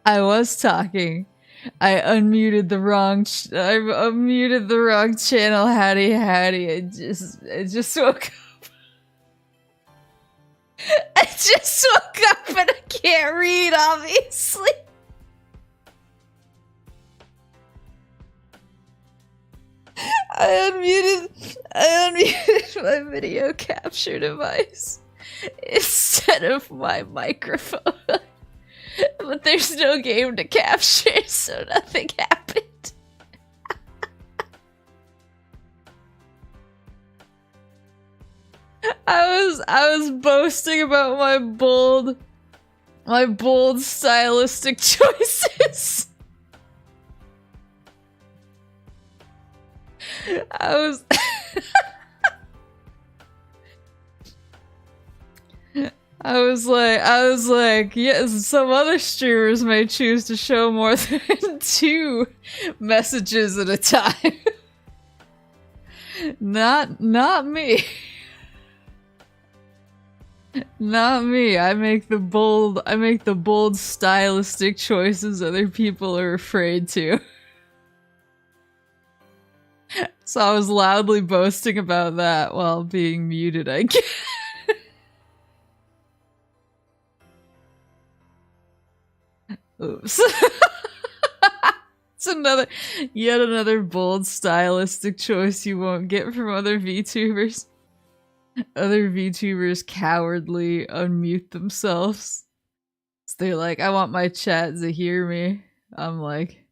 I was talking. I unmuted the wrong. I unmuted the wrong channel. Howdy, howdy. I just woke up. I just woke up and I can't read, obviously. I unmuted my video capture device instead of my microphone. But there's no game to capture, so nothing happened. I was boasting about my bold stylistic choices. I was like, yes, some other streamers may choose to show more than 2 messages at a time. Not me. Not me. I make the bold stylistic choices other people are afraid to. So I was loudly boasting about that while being muted, I guess. Oops. It's yet another bold stylistic choice you won't get from other VTubers. Other VTubers cowardly unmute themselves. So they're like, I want my chat to hear me. I'm like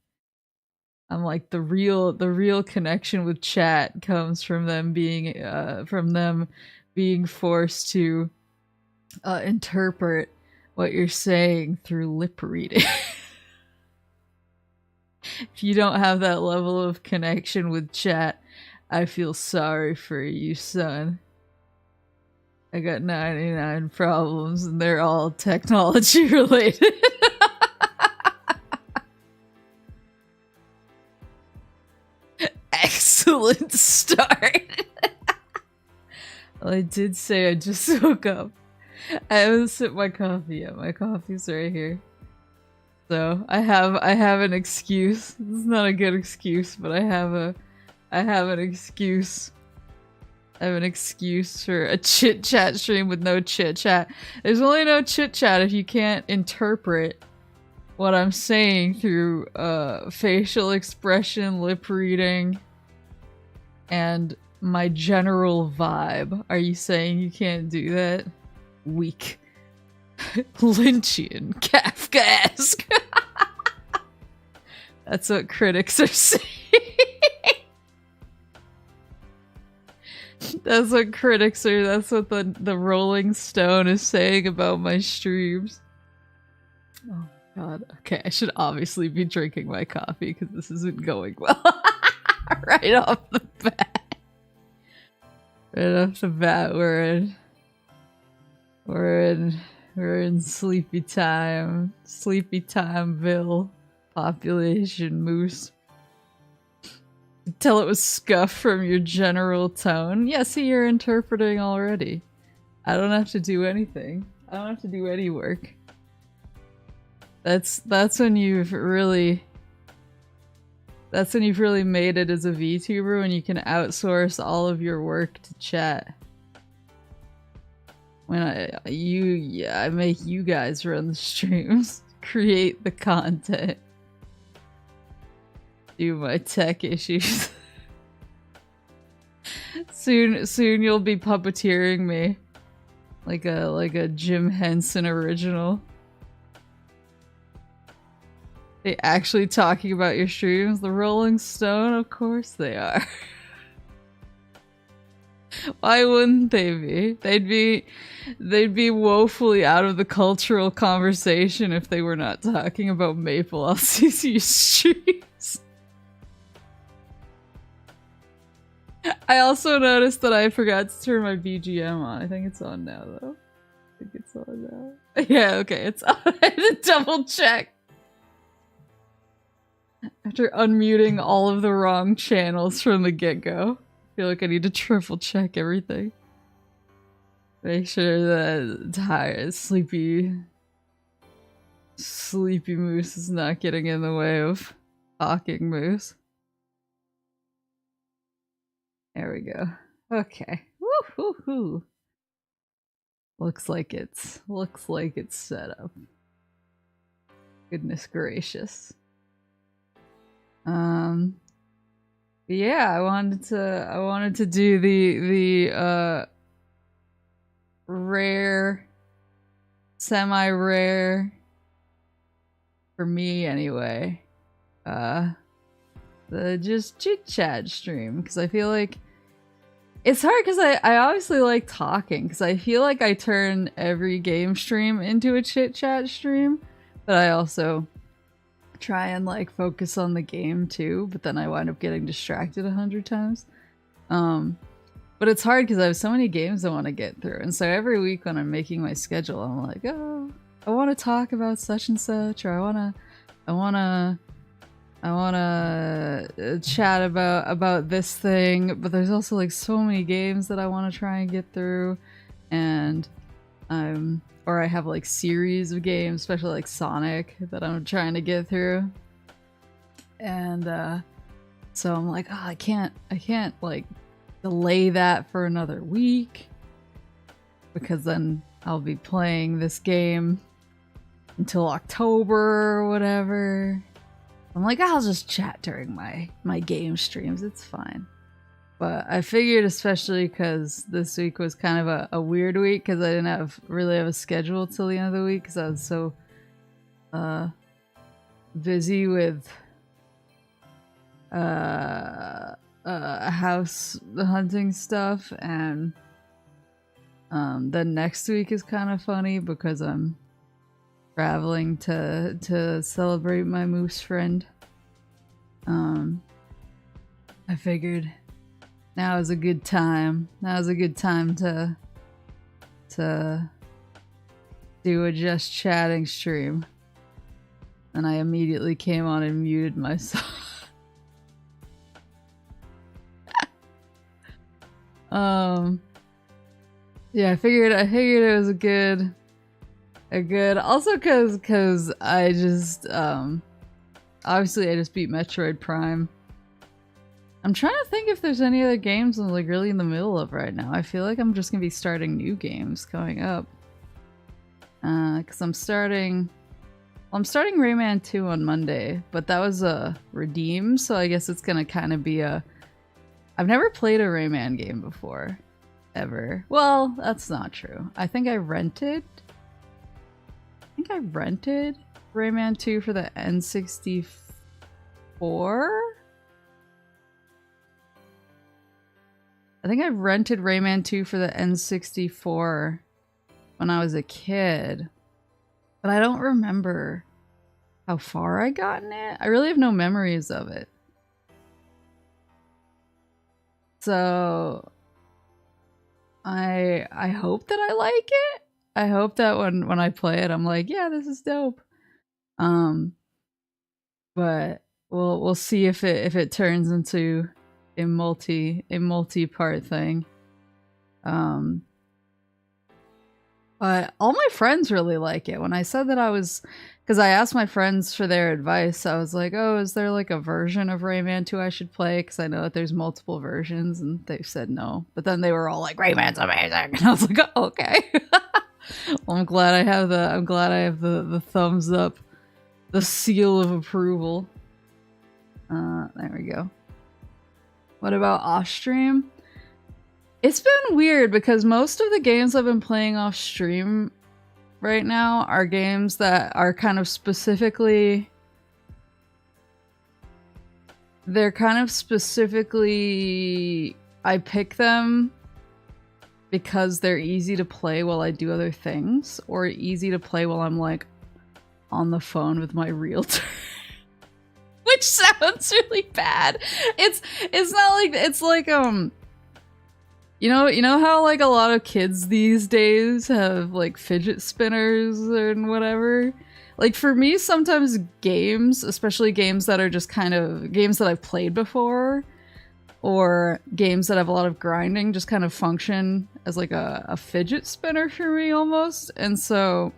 the real connection with chat comes from them being forced to interpret what you're saying through lip reading. If you don't have that level of connection with chat, I feel sorry for you, son. I got 99 problems and they're all technology related. Excellent start. Well, I did say I just woke up. I haven't sipped my coffee yet. My coffee's right here. So I have an excuse. This is not a good excuse, but I have an excuse. I have an excuse for a chit-chat stream with no chit-chat. There's only no chit-chat if you can't interpret what I'm saying through facial expression, lip reading, and my general vibe. Are you saying you can't do that? Weak. Lynchian. Kafkaesque. That's what critics are saying. That's what critics are. That's what the Rolling Stone is saying about my streams. Oh god. Okay, I should obviously be drinking my coffee because this isn't going well. Right off the bat. Right off the bat, we're in sleepy time. Sleepy Timeville. Population moose. Tell it was scuff from your general tone. Yeah, see, you're interpreting already. I don't have to do anything. I don't have to do any work. That's when you've really made it as a VTuber, when you can outsource all of your work to chat. When I make you guys run the streams, create the content, do my tech issues. Soon you'll be puppeteering me like a Jim Henson original. They actually talking about your streams? The Rolling Stone? Of course they are. Why wouldn't they be? They'd be woefully out of the cultural conversation if they were not talking about Maple Alcesia streams. I also noticed that I forgot to turn my BGM on. I think it's on now though. I think it's on now. Yeah, okay, it's on. I had to double check. After unmuting all of the wrong channels from the get-go. I feel like I need to triple check everything. Make sure that tired, sleepy Sleepy Moose is not getting in the way of talking Moose. There we go. Okay. Woo-hoo-hoo. Looks like it's set up. Goodness gracious. Yeah, I wanted to do the rare, semi-rare, for me anyway, the just chit-chat stream, because I feel like it's hard, because I obviously like talking, because I feel like I turn every game stream into a chit-chat stream, but I also try and like focus on the game too, but then I wind up getting distracted 100 times. But it's hard because I have so many games I want to get through, and so every week when I'm making my schedule, I'm like, oh, I want to talk about such and such, or I wanna chat about this thing, but there's also like so many games that I want to try and get through, and or I have like series of games, especially like Sonic, that I'm trying to get through, and so I'm like, oh, I can't like delay that for another week, because then I'll be playing this game until October or whatever. I'm like, I'll just chat during my game streams, it's fine. But I figured, especially because this week was kind of a weird week, because I didn't really have a schedule till the end of the week, because I was so busy with house hunting stuff, and then next week is kind of funny because I'm traveling to celebrate my moose friend. I figured now is a good time. Now is a good time to do a just chatting stream. And I immediately came on and muted myself. Yeah, I figured it was a good also cause I just obviously I just beat Metroid Prime. I'm trying to think if there's any other games I'm like really in the middle of right now. I feel like I'm just gonna be starting new games coming up. Cause I'm starting Rayman 2 on Monday, but that was a redeem, so I guess it's gonna kind of be a... I've never played a Rayman game before, ever. Well, that's not true. I think I rented Rayman 2 for the N64? I think I rented Rayman 2 for the N64 when I was a kid, but I don't remember how far I got in it. I really have no memories of it. So I hope that I like it. I hope that when I play it, I'm like, yeah, this is dope. But we'll see if it turns into a multi-part thing. But all my friends really like it. When I said that because I asked my friends for their advice, I was like, oh, is there like a version of Rayman 2 I should play? Because I know that there's multiple versions, and they said no. But then they were all like, Rayman's amazing. And I was like, oh, okay. Well, I'm glad I have the thumbs up, the seal of approval. There we go. What about off stream? It's been weird because most of the games I've been playing off stream right now are games that are kind of specifically... They're kind of specifically... I pick them because they're easy to play while I do other things, or easy to play while I'm like on the phone with my realtor. Which sounds really bad. It's not like... It's like, you know how like a lot of kids these days have like fidget spinners and whatever? Like for me, sometimes games, especially games that are just kind of games that I've played before, or games that have a lot of grinding, just kind of function as like a fidget spinner for me almost. And so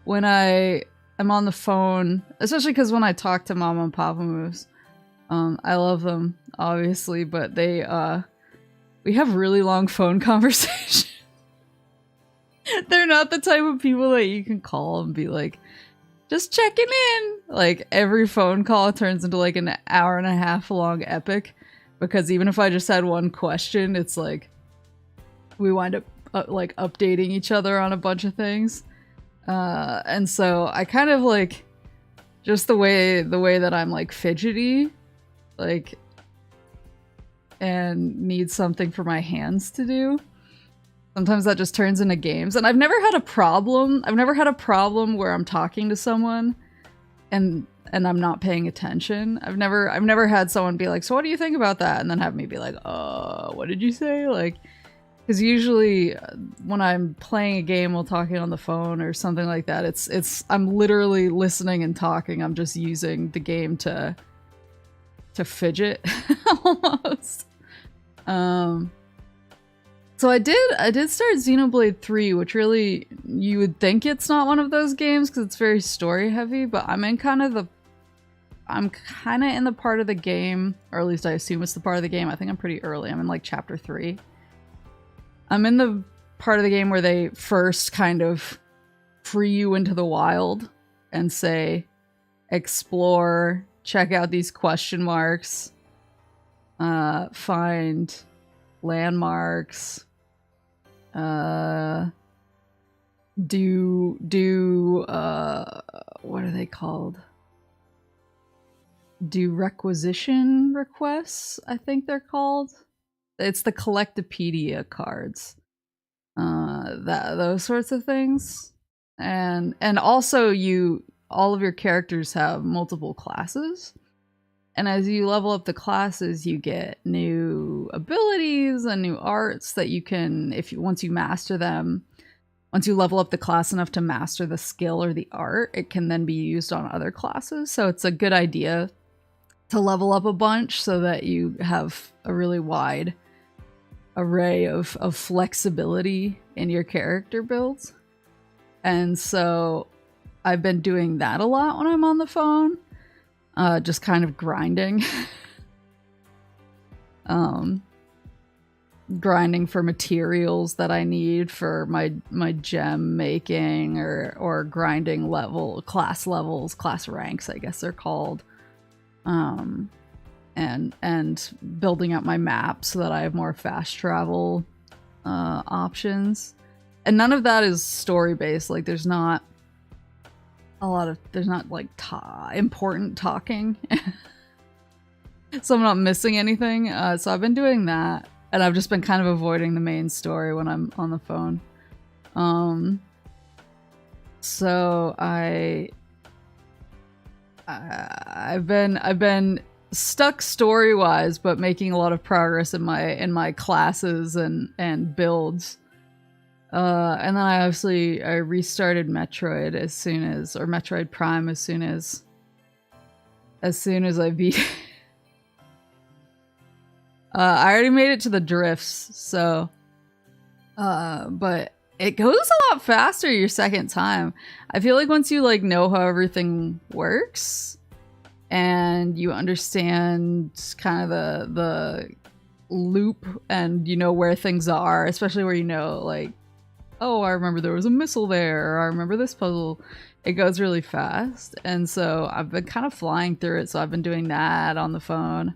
when I I'm on the phone, especially because when I talk to Mama and Papa Moose, I love them, obviously, but they, we have really long phone conversations. They're not the type of people that you can call and be like, just checking in. Like, every phone call turns into like an hour and a half long epic, because even if I just had one question, it's like, we wind up like updating each other on a bunch of things. And so I kind of like, just the way that I'm like fidgety, like, and need something for my hands to do. Sometimes that just turns into games. And I've never had a problem. I've never had a problem where I'm talking to someone and I'm not paying attention. I've never had someone be like, so what do you think about that? And then have me be like, what did you say? Like, because usually when I'm playing a game while talking on the phone or something like that, I'm literally listening and talking. I'm just using the game to fidget almost. So I did start Xenoblade 3, which really, you would think it's not one of those games because it's very story heavy, but I'm kind of in the part of the game, or at least I assume it's the part of the game. I think I'm pretty early. I'm in like chapter 3. I'm in the part of the game where they first kind of free you into the wild and say, explore, check out these question marks, find landmarks, what are they called? Do requisition requests, I think they're called. It's the Collectopedia cards. Those sorts of things. And also all of your characters have multiple classes. And as you level up the classes, you get new abilities and new arts that you can, once you master them, once you level up the class enough to master the skill or the art, it can then be used on other classes. So it's a good idea to level up a bunch so that you have a really wide array of flexibility in your character builds. And so I've been doing that a lot when I'm on the phone. Just kind of grinding. Grinding for materials that I need for my gem making, or grinding class levels, class ranks, I guess they're called. And building up my map so that I have more fast travel options. And none of that is story based. Like, there's not like important talking. So I'm not missing anything. So I've been doing that, and I've just been kind of avoiding the main story when I'm on the phone. So I've been stuck story-wise, but making a lot of progress in my classes and builds. And then I restarted Metroid Metroid Prime as soon as I beat. I already made it to the drifts, so. But it goes a lot faster your second time. I feel like once you like know how everything works, and you understand kind of the loop, and you know where things are, especially where you know like, oh, I remember there was a missile there, or I remember this puzzle. It goes really fast, and so I've been kind of flying through it, so I've been doing that on the phone.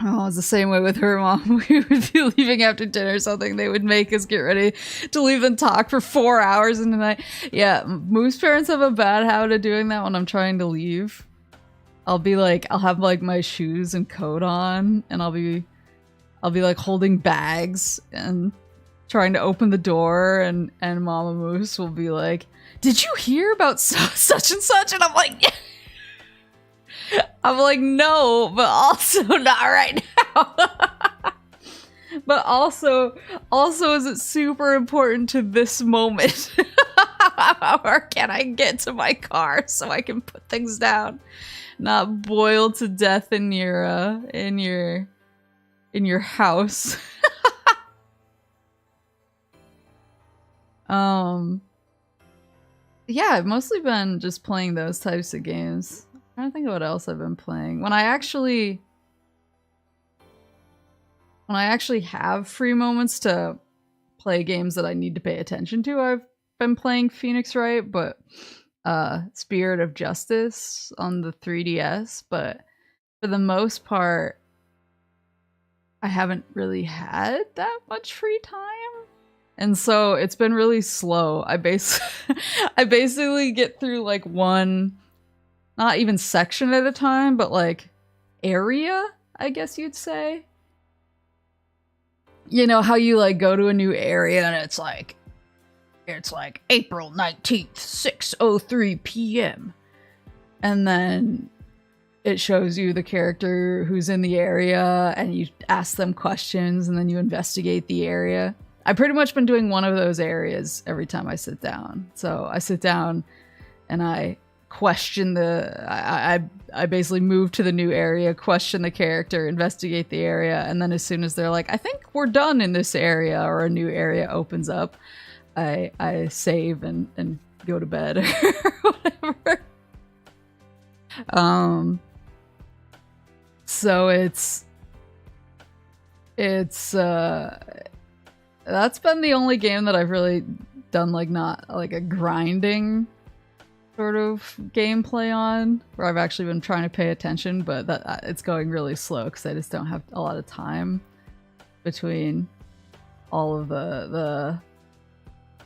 Oh, it's the same way with her mom. We would be leaving after dinner or something. They would make us get ready to leave and talk for 4 hours in the night. Yeah, Moose parents have a bad habit of doing that when I'm trying to leave. I'll have like my shoes and coat on, and I'll be like holding bags and trying to open the door, and Mama Moose will be like, "Did you hear about such and such?" And I'm like, yeah. I'm like, no, but also not right now. But also is it super important to this moment? Or can I get to my car so I can put things down, not boil to death in your house? Yeah, I've mostly been just playing those types of games. I'm trying to think of what else I've been playing. When I actually have free moments to play games that I need to pay attention to, I've been playing Phoenix Wright, but Spirit of Justice on the 3DS, but for the most part I haven't really had that much free time. And so it's been really slow. I basically get through like one, not even section at a time, but like area, I guess you'd say. You know how you like go to a new area and it's like April 19th, 6:03 p.m. And then it shows you the character who's in the area and you ask them questions and then you investigate the area. I've pretty much been doing one of those areas every time I sit down. So I sit down and I question I basically move to the new area, question the character, investigate the area, and then as soon as they're like, I think we're done in this area, or a new area opens up, I save and go to bed or whatever. So that's been the only game that I've really done like not like a grinding sort of gameplay on, where I've actually been trying to pay attention, but that it's going really slow because I just don't have a lot of time between all of the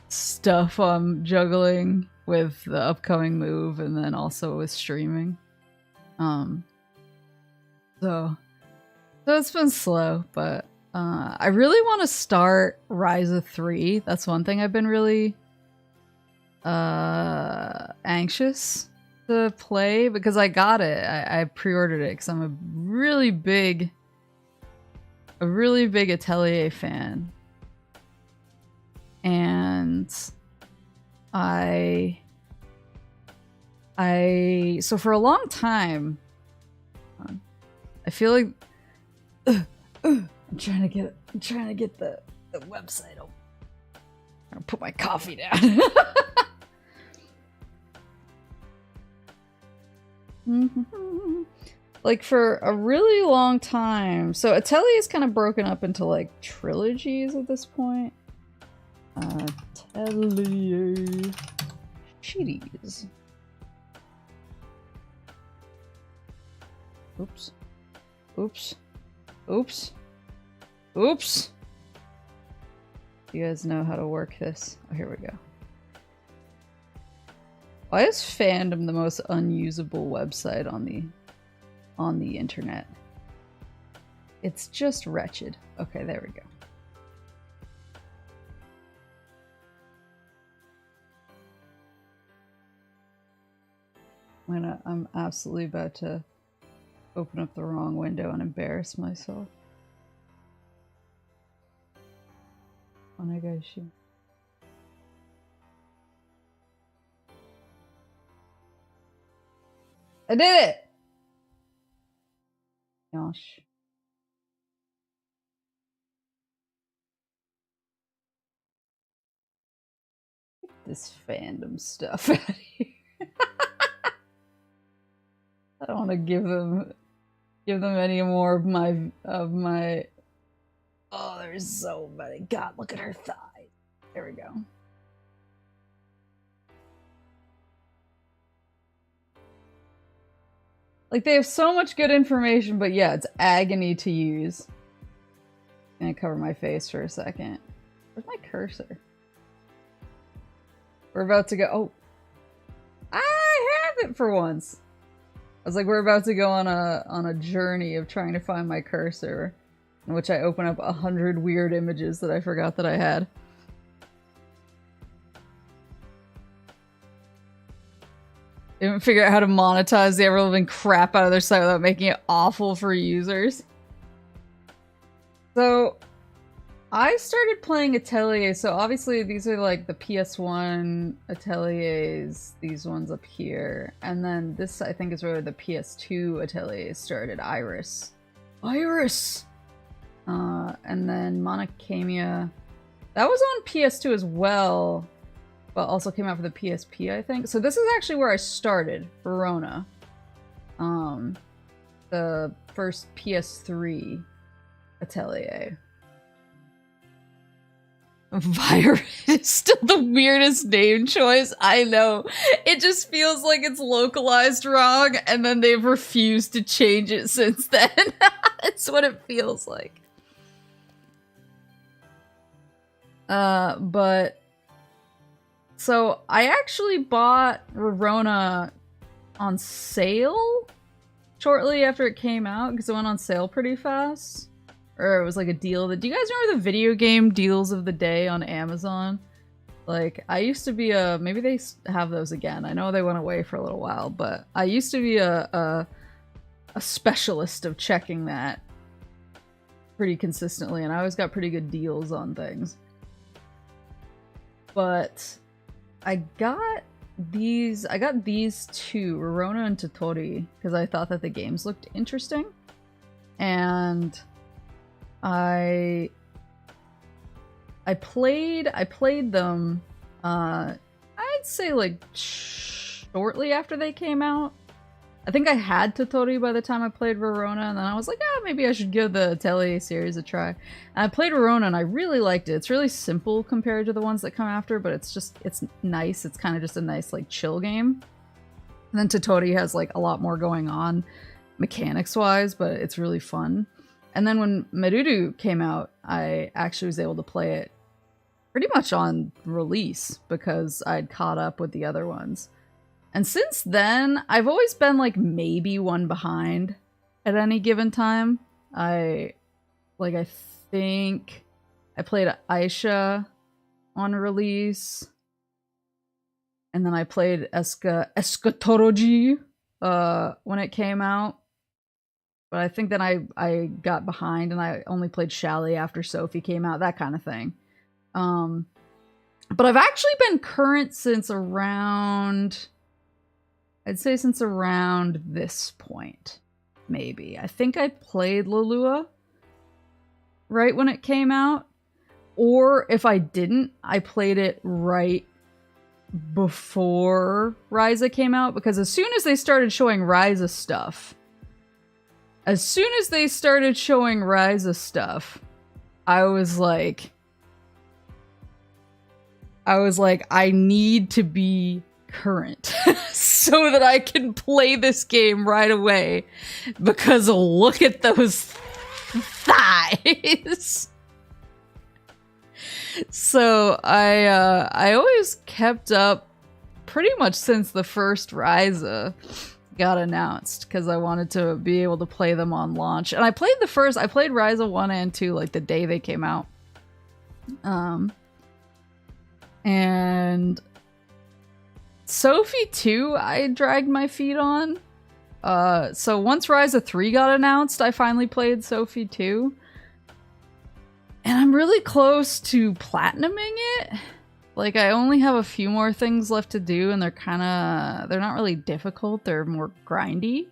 stuff I'm juggling with the upcoming move and then also with streaming. So it's been slow, but I really want to start Rise of 3. That's one thing I've been really anxious to play because I got it. I pre-ordered it because I'm a really big Atelier fan. And so for a long time, I feel like I'm trying to get the website open. I'll put my coffee down. Like for a really long time. So Atelier is kind of broken up into like trilogies at this point. Atelier Cheaties. Oops. Oops. Oops. Oops. You guys know how to work this. Oh, here we go. Why is fandom the most unusable website on the internet? It's just wretched. Okay, there we go. I'm absolutely about to open up the wrong window and embarrass myself. Onegashi. I did it! Gosh. Get this fandom stuff out of here. I don't want to give them any more of my oh, there's so many. God, look at her thigh. There we go. Like, they have so much good information, but yeah, it's agony to use. I'm gonna cover my face for a second. Where's my cursor? We're about to go. Oh, I have it for once. I was like, we're about to go on a journey of trying to find my cursor, in which I open up 100 weird images that I forgot that I had. They haven't figured out how to monetize the ever-living crap out of their site without making it awful for users. So, I started playing Atelier, so obviously these are like the PS1 Ateliers, these ones up here. And then this, I think, is where the PS2 Atelier started, Iris. Iris! And then Monocamia. That was on PS2 as well, but also came out for the PSP, I think. So this is actually where I started, Verona. The first PS3 Atelier. Virus is still the weirdest name choice. I know. It just feels like it's localized wrong, and then they've refused to change it since then. That's what it feels like. But so I actually bought Verona on sale shortly after it came out because it went on sale pretty fast. Or it was like a deal that— do you guys remember the video game deals of the day on Amazon? Like, I used to be a— maybe they have those again. I know they went away for a little while, but I used to be a specialist of checking that pretty consistently, and I always got pretty good deals on things. But I got these two, Verona and Totori, because I thought that the games looked interesting. And I played them, I'd say like shortly after they came out. I think I had Totori by the time I played Verona, and then I was like, ah, maybe I should give the Atelier series a try. And I played Verona and I really liked it. It's really simple compared to the ones that come after, but it's nice. It's kind of just a nice like chill game. And then Totori has like a lot more going on mechanics wise, but it's really fun. And then when Meruru came out, I actually was able to play it pretty much on release because I'd caught up with the other ones. And since then, I've always been like maybe one behind at any given time. I think I played Aisha on release. And then I played Eschatology when it came out. But I think then I got behind and I only played Shally after Sophie came out, that kind of thing. But I've actually been current since around— I'd say since around this point, maybe. I think I played Lulua right when it came out. Or if I didn't, I played it right before Ryza came out. Because as soon as they started showing Ryza stuff, I was like, I need to be current so that I can play this game right away, because look at those thighs. So I always kept up pretty much since the first Ryza got announced, because I wanted to be able to play them on launch. And I played Ryza 1 and 2 like the day they came out. And Sophie 2, I dragged my feet on. So once Ryza 3 got announced, I finally played Sophie 2. And I'm really close to platinuming it. Like, I only have a few more things left to do, and they're not really difficult, they're more grindy.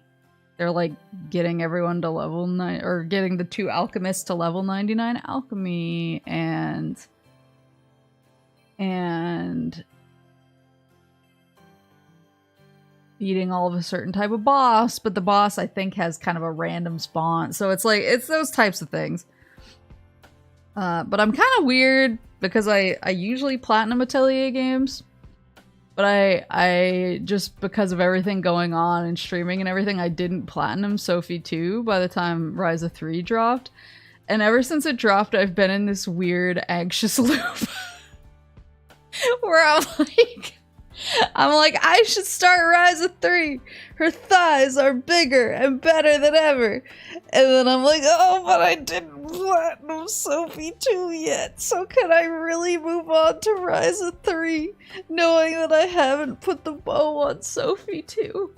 They're like getting everyone to level 9, or getting the 2 alchemists to level 99 alchemy, and beating all of a certain type of boss, but the boss I think has kind of a random spawn. So it's like, it's those types of things. But I'm kind of weird because I usually platinum Atelier games, but I just, because of everything going on and streaming and everything, I didn't platinum Sophie 2 by the time Ryza 3 dropped. And ever since it dropped, I've been in this weird anxious loop where I'm like, I should start Ryza 3. Her thighs are bigger and better than ever. And then I'm like, oh, but I didn't platinum Sophie 2 yet. So can I really move on to Ryza 3, knowing that I haven't put the bow on Sophie 2?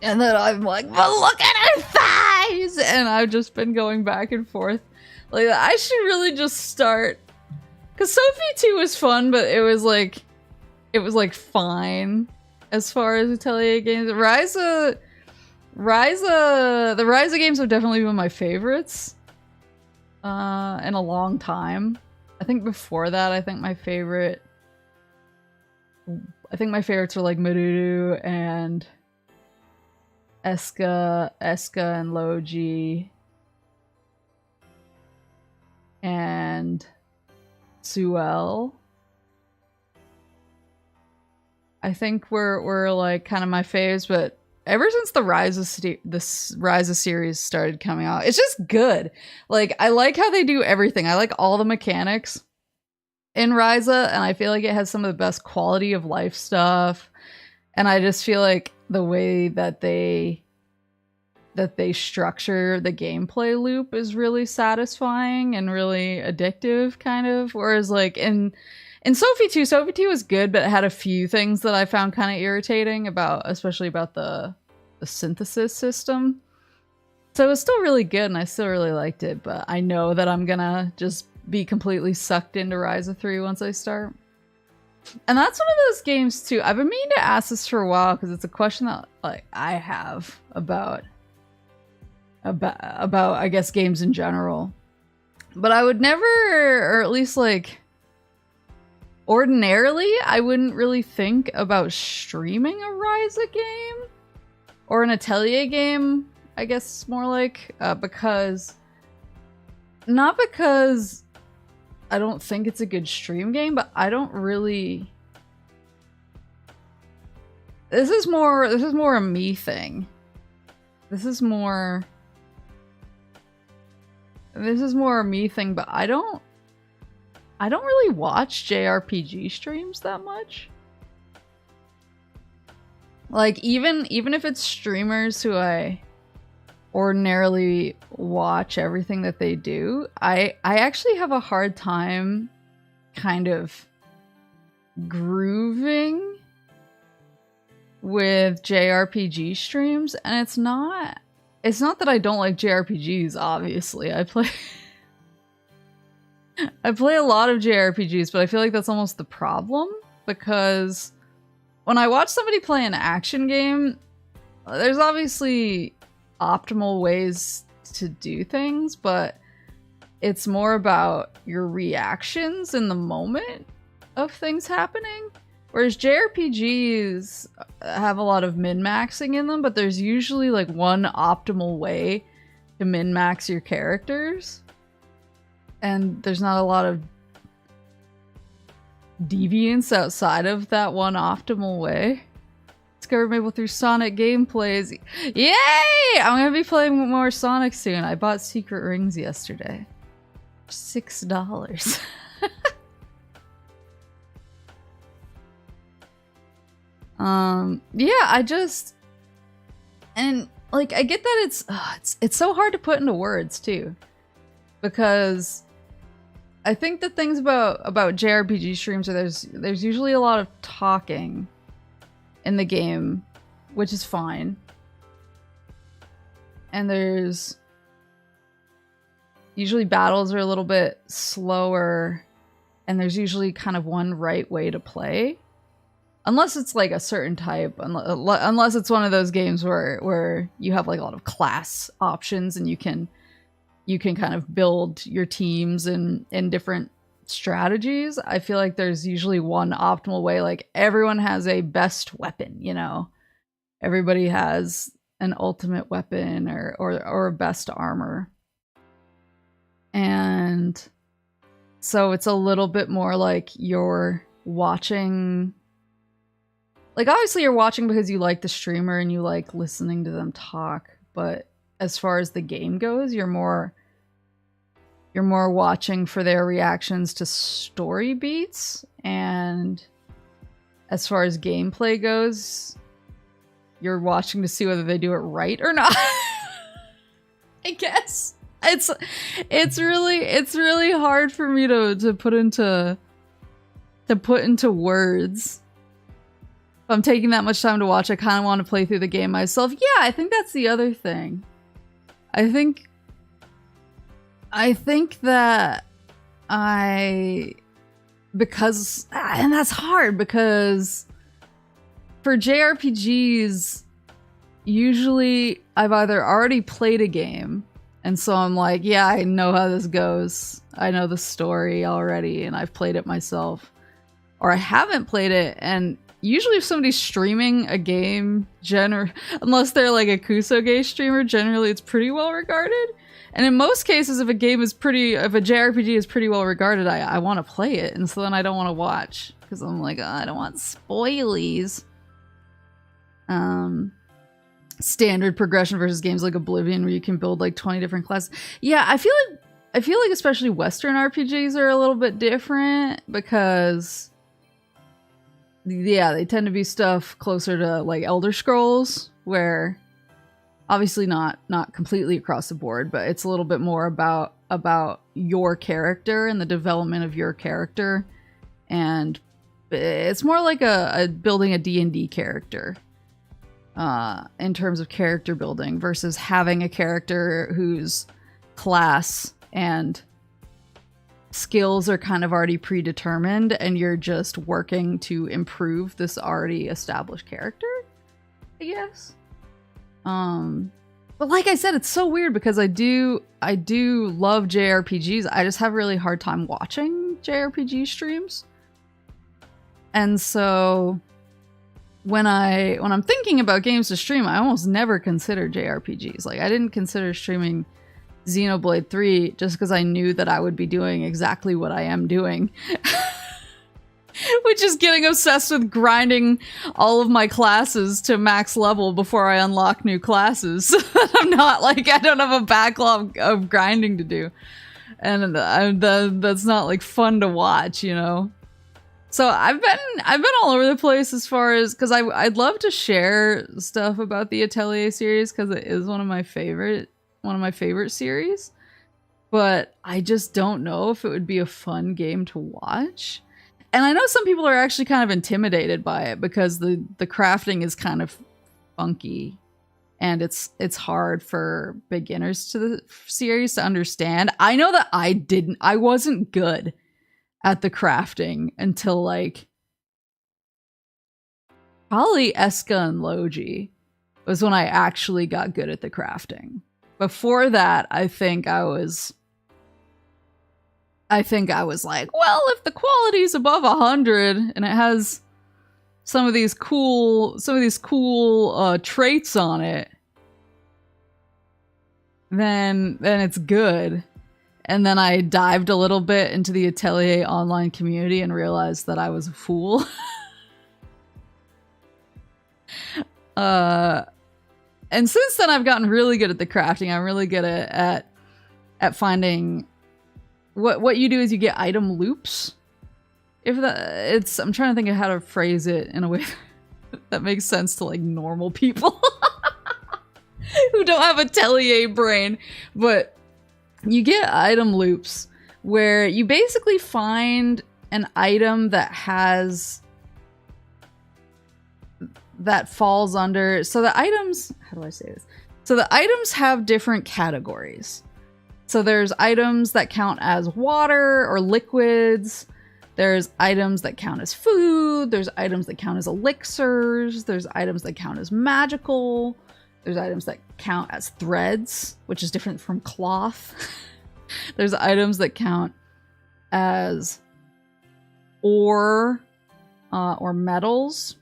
And then I'm like, but look at her thighs! And I've just been going back and forth. Like, I should really just start. Because Sophie 2 was fun, but it was like fine as far as Atelier games. The Ryza games have definitely been my favorites in a long time. I think before that, I think my favorite I think my favorites are like Marudu and Eska and Logi and Suel. I think we're like kind of my faves, but ever since the Ryza series started coming out, it's just good. Like, I like how they do everything. I like all the mechanics in Ryza, and I feel like it has some of the best quality of life stuff. And I just feel like the way that they structure the gameplay loop is really satisfying and really addictive, kind of. Whereas like in Sophie 2 was good, but it had a few things that I found kind of irritating especially about the synthesis system. So it was still really good and I still really liked it, but I know that I'm gonna just be completely sucked into Ryza 3 once I start. And that's one of those games too. I've been meaning to ask this for a while because it's a question that like I have about I guess games in general. But I would never, or at least like ordinarily, I wouldn't really think about streaming a Ryza game or an Atelier game, I guess more like, not because I don't think it's a good stream game, but I don't really. This is more a me thing. This is more a me thing, but I don't really watch JRPG streams that much. Like, even if it's streamers who I ordinarily watch everything that they do, I actually have a hard time kind of grooving with JRPG streams, and it's not that I don't like JRPGs, obviously. I play a lot of JRPGs, but I feel like that's almost the problem, because when I watch somebody play an action game, there's obviously optimal ways to do things, but it's more about your reactions in the moment of things happening. Whereas JRPGs have a lot of min-maxing in them, but there's usually like one optimal way to min-max your characters. And there's not a lot of deviance outside of that one optimal way. Discovered Maple through Sonic gameplays. Yay! I'm gonna be playing more Sonic soon. I bought Secret Rings yesterday. $6. Yeah, and like, I get that it's so hard to put into words too, because I think the things about JRPG streams are there's usually a lot of talking in the game, which is fine. And there's usually battles are a little bit slower, and there's usually kind of one right way to play. Unless it's like a certain type, unless it's one of those games where you have like a lot of class options and you can kind of build your teams in different strategies. I feel like there's usually one optimal way. Like, everyone has a best weapon, you know? Everybody has an ultimate weapon or a best armor. And so it's a little bit more like you're watching. Like, obviously you're watching because you like the streamer and you like listening to them talk, but as far as the game goes, you're more watching for their reactions to story beats, and as far as gameplay goes, you're watching to see whether they do it right or not. I guess it's really hard for me to put into words. If I'm taking that much time to watch, I kind of want to play through the game myself. Yeah, I think that's the other thing. I think that and that's hard because for JRPGs, usually I've either already played a game, and so I'm like, yeah, I know how this goes. I know the story already, and I've played it myself. or I haven't played it, and usually if somebody's streaming a game, unless they're like a Kusoge streamer, generally it's pretty well regarded. And in most cases, if a JRPG is pretty well regarded, I want to play it, and so then I don't want to watch, because I'm like, oh, I don't want spoilies. Standard progression versus games like Oblivion, where you can build like 20 different classes. Yeah, I feel like especially Western RPGs are a little bit different, because yeah, they tend to be stuff closer to like Elder Scrolls, where obviously not completely across the board, but it's a little bit more about your character and the development of your character, and it's more like a building a D&D character in terms of character building, versus having a character whose class and skills are kind of already predetermined and you're just working to improve this already established character, I guess. But like I said, it's so weird because I do love JRPGs. I just have a really hard time watching JRPG streams. And so when I'm thinking about games to stream, I almost never consider JRPGs. Like, I didn't consider streaming Xenoblade 3 just because I knew that I would be doing exactly what I am doing. Which is getting obsessed with grinding all of my classes to max level before I unlock new classes. I'm not like, I don't have a backlog of grinding to do. And that's not like fun to watch, you know? So I've been all over the place as far as, because I'd love to share stuff about the Atelier series because it is one of my favorite series, but I just don't know if it would be a fun game to watch. And I know some people are actually kind of intimidated by it because the crafting is kind of funky, and it's hard for beginners to the series to understand. I know that I wasn't good at the crafting until like probably Eska and Logi was when I actually got good at the crafting. Before that, I think I was like, well, if the quality is above 100 and it has some of these cool traits on it, then it's good. And then I dived a little bit into the Atelier online community and realized that I was a fool. And since then, I've gotten really good at the crafting. I'm really good at finding. What you do is you get item loops. I'm trying to think of how to phrase it in a way that makes sense to like normal people who don't have a Atelier brain, but you get item loops where you basically find an item that falls under. So the items, how do I say this? So the items have different categories. So there's items that count as water or liquids. There's items that count as food. There's items that count as elixirs. There's items that count as magical. There's items that count as threads, which is different from cloth. There's items that count as ore or metals.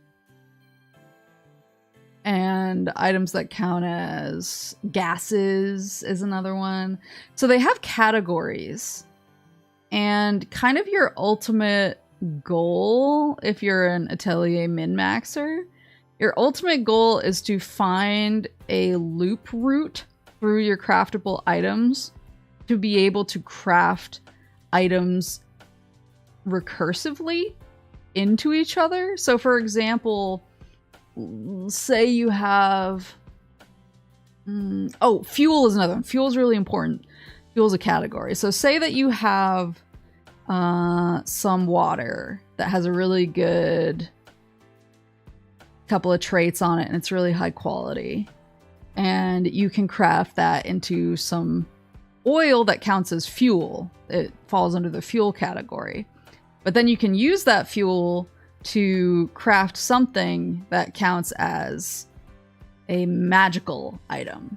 And items that count as gases is another one. So they have categories. And kind of your ultimate goal, if you're an Atelier min-maxer, your ultimate goal is to find a loop route through your craftable items to be able to craft items recursively into each other. So for example, say you have fuel is another one. Fuel is really important. Fuel is a category. So say that you have some water that has a really good couple of traits on it and it's really high quality, and you can craft that into some oil that counts as fuel. It falls under the fuel category, but then you can use that fuel to craft something that counts as a magical item.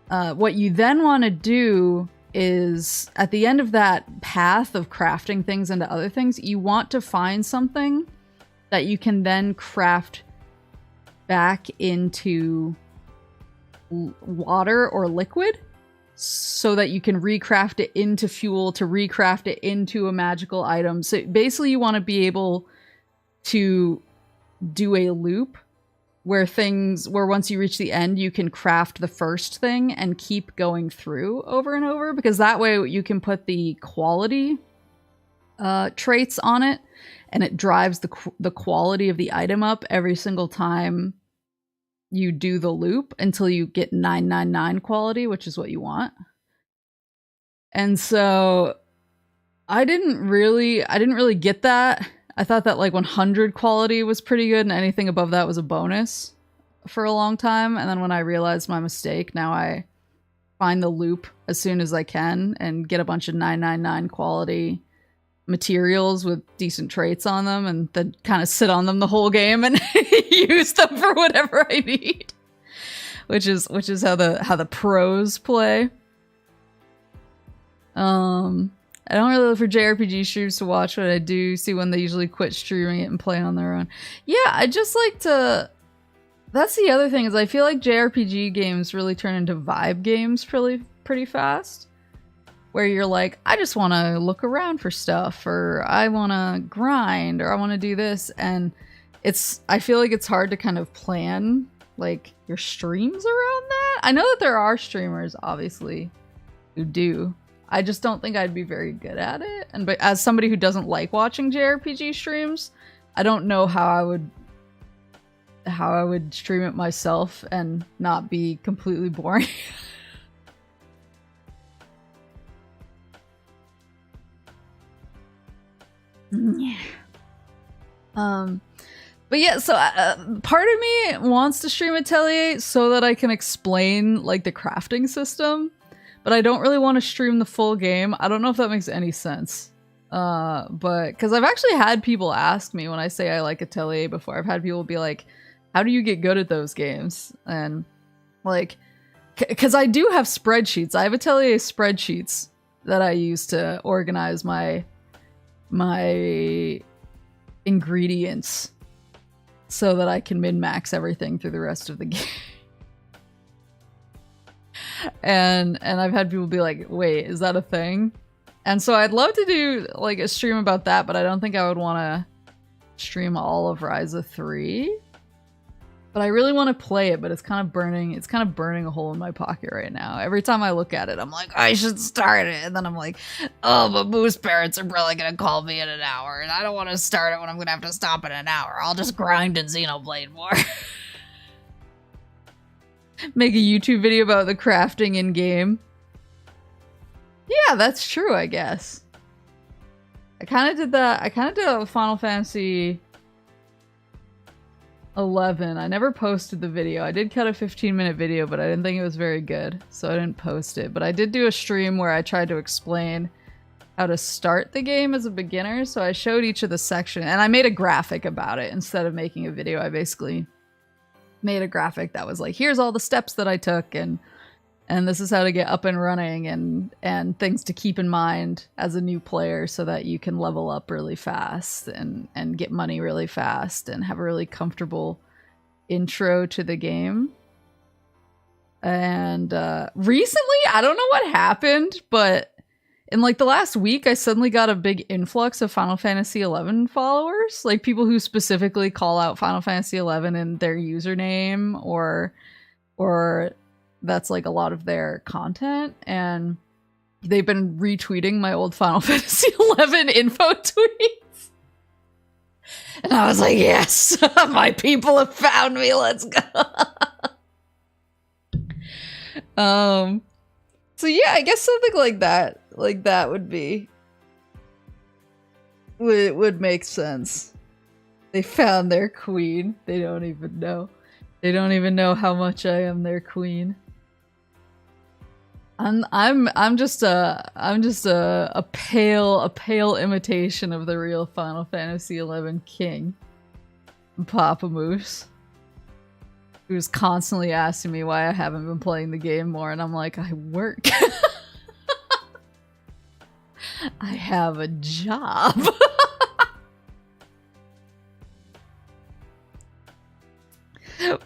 What you then want to do is at the end of that path of crafting things into other things, you want to find something that you can then craft back into water or liquid so that you can recraft it into fuel to recraft it into a magical item. So basically you want to be able to do a loop where once you reach the end, you can craft the first thing and keep going through over and over, because that way you can put the quality traits on it, and it drives the quality of the item up every single time you do the loop until you get 999 quality, which is what you want. And so I didn't really get that. I thought that like 100 quality was pretty good, and anything above that was a bonus for a long time. And then when I realized my mistake, now I find the loop as soon as I can and get a bunch of 999 quality materials with decent traits on them, and then kind of sit on them the whole game and use them for whatever I need. Which is how the pros play. I don't really look for JRPG streams to watch, but I do see when they usually quit streaming it and play on their own. Yeah, I just like to... That's the other thing, is I feel like JRPG games really turn into vibe games pretty fast. Where you're like, I just want to look around for stuff, or I want to grind, or I want to do this. And I feel like it's hard to kind of plan like your streams around that. I know that there are streamers, obviously, who do. I just don't think I'd be very good at it. But as somebody who doesn't like watching JRPG streams, I don't know how I would stream it myself and not be completely boring. Yeah. But yeah, so part of me wants to stream Atelier so that I can explain like the crafting system. But I don't really want to stream the full game. I don't know if that makes any sense. But because I've actually had people ask me when I say I like Atelier before. I've had people be like, how do you get good at those games? And like, because I do have spreadsheets. I have Atelier spreadsheets that I use to organize my ingredients so that I can min-max everything through the rest of the game. And I've had people be like, wait, is that a thing? And so I'd love to do like a stream about that, but I don't think I would want to stream all of Ryza 3. But I really want to play it, but it's kind of burning a hole in my pocket right now. Every time I look at it, I'm like, I should start it. And then I'm like, oh, but Moose parents are probably going to call me in an hour, and I don't want to start it when I'm going to have to stop in an hour. I'll just grind and Xenoblade more. Make a YouTube video about the crafting in game. Yeah, that's true, I guess. I kind of did that. I kind of did a Final Fantasy 11. I never posted the video. I did cut a 15-minute video, but I didn't think it was very good, so I didn't post it. But I did do a stream where I tried to explain how to start the game as a beginner. So I showed each of the sections, and I made a graphic about it instead of making a video. I basically made a graphic that was like, here's all the steps that I took, and this is how to get up and running, and things to keep in mind as a new player so that you can level up really fast and get money really fast and have a really comfortable intro to the game. And recently, I don't know what happened, but in like the last week, I suddenly got a big influx of Final Fantasy XI followers, like people who specifically call out Final Fantasy XI in their username, or that's like a lot of their content, and they've been retweeting my old Final Fantasy XI info tweets. And I was like, yes, my people have found me, let's go. So yeah, I guess something like that would make sense. They found their queen. They don't even know. They don't even know how much I am their queen. I'm just a pale imitation of the real Final Fantasy XI king, Papa Moose, who's constantly asking me why I haven't been playing the game more, and I'm like, I work. I have a job.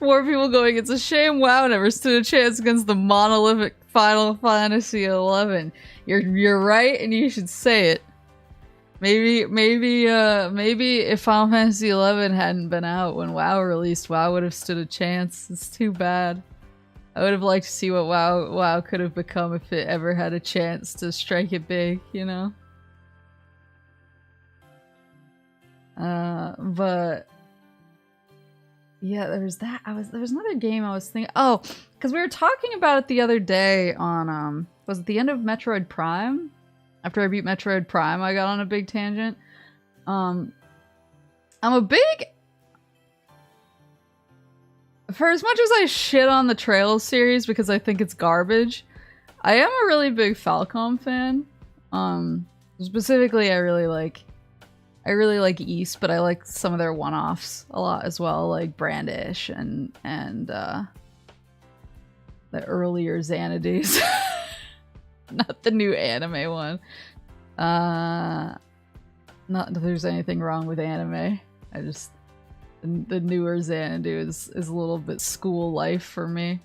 More people going, it's a shame WoW never stood a chance against the monolithic Final Fantasy XI. You're right, and you should say it. Maybe if Final Fantasy XI hadn't been out when WoW released, WoW would have stood a chance. It's too bad. I would have liked to see what WoW could have become if it ever had a chance to strike it big, you know? But yeah, there was that. There was another game I was thinking. Oh, because we were talking about it the other day on was it the end of Metroid Prime? After I beat Metroid Prime, I got on a big tangent. I'm a big... For as much as I shit on the Trails series because I think it's garbage, I am a really big Falcom fan. Specifically, I really like East, but I like some of their one-offs a lot as well, like Brandish and the earlier Xanadu's. Not the new anime one. Not that there's anything wrong with anime. I just the newer Xanadu is a little bit school life for me.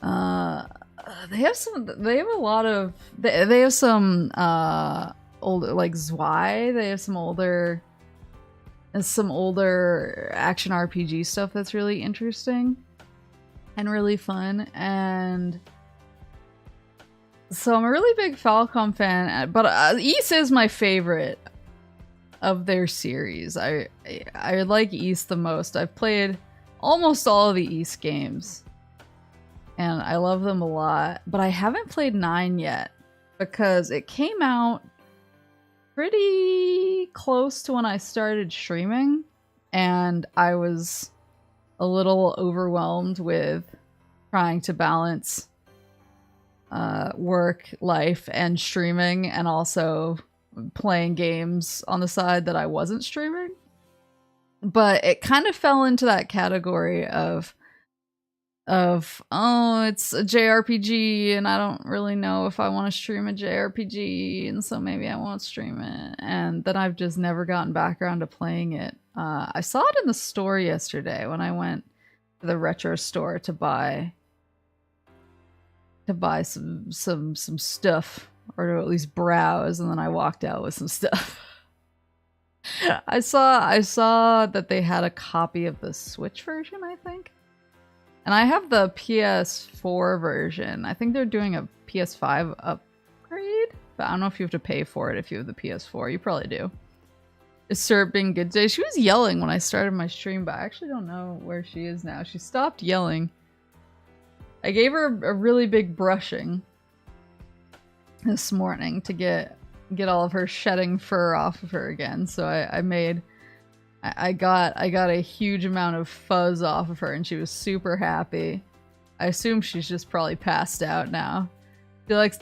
They have some older, like Zwei. They have some older action RPG stuff that's really interesting and really fun. And so I'm a really big Falcom fan, but East is my favorite of their series. I like East the most. I've played almost all of the East games, and I love them a lot. But I haven't played 9 yet because it came out pretty close to when I started streaming, and I was a little overwhelmed with trying to balance work, life, and streaming, and also playing games on the side that I wasn't streaming. But it kind of fell into that category of oh, it's a JRPG and I don't really know if I want to stream a JRPG, and so maybe I won't stream it. And then I've just never gotten back around to playing it. I saw it in the store yesterday when I went to the retro store to buy some stuff, or to at least browse, and then I walked out with some stuff. I saw that they had a copy of the Switch version, I think. And I have the PS4 version. I think they're doing a PS5 upgrade, but I don't know if you have to pay for it if you have the PS4. You probably do. Is Syrup being good today? She was yelling when I started my stream, but I actually don't know where she is now. She stopped yelling. I gave her a really big brushing this morning to get all of her shedding fur off of her again. So I got a huge amount of fuzz off of her, and she was super happy. I assume she's just probably passed out now. She likes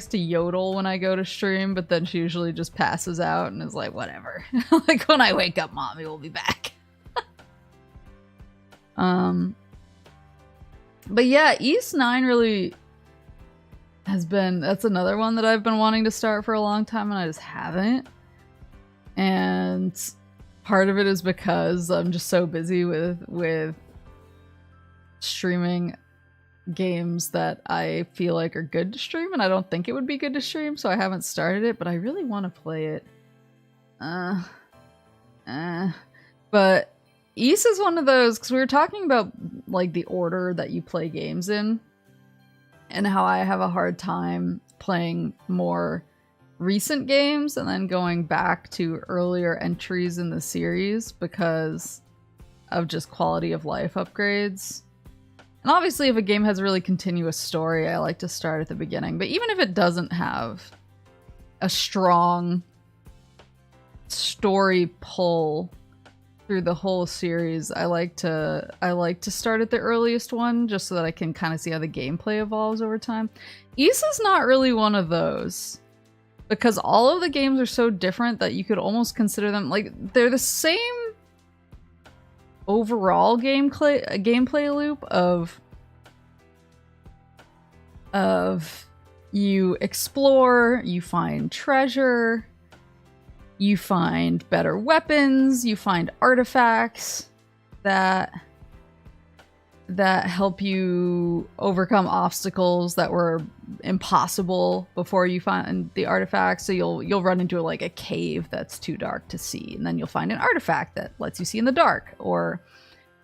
to yodel when I go to stream, but then she usually just passes out and is like, whatever. Like, when I wake up, mommy will be back. But yeah, East 9 really has been, that's another one that I've been wanting to start for a long time, and I just haven't. And part of it is because I'm just so busy with streaming games that I feel like are good to stream, and I don't think it would be good to stream, so I haven't started it, but I really want to play it. But East is one of those, because we were talking about like the order that you play games in, and how I have a hard time playing more recent games and then going back to earlier entries in the series because of just quality of life upgrades. And obviously if a game has a really continuous story, I like to start at the beginning. But even if it doesn't have a strong story pull through the whole series, I like to start at the earliest one just so that I can kind of see how the gameplay evolves over time. Issa's not really one of those, because all of the games are so different that you could almost consider them like they're the same overall gameplay loop of you explore, you find treasure, you find better weapons, you find artifacts that help you overcome obstacles that were impossible before you find the artifacts. So you'll run into like a cave that's too dark to see, and then you'll find an artifact that lets you see in the dark, or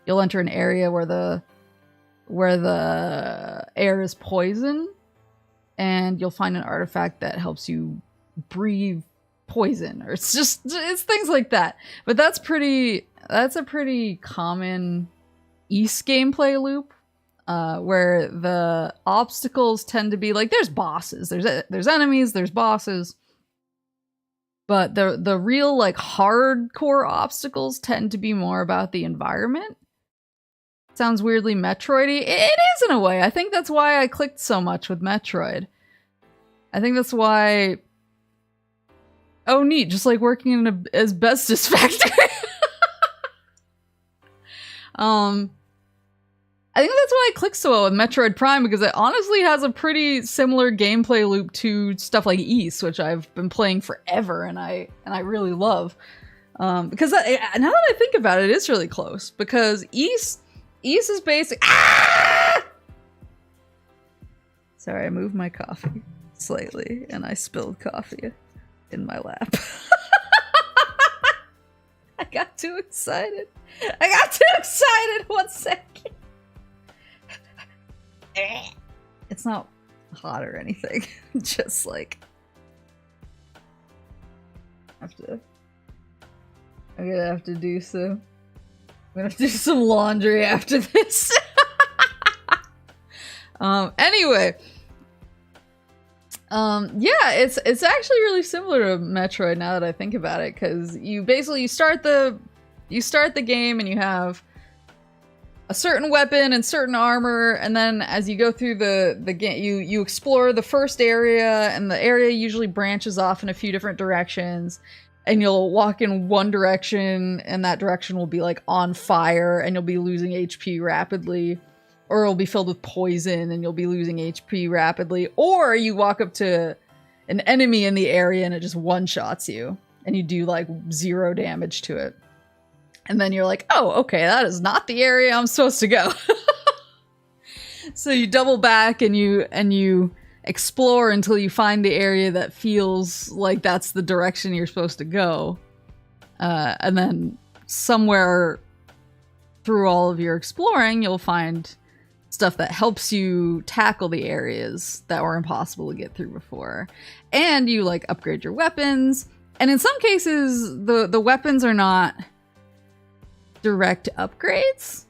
you'll enter an area where the air is poison, and you'll find an artifact that helps you breathe poison, or it's things like that. But that's a pretty common Ys gameplay loop, where the obstacles tend to be like, there's bosses, there's enemies, there's bosses, but the real like hardcore obstacles tend to be more about the environment. Sounds weirdly Metroid-y. It is in a way. I think that's why I clicked so much with Metroid. I think that's why. Oh, neat! Just like working in an asbestos factory. I think that's why I clicked so well with Metroid Prime, because it honestly has a pretty similar gameplay loop to stuff like Ys, which I've been playing forever and I really love. Because now that I think about it, it's really close. Because Ys is basic. Ah! Sorry, I moved my coffee slightly and I spilled coffee in my lap. I got too excited. 1 second. It's not hot or anything. Just like I'm gonna have to do some laundry after this. Anyway. Yeah, it's actually really similar to Metroid now that I think about it, because you start the game and you have a certain weapon and certain armor, and then as you go through the game, you explore the first area, and the area usually branches off in a few different directions, and you'll walk in one direction, and that direction will be like on fire, and you'll be losing HP rapidly, or it'll be filled with poison, and you'll be losing HP rapidly, or you walk up to an enemy in the area, and it just one-shots you, and you do like 0 damage to it. And then you're like, oh, okay, that is not the area I'm supposed to go. So you double back and you explore until you find the area that feels like that's the direction you're supposed to go. And then somewhere through all of your exploring, you'll find stuff that helps you tackle the areas that were impossible to get through before. And you like upgrade your weapons. And in some cases, the weapons are not direct upgrades.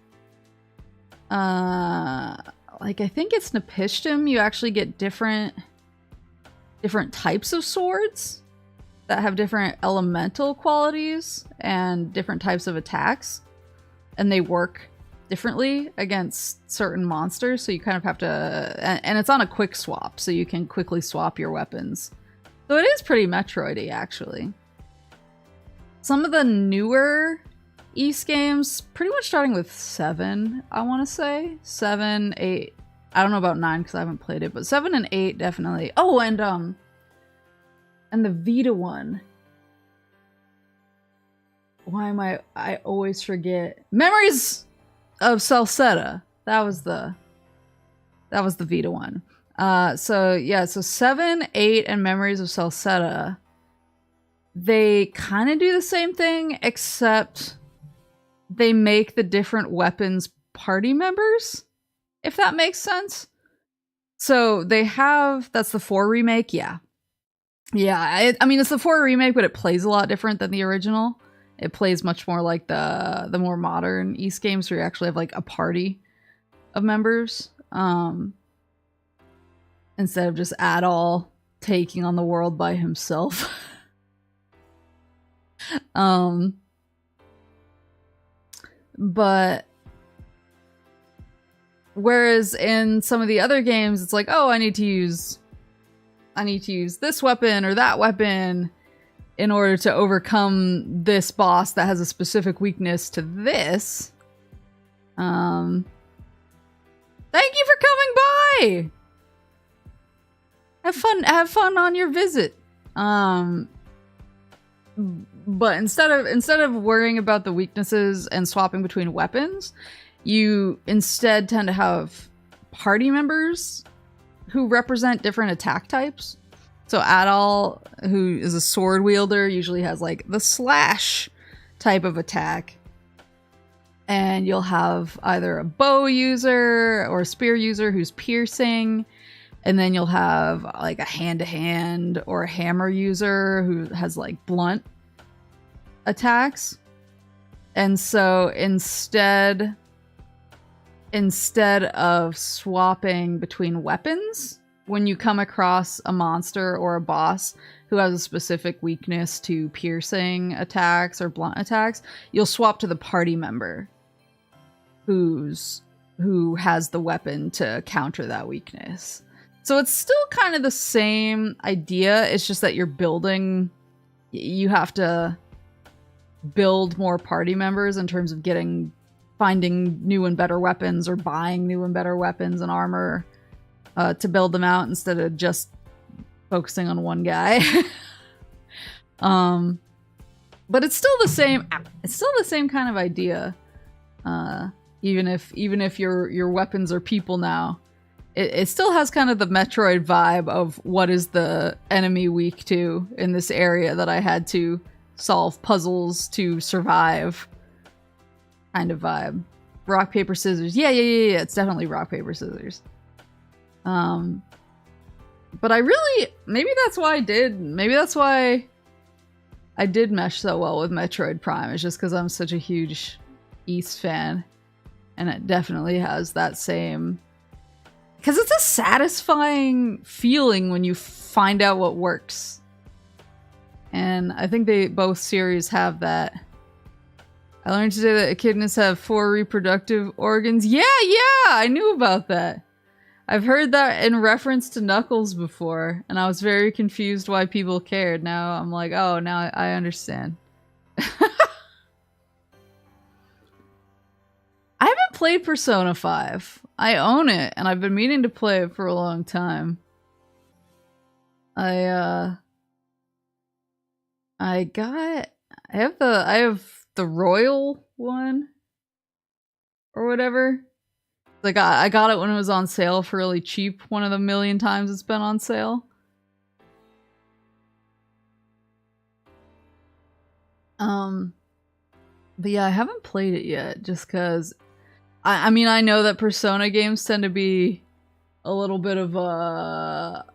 Like I think it's Nepishtim, you actually get different types of swords that have different elemental qualities and different types of attacks, and they work differently against certain monsters, so you kind of have to, and it's on a quick swap, so you can quickly swap your weapons. So it is pretty Metroid-y, actually. Some of the newer Ys games, pretty much starting with 7, I want to say. 7, 8. I don't know about 9 because I haven't played it, but 7 and 8 definitely. Oh, and the Vita one. Why am I always forget. Memories of Salsetta. That was the Vita one. So yeah, so 7, 8, and Memories of Salsetta, they kind of do the same thing, except they make the different weapons party members, if that makes sense. So they have, that's the 4 remake, yeah. Yeah, I mean, it's the 4 remake, but it plays a lot different than the original. It plays much more like the more modern Ys games, where you actually have like a party of members. Instead of just Adol taking on the world by himself. But whereas in some of the other games, it's like, oh, I need to use this weapon or that weapon in order to overcome this boss that has a specific weakness to this. Thank you for coming by! have fun on your visit. But instead of worrying about the weaknesses and swapping between weapons, you instead tend to have party members who represent different attack types. So Adal, who is a sword wielder, usually has like the slash type of attack. And you'll have either a bow user or a spear user who's piercing. And then you'll have like a hand-to-hand or a hammer user who has like blunt attacks. And so instead of swapping between weapons, when you come across a monster or a boss who has a specific weakness to piercing attacks or blunt attacks, you'll swap to the party member who has the weapon to counter that weakness. So it's still kind of the same idea. It's just that you have to build more party members in terms of finding new and better weapons or buying new and better weapons and armor to build them out instead of just focusing on one guy. But it's still the same. It's still the same kind of idea. Even if your weapons are people now, it still has kind of the Metroid vibe of what is the enemy weak to in this area that I had to solve puzzles to survive kind of vibe. Rock, paper, scissors. Yeah. It's definitely rock, paper, scissors. But maybe that's why I did mesh so well with Metroid Prime. It's just because I'm such a huge East fan. And it definitely has that same... Because it's a satisfying feeling when you find out what works. And I think both series have that. I learned today that echidnas have 4 reproductive organs. Yeah, I knew about that. I've heard that in reference to Knuckles before, and I was very confused why people cared. Now I'm like, oh, now I understand. I haven't played Persona 5. I own it, and I've been meaning to play it for a long time. I have the Royal one or whatever. Like I got it when it was on sale for really cheap. One of the million times it's been on sale. But yeah, I haven't played it yet just because I mean, I know that Persona games tend to be a little bit of a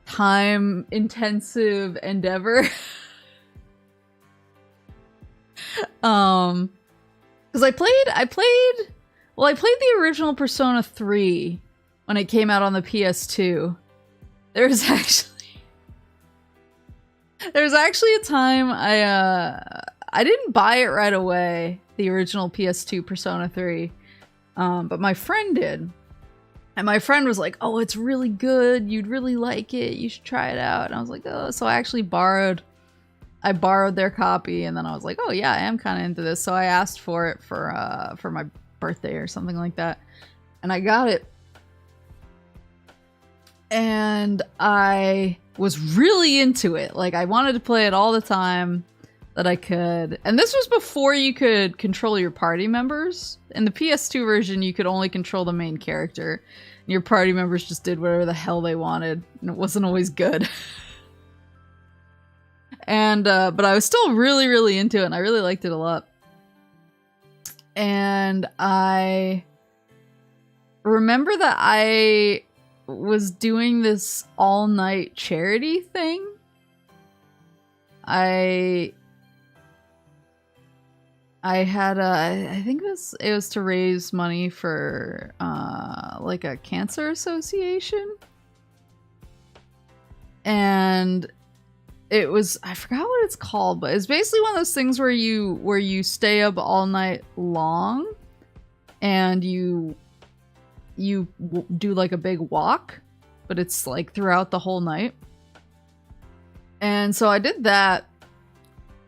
time-intensive endeavor. Because I played the original Persona 3 when it came out on the PS2. There's actually a time I didn't buy it right away, the original PS2 Persona 3, but my friend did. And my friend was like, oh, it's really good, you'd really like it, you should try it out. And I was like, oh, so I actually borrowed their copy, and then I was like, oh yeah, I am kind of into this. So I asked for it for my birthday or something like that. And I got it. And I was really into it. Like, I wanted to play it all the time that I could. And this was before you could control your party members. In the PS2 version, you could only control the main character. And your party members just did whatever the hell they wanted. And it wasn't always good. And, but I was still really, really into it, and I really liked it a lot. And I remember that I was doing this all-night charity thing. I had I think it was to raise money for like a cancer association. And it was, I forgot what it's called, but it's basically one of those things where you stay up all night long and you do like a big walk, but it's like throughout the whole night. And so I did that,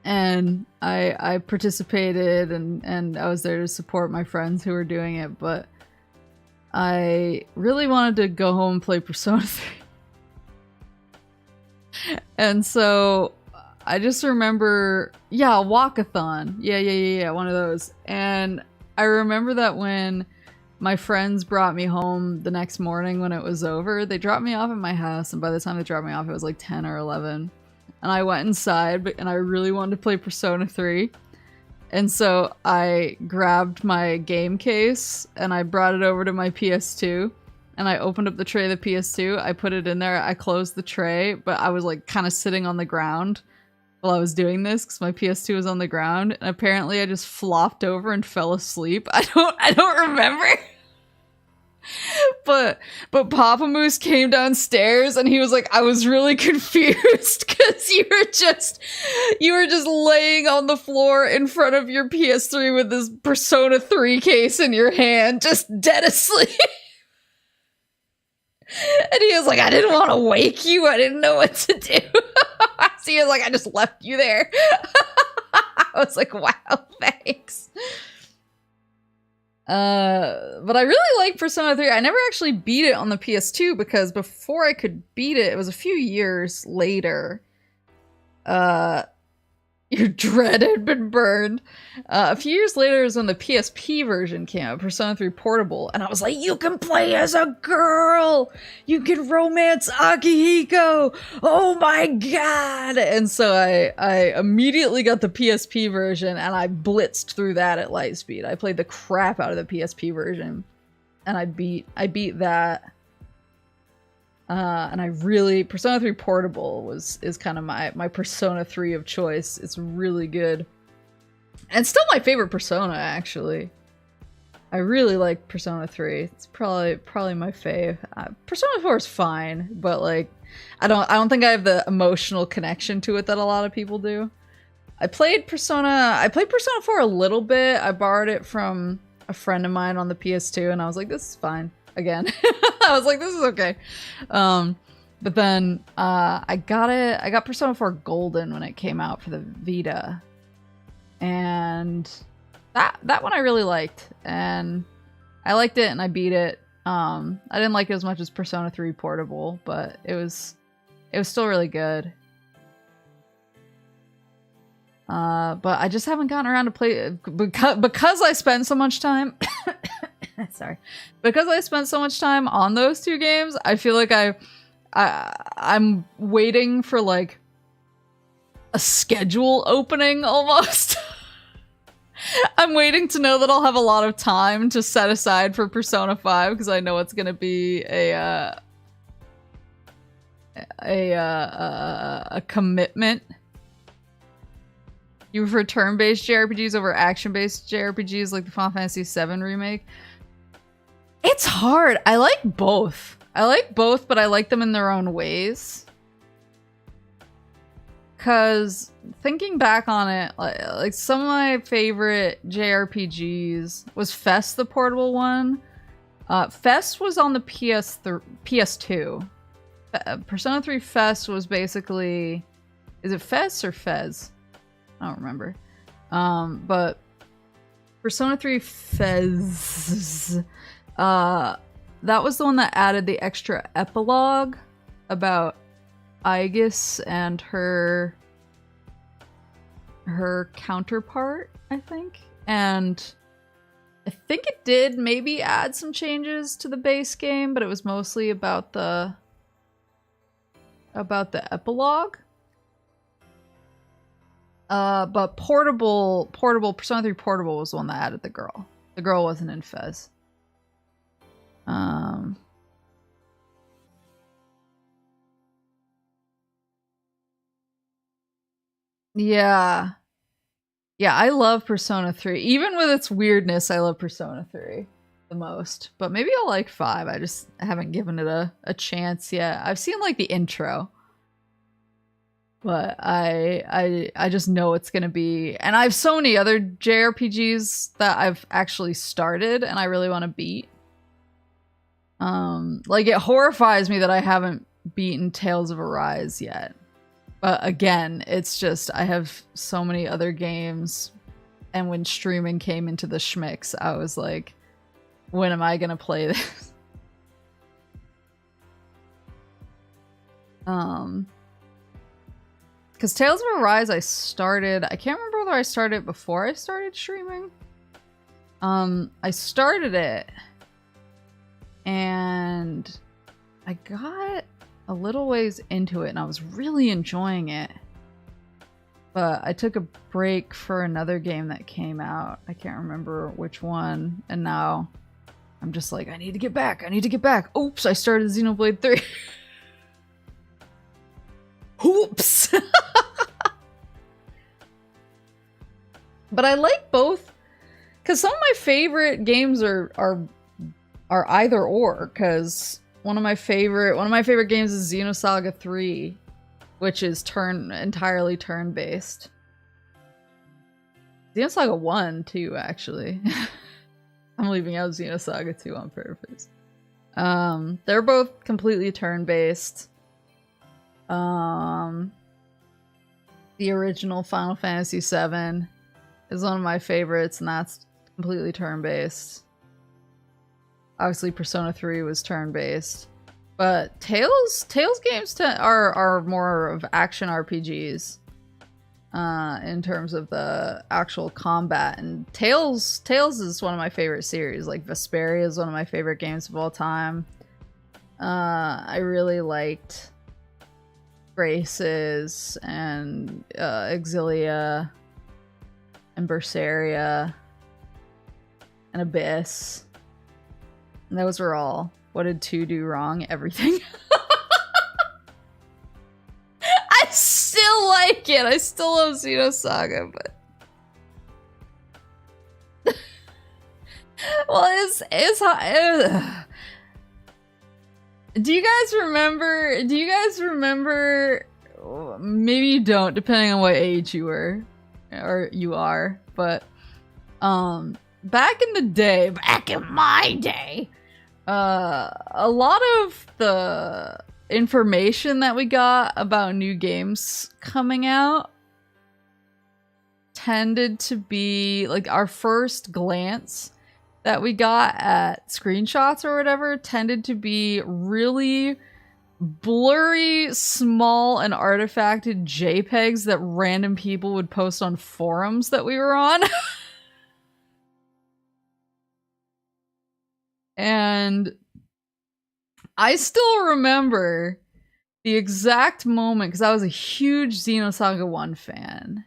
and I participated, and I was there to support my friends who were doing it. But I really wanted to go home and play Persona 3. And so I just remember, yeah, a walkathon. Yeah, one of those. And I remember that when my friends brought me home the next morning when it was over, they dropped me off at my house, and by the time they dropped me off, it was like 10 or 11. And I went inside, and I really wanted to play Persona 3. And so I grabbed my game case, and I brought it over to my PS2, and I opened up the tray of the PS2, I put it in there, I closed the tray, but I was like kind of sitting on the ground while I was doing this because my PS2 was on the ground, and apparently I just flopped over and fell asleep. I don't remember. But Papa Moose came downstairs and he was like, I was really confused because you were just laying on the floor in front of your PS3 with this Persona 3 case in your hand, just dead asleep. And he was like, I didn't want to wake you. I didn't know what to do. So he was like, I just left you there. I was like, wow, thanks. But I really like Persona 3. I never actually beat it on the PS2 because before I could beat it, it was a few years later. Your dread had been burned. A few years later is when the PSP version came out, Persona 3 Portable, and I was like, you can play as a girl! You can romance Akihiko! Oh my god! And so I immediately got the PSP version, and I blitzed through that at light speed. I played the crap out of the PSP version, and I beat that. And I really, Persona 3 Portable is kind of my Persona 3 of choice. It's really good. And still my favorite Persona, actually. I really like Persona 3. It's probably my fave. Persona 4 is fine, but like, I don't think I have the emotional connection to it that a lot of people do. I played Persona 4 a little bit. I borrowed it from a friend of mine on the PS2, and I was like, this is fine. Again. I was like, this is okay. But then I got Persona 4 Golden when it came out for the Vita. And that one I really liked. And I liked it and I beat it. I didn't like it as much as Persona 3 Portable, but it was still really good. But I just haven't gotten around to play it because I spent so much time sorry. Because I spent so much time on those two games, I feel like I'm waiting for like a schedule opening almost. I'm waiting to know that I'll have a lot of time to set aside for Persona 5 because I know it's going to be a commitment. You prefer turn-based JRPGs over action-based JRPGs like the Final Fantasy VII remake? It's hard. I like both. But I like them in their own ways. Because thinking back on it, like some of my favorite JRPGs was Fest, the portable one. Fest was on the PS2. Persona 3 Fest was basically... Is it Fest or Fez? I don't remember. But Persona 3 Fez... that was the one that added the extra epilogue about Aegis and her counterpart, I think. And I think it did maybe add some changes to the base game, but it was mostly about the epilogue. But Persona 3 Portable was the one that added the girl. The girl wasn't in Fez. Yeah. Yeah, I love Persona 3. Even with its weirdness, I love Persona 3 the most. But maybe I'll like 5. I just haven't given it a chance yet. I've seen like the intro. But I just know it's gonna be... And I have so many other JRPGs that I've actually started and I really want to beat. Like, it horrifies me that I haven't beaten Tales of Arise yet. But again, it's just, I have so many other games, and when streaming came into the schmicks, I was like, when am I gonna play this? Because Tales of Arise I can't remember whether I started before I started streaming. I started it and I got a little ways into it and I was really enjoying it. But I took a break for another game that came out. I can't remember which one. And now I'm just like, I need to get back. I need to get back. Oops, I started Xenoblade 3. Oops. But I like both. Because some of my favorite games are either or. Because one of my favorite games is Xenosaga 3. Which is entirely turn-based. Xenosaga 1, too, actually. I'm leaving out Xenosaga 2 on purpose. They're both completely turn-based. The original Final Fantasy VII is one of my favorites, and that's completely turn-based. Obviously, Persona 3 was turn-based. But Tales games are more of action RPGs in terms of the actual combat. And Tales is one of my favorite series. Like Vesperia is one of my favorite games of all time. I really liked Graces and Exilia and Berseria and Abyss. And those were all. What did 2 do wrong? Everything. I still like it. I still love Xenosaga, but well, do you guys remember? Maybe you don't, depending on what age you were or you are. But back in my day. A lot of the information that we got about new games coming out tended to be like our first glance that we got at screenshots or whatever tended to be really blurry, small, and artifacted JPEGs that random people would post on forums that we were on. And I still remember the exact moment, because I was a huge Xenosaga 1 fan.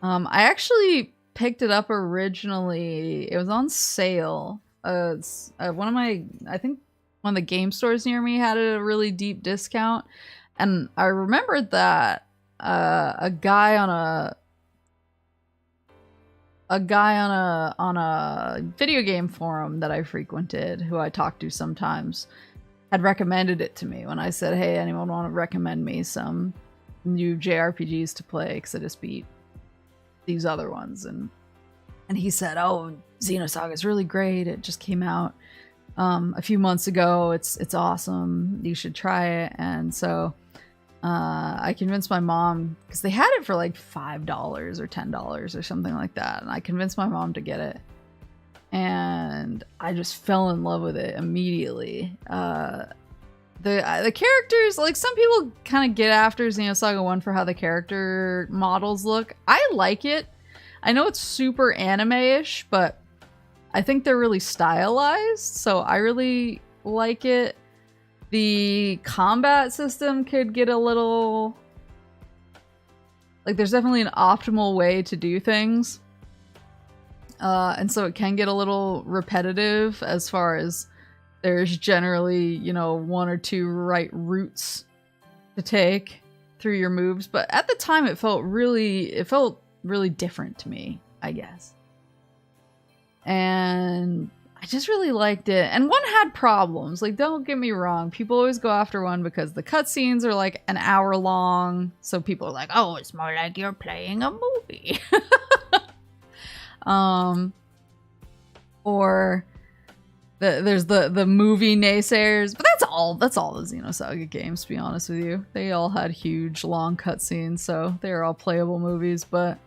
I actually picked it up originally. It was on sale. I think one of the game stores near me had a really deep discount. And I remembered that a guy on a video game forum that I frequented, who I talked to sometimes, had recommended it to me when I said, hey, anyone want to recommend me some new JRPGs to play, because I just beat these other ones. And he said, oh, Xenosaga is really great. It just came out a few months ago. It's awesome. You should try it. And so I convinced my mom, because they had it for like $5 or $10 or something like that. And I convinced my mom to get it. And I just fell in love with it immediately. The characters, like, some people kind of get after Xenosaga 1 for how the character models look. I like it. I know it's super anime-ish, but I think they're really stylized, so I really like it. The combat system could get a little... like, there's definitely an optimal way to do things. And so it can get a little repetitive as far as there's generally, you know, 1 or 2 right routes to take through your moves. But at the time, it felt really different to me, I guess. And I just really liked it. And 1 had problems. Like, don't get me wrong. People always go after 1 because the cutscenes are like an hour long. So people are like, oh, it's more like you're playing a movie. Or there's the movie naysayers, but that's all the Xenosaga games, to be honest with you. They all had huge long cutscenes, so they were all playable movies. But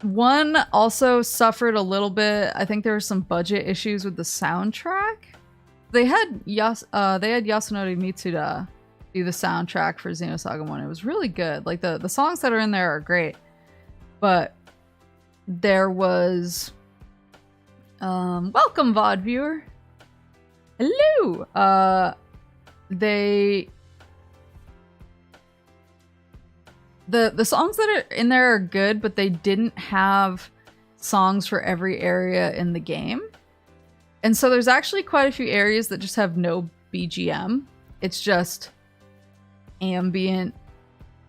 1 also suffered a little bit. I think there were some budget issues with the soundtrack. They had Yasunori Mitsuda do the soundtrack for Xenosaga 1. It was really good. Like the songs that are in there are great. But there was welcome VOD viewer. Hello. The songs that are in there are good, but they didn't have songs for every area in the game. And so there's actually quite a few areas that just have no BGM. It's just ambient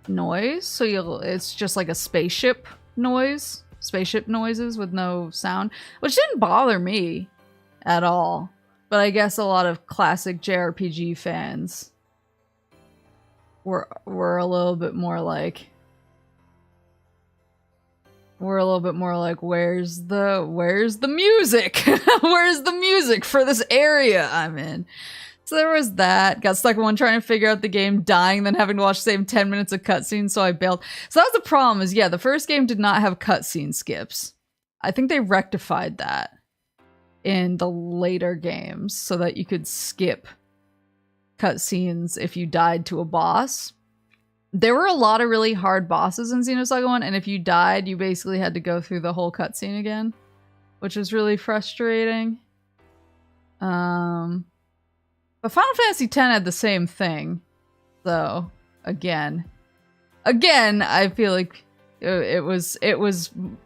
noise. So it's just like a spaceship noise. Spaceship noises with no sound. Which didn't bother me at all. But I guess a lot of classic JRPG fans were a little bit more like... where's the music? Where's the music for this area I'm in? So there was that. Got stuck in one trying to figure out the game, dying, then having to watch the same 10 minutes of cutscenes, so I bailed. So that was the problem, is yeah, the first game did not have cutscene skips. I think they rectified that in the later games so that you could skip cutscenes if you died to a boss. There were a lot of really hard bosses in Xenosaga 1, and if you died, you basically had to go through the whole cutscene again, which was really frustrating. But Final Fantasy X had the same thing, so again, I feel like it was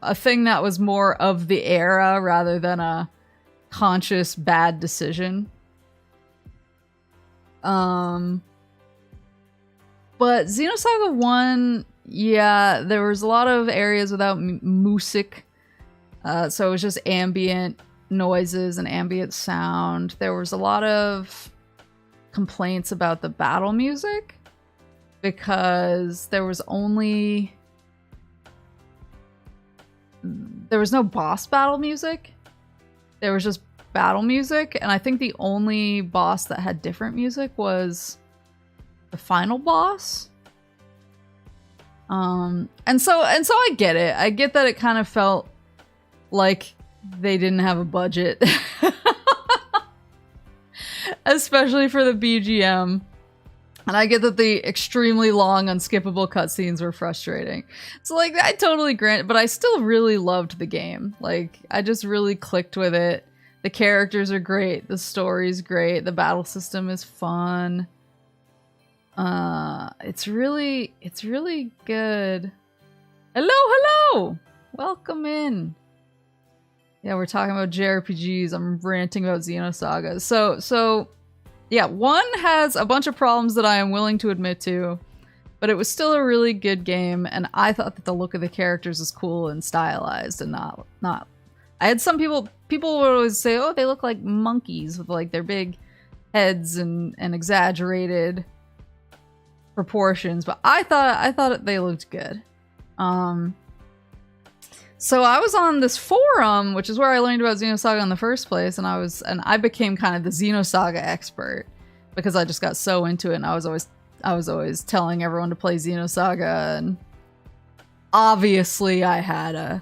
a thing that was more of the era rather than a conscious bad decision. But Xenosaga 1, yeah, there was a lot of areas without music. So it was just ambient noises and ambient sound. There was a lot of complaints about the battle music because there was no boss battle music. There was just battle music, and I think the only boss that had different music was the final boss. And so I get it. I get that it kind of felt like they didn't have a budget. Especially for the BGM. And I get that the extremely long, unskippable cutscenes were frustrating. So, like, I totally grant it, but I still really loved the game. Like, I just really clicked with it. The characters are great. The story's great. The battle system is fun. It's really good. Hello! Welcome in. Yeah, we're talking about JRPGs. I'm ranting about Xenosaga. So, yeah, 1 has a bunch of problems that I am willing to admit to, but it was still a really good game, and I thought that the look of the characters was cool and stylized and not. I had some people would always say, oh, they look like monkeys with like their big heads and exaggerated proportions, but I thought they looked good. So I was on this forum, which is where I learned about Xenosaga in the first place, and I became kind of the Xenosaga expert because I just got so into it, and I was always telling everyone to play Xenosaga, and obviously I had a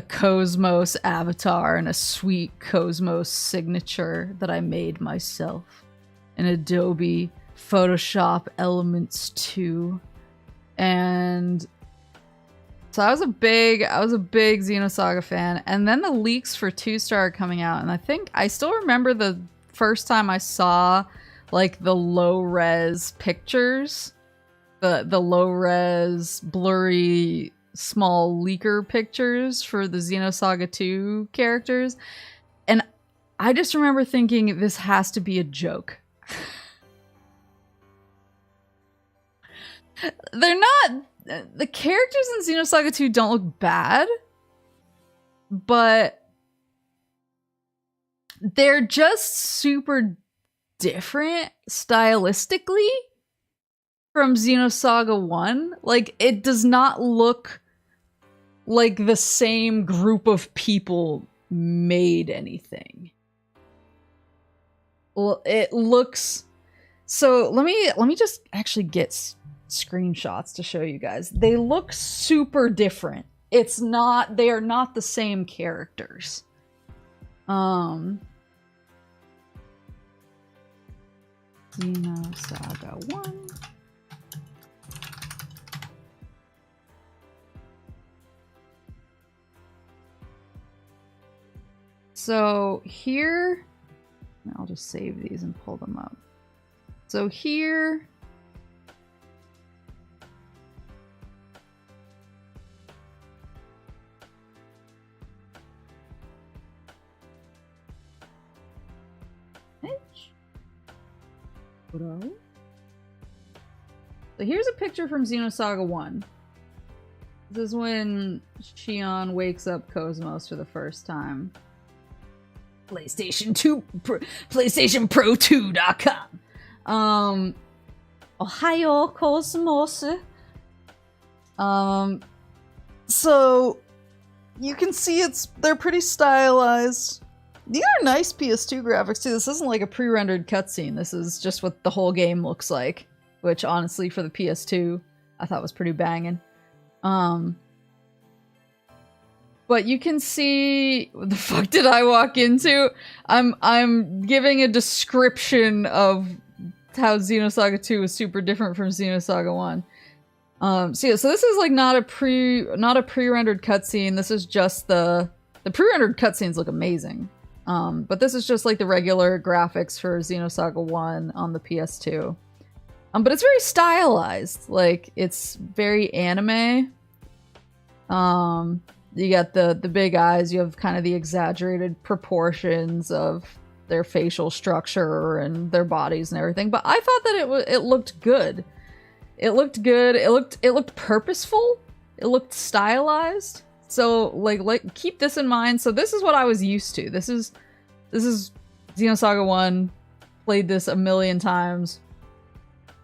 Cosmos avatar and a sweet Cosmos signature that I made myself in Adobe Photoshop Elements 2, and so I was a big Xenosaga fan, and then the leaks for 2 started coming out, and I think I still remember the first time I saw like the low-res pictures, the low-res blurry small leaker pictures for the Xenosaga 2 characters, and I just remember thinking this has to be a joke. They're not. The characters in Xenosaga 2 don't look bad, but they're just super different stylistically from Xenosaga 1. Like, it does not look like the same group of people made anything. Well, it looks... So let me just actually get screenshots to show you guys. They look super different. They are not the same characters. Xenosaga 1. So here, I'll just save these and pull them up. So here, so here's a picture from Xenosaga 1. This is when Shion wakes up Cosmos for the first time. PlayStation PlayStationPro2.com. Ohio Cosmos. So you can see they're pretty stylized. These are nice PS2 graphics too. This isn't like a pre-rendered cutscene. This is just what the whole game looks like, which honestly for the PS2 I thought was pretty banging. But you can see what the fuck did I walk into? I'm giving a description of how Xenosaga 2 is super different from Xenosaga 1. So this is like not a pre-rendered cutscene. This is just the pre-rendered cutscenes look amazing. But this is just like the regular graphics for Xenosaga 1 on the PS2. But it's very stylized. Like, it's very anime. You got the big eyes, you have kind of the exaggerated proportions of their facial structure and their bodies and everything. But I thought that it looked good. It looked good. It looked purposeful. It looked stylized. So like keep this in mind. So this is what I was used to. This is Xenosaga 1. Played this a million times.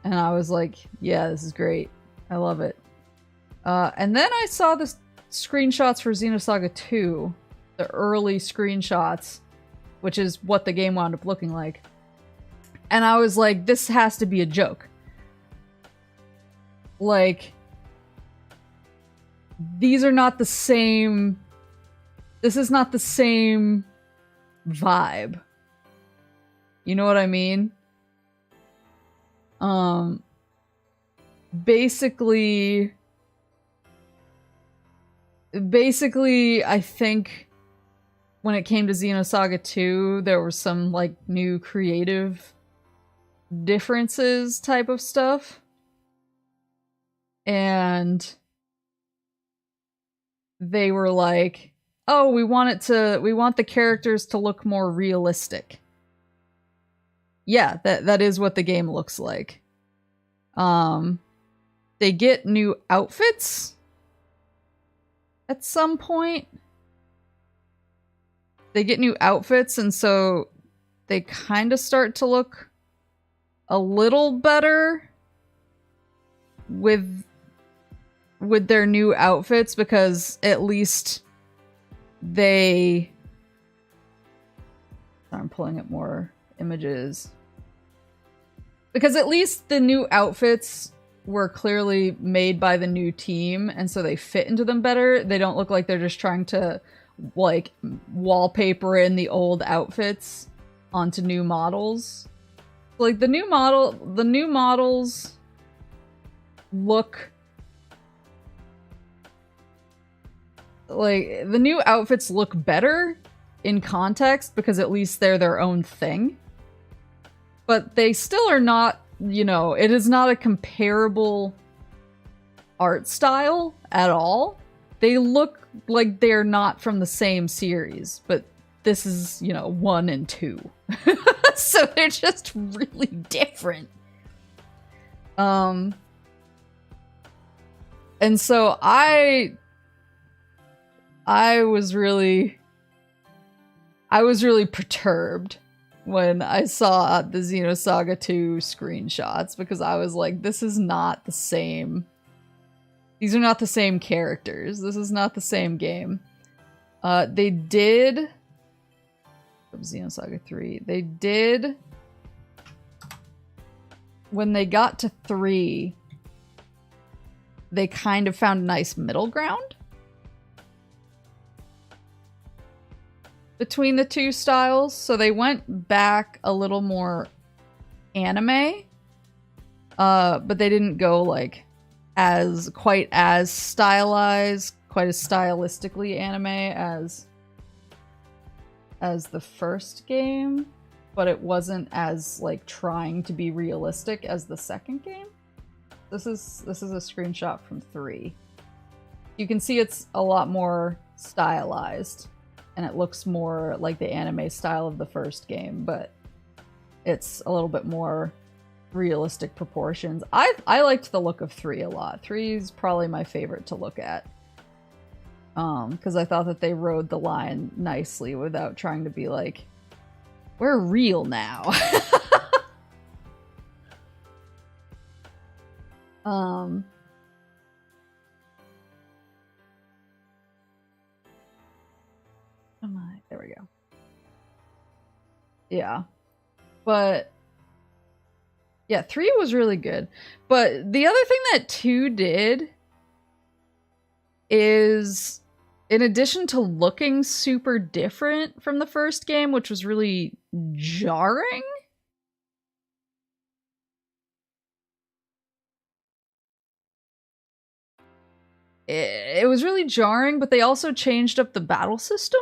And I was like, yeah, this is great. I love it. And then I saw the screenshots for Xenosaga 2. The early screenshots. Which is what the game wound up looking like. And I was like, this has to be a joke. Like, these are not the same... This is not the same vibe. You know what I mean? Basically, I think when it came to Xenosaga 2, there were some, like, new creative differences type of stuff. And they were like, oh, we want the characters to look more realistic. Yeah, that is what the game looks like. They get new outfits at some point. They get new outfits, and so they kind of start to look a little better with their new outfits, because at least they... I'm pulling up more images. Because at least the new outfits were clearly made by the new team, and so they fit into them better. They don't look like they're just trying to, like, wallpaper in the old outfits onto new models. Like, the new models look... Like, the new outfits look better in context, because at least they're their own thing. But they still are not, you know, it is not a comparable art style at all. They look like they're not from the same series, but this is, you know, 1 and 2. So they're just really different. And so I was really perturbed when I saw the Xenosaga 2 screenshots, because I was like, this is not the same. These are not the same characters. This is not the same game. They did... From Xenosaga 3. They did... When they got to 3, they kind of found a nice middle ground between the two styles. So they went back a little more anime. But they didn't go like quite as stylized, quite as stylistically anime as the first game, but it wasn't as like trying to be realistic as the second game. This is a screenshot from 3. You can see it's a lot more stylized, and it looks more like the anime style of the first game, but it's a little bit more realistic proportions. I liked the look of 3 a lot. 3 is probably my favorite to look at. Because I thought that they rode the line nicely without trying to be like, we're real now. There we go. Yeah. But yeah, 3 was really good. But the other thing that 2 did is, in addition to looking super different from the first game, which was really jarring, it was really jarring, but they also changed up the battle system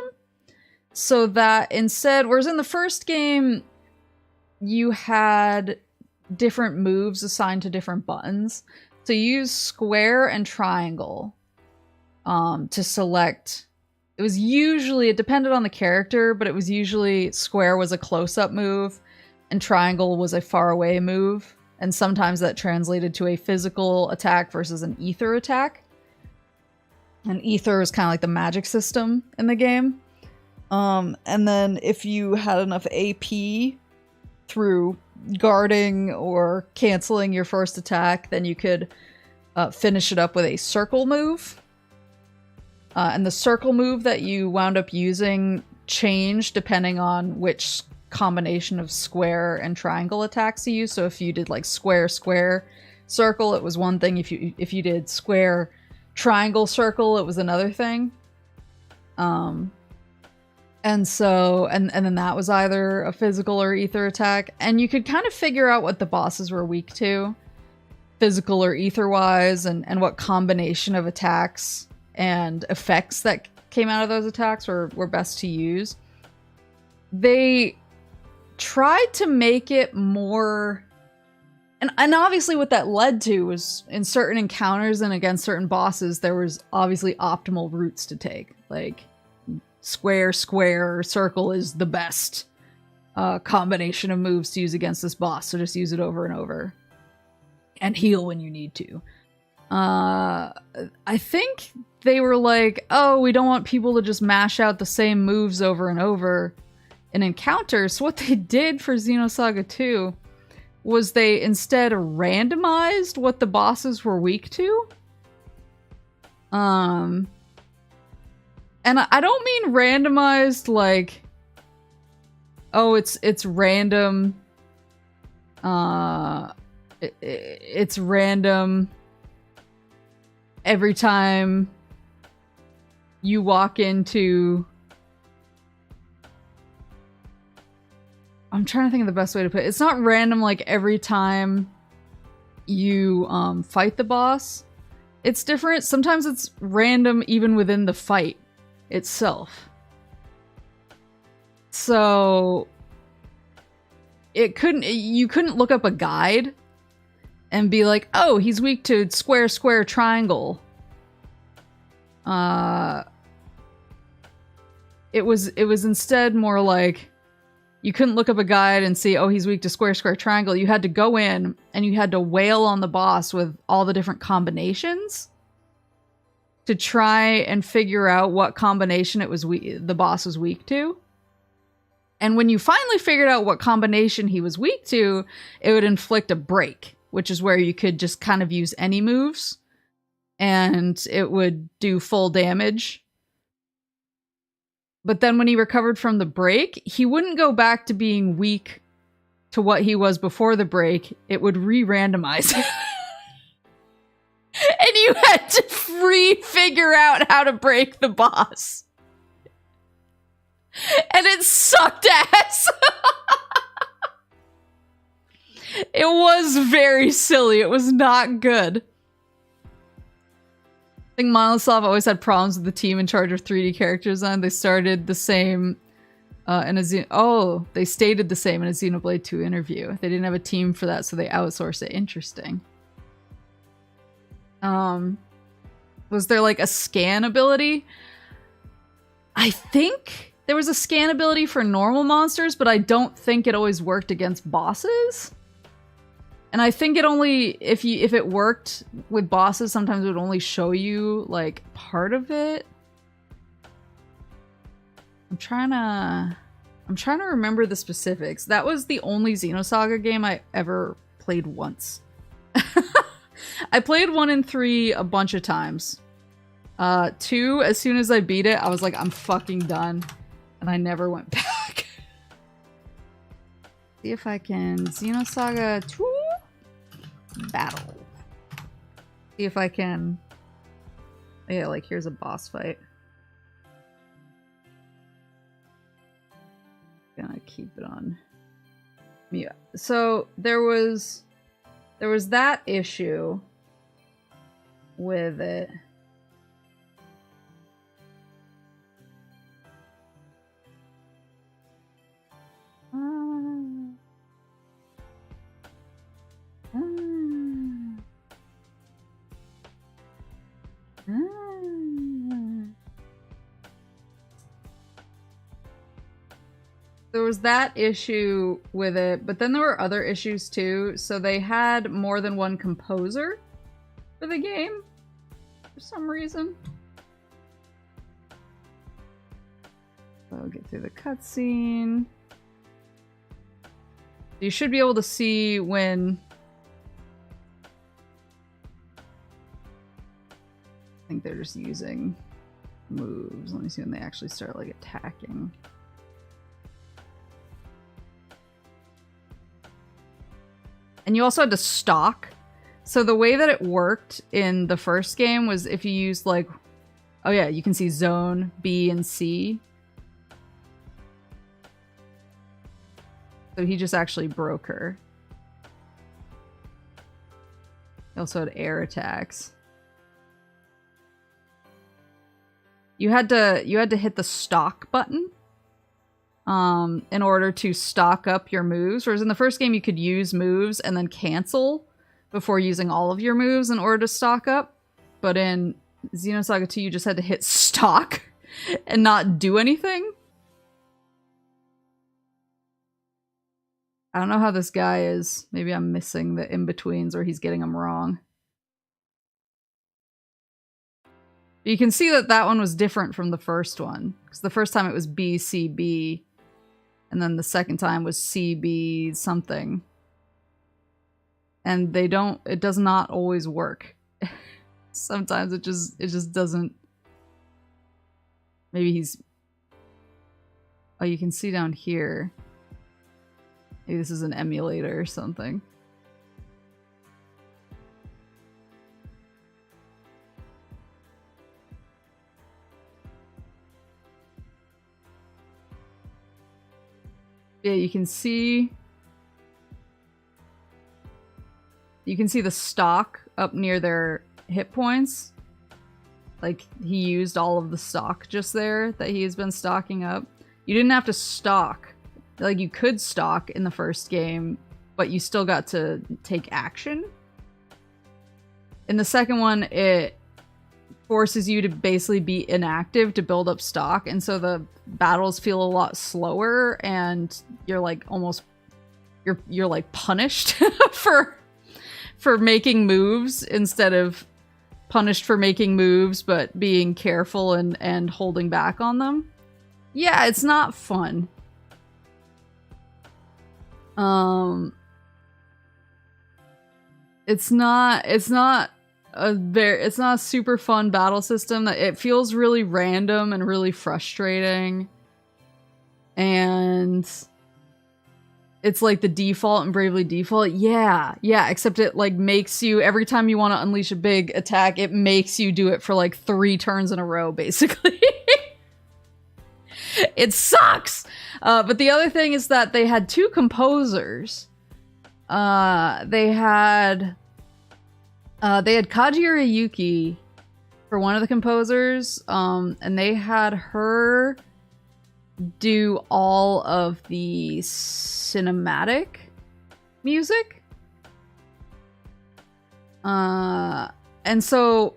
so that instead, whereas in the first game, you had different moves assigned to different buttons. So you use square and triangle to select. It was usually, it depended on the character, but it was usually square was a close-up move and triangle was a far-away move. And sometimes that translated to a physical attack versus an ether attack. And ether is kind of like the magic system in the game. And then if you had enough AP through guarding or canceling your first attack, then you could finish it up with a circle move. And the circle move that you wound up using changed depending on which combination of square and triangle attacks you use. So if you did like square, square, circle, it was one thing. If you did square, triangle, circle, it was another thing. And so, and then that was either a physical or ether attack. And you could kind of figure out what the bosses were weak to, physical or ether-wise, and what combination of attacks and effects that came out of those attacks were best to use. They tried to make it more... And obviously what that led to was, in certain encounters and against certain bosses, there was obviously optimal routes to take. Like, square, square, circle is the best combination of moves to use against this boss, so just use it over and over. And heal when you need to. I think they were like, oh, we don't want people to just mash out the same moves over and over in encounters. So what they did for Xenosaga 2 was they instead randomized what the bosses were weak to. And I don't mean randomized like, oh, it's random. It's random every time you walk into... I'm trying to think of the best way to put it. It's not random like every time you fight the boss. It's different. Sometimes it's random even within the fight itself. So you couldn't look up a guide and be like, oh, he's weak to square, square, triangle. It was instead more like, you couldn't look up a guide and see, oh, he's weak to square, square, triangle. You had to go in and you had to wail on the boss with all the different combinations to try and figure out what combination the boss was weak to. And when you finally figured out what combination he was weak to, it would inflict a break, which is where you could just kind of use any moves and it would do full damage. But then when he recovered from the break, he wouldn't go back to being weak to what he was before the break. It would re-randomize. And you had to figure out how to break the boss. And it sucked ass. It was very silly. It was not good. I think Monolith always had problems with the team in charge of 3D character design. They started the same in a they stated the same in a Xenoblade 2 interview. They didn't have a team for that, so they outsourced it. Interesting. Was there like a scan ability? I think there was a scan ability for normal monsters, but I don't think it always worked against bosses. And I think it only, if it worked with bosses, sometimes it would only show you like part of it. I'm trying to remember the specifics. That was the only Xenosaga game I ever played once. I played 1 and 3 a bunch of times. 2, as soon as I beat it, I was like, I'm fucking done. And I never went back. See if I can Xenosaga 2 battle. See if I can. Yeah, like here's a boss fight. Gonna keep it on. Yeah. So there was that issue with it. There was that issue with it, but then there were other issues too. So they had more than one composer for the game for some reason. So I'll get through the cutscene. You should be able to see when... I think they're just using moves. Let me see when they actually start like attacking. And you also had to stalk. So the way that it worked in the first game was if you used like... Oh yeah, you can see zone, B, and C. So he just actually broke her. He also had air attacks. You had to hit the stalk button in order to stock up your moves. Whereas in the first game you could use moves and then cancel before using all of your moves in order to stock up. But in Xenosaga 2 you just had to hit stock and not do anything. I don't know how this guy is. Maybe I'm missing the in-betweens or he's getting them wrong. You can see that that one was different from the first one. Because the first time it was B, C, B. And then the second time was C, B, something. And they don't... It does not always work. Sometimes it just doesn't... Maybe he's... Oh, you can see down here. Maybe this is an emulator or something. Yeah, you can see the stock up near their hit points. Like, he used all of the stock just there that he has been stocking up. You didn't have to stock. Like, you could stock in the first game, but you still got to take action. In the second one, it forces you to basically be inactive to build up stock, and so the battles feel a lot slower, and you're like almost you're like punished for making moves instead of punished for making moves but being careful and holding back on them. Yeah, it's not fun. It's not a super fun battle system. That it feels really random and really frustrating. And it's like the default in Bravely Default. Yeah, except it like makes you, every time you want to unleash a big attack, it makes you do it for like 3 turns in a row, basically. It sucks! But the other thing is that they had 2 composers They had Kaji Urayuki for one of the composers, and they had her do all of the cinematic music. And so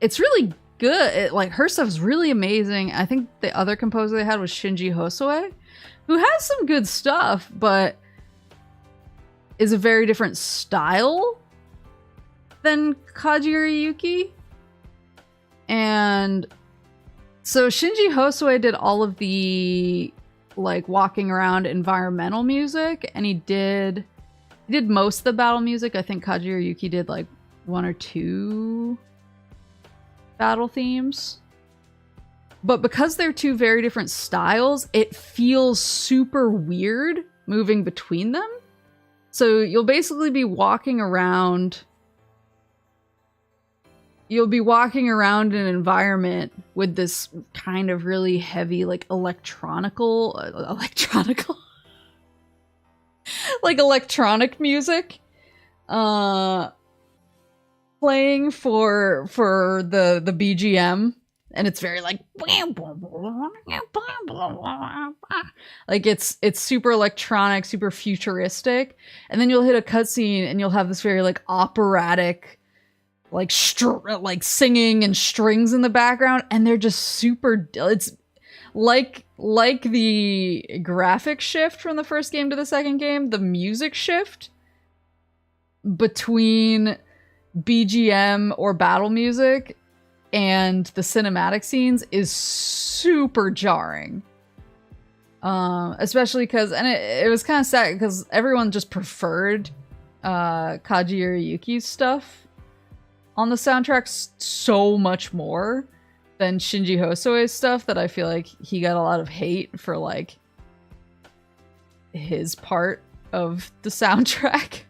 it's really good. Like, her stuff is really amazing. I think the other composer they had was Shinji Hosoe, who has some good stuff, but is a very different style than Kaji Urayuki. And so Shinji Hosoe did all of the, like, walking around environmental music, and he did most of the battle music. I think Kaji Urayuki did like 1 or 2 battle themes. But because they're two very different styles, it feels super weird moving between them. So you'll basically be walking around. You'll be walking around an environment with this kind of really heavy, like, electronic music playing for the BGM, and it's very like it's super electronic, super futuristic, and then you'll hit a cutscene and you'll have this very like operatic, like singing and strings in the background, and they're just super. It's like the graphic shift from the first game to the second game, the music shift between BGM or battle music and the cinematic scenes is super jarring. Especially because, and it was kind of sad because everyone just preferred Kaji Urayuki's stuff on the soundtrack so much more than Shinji Hosoe's stuff, that I feel like he got a lot of hate for like his part of the soundtrack.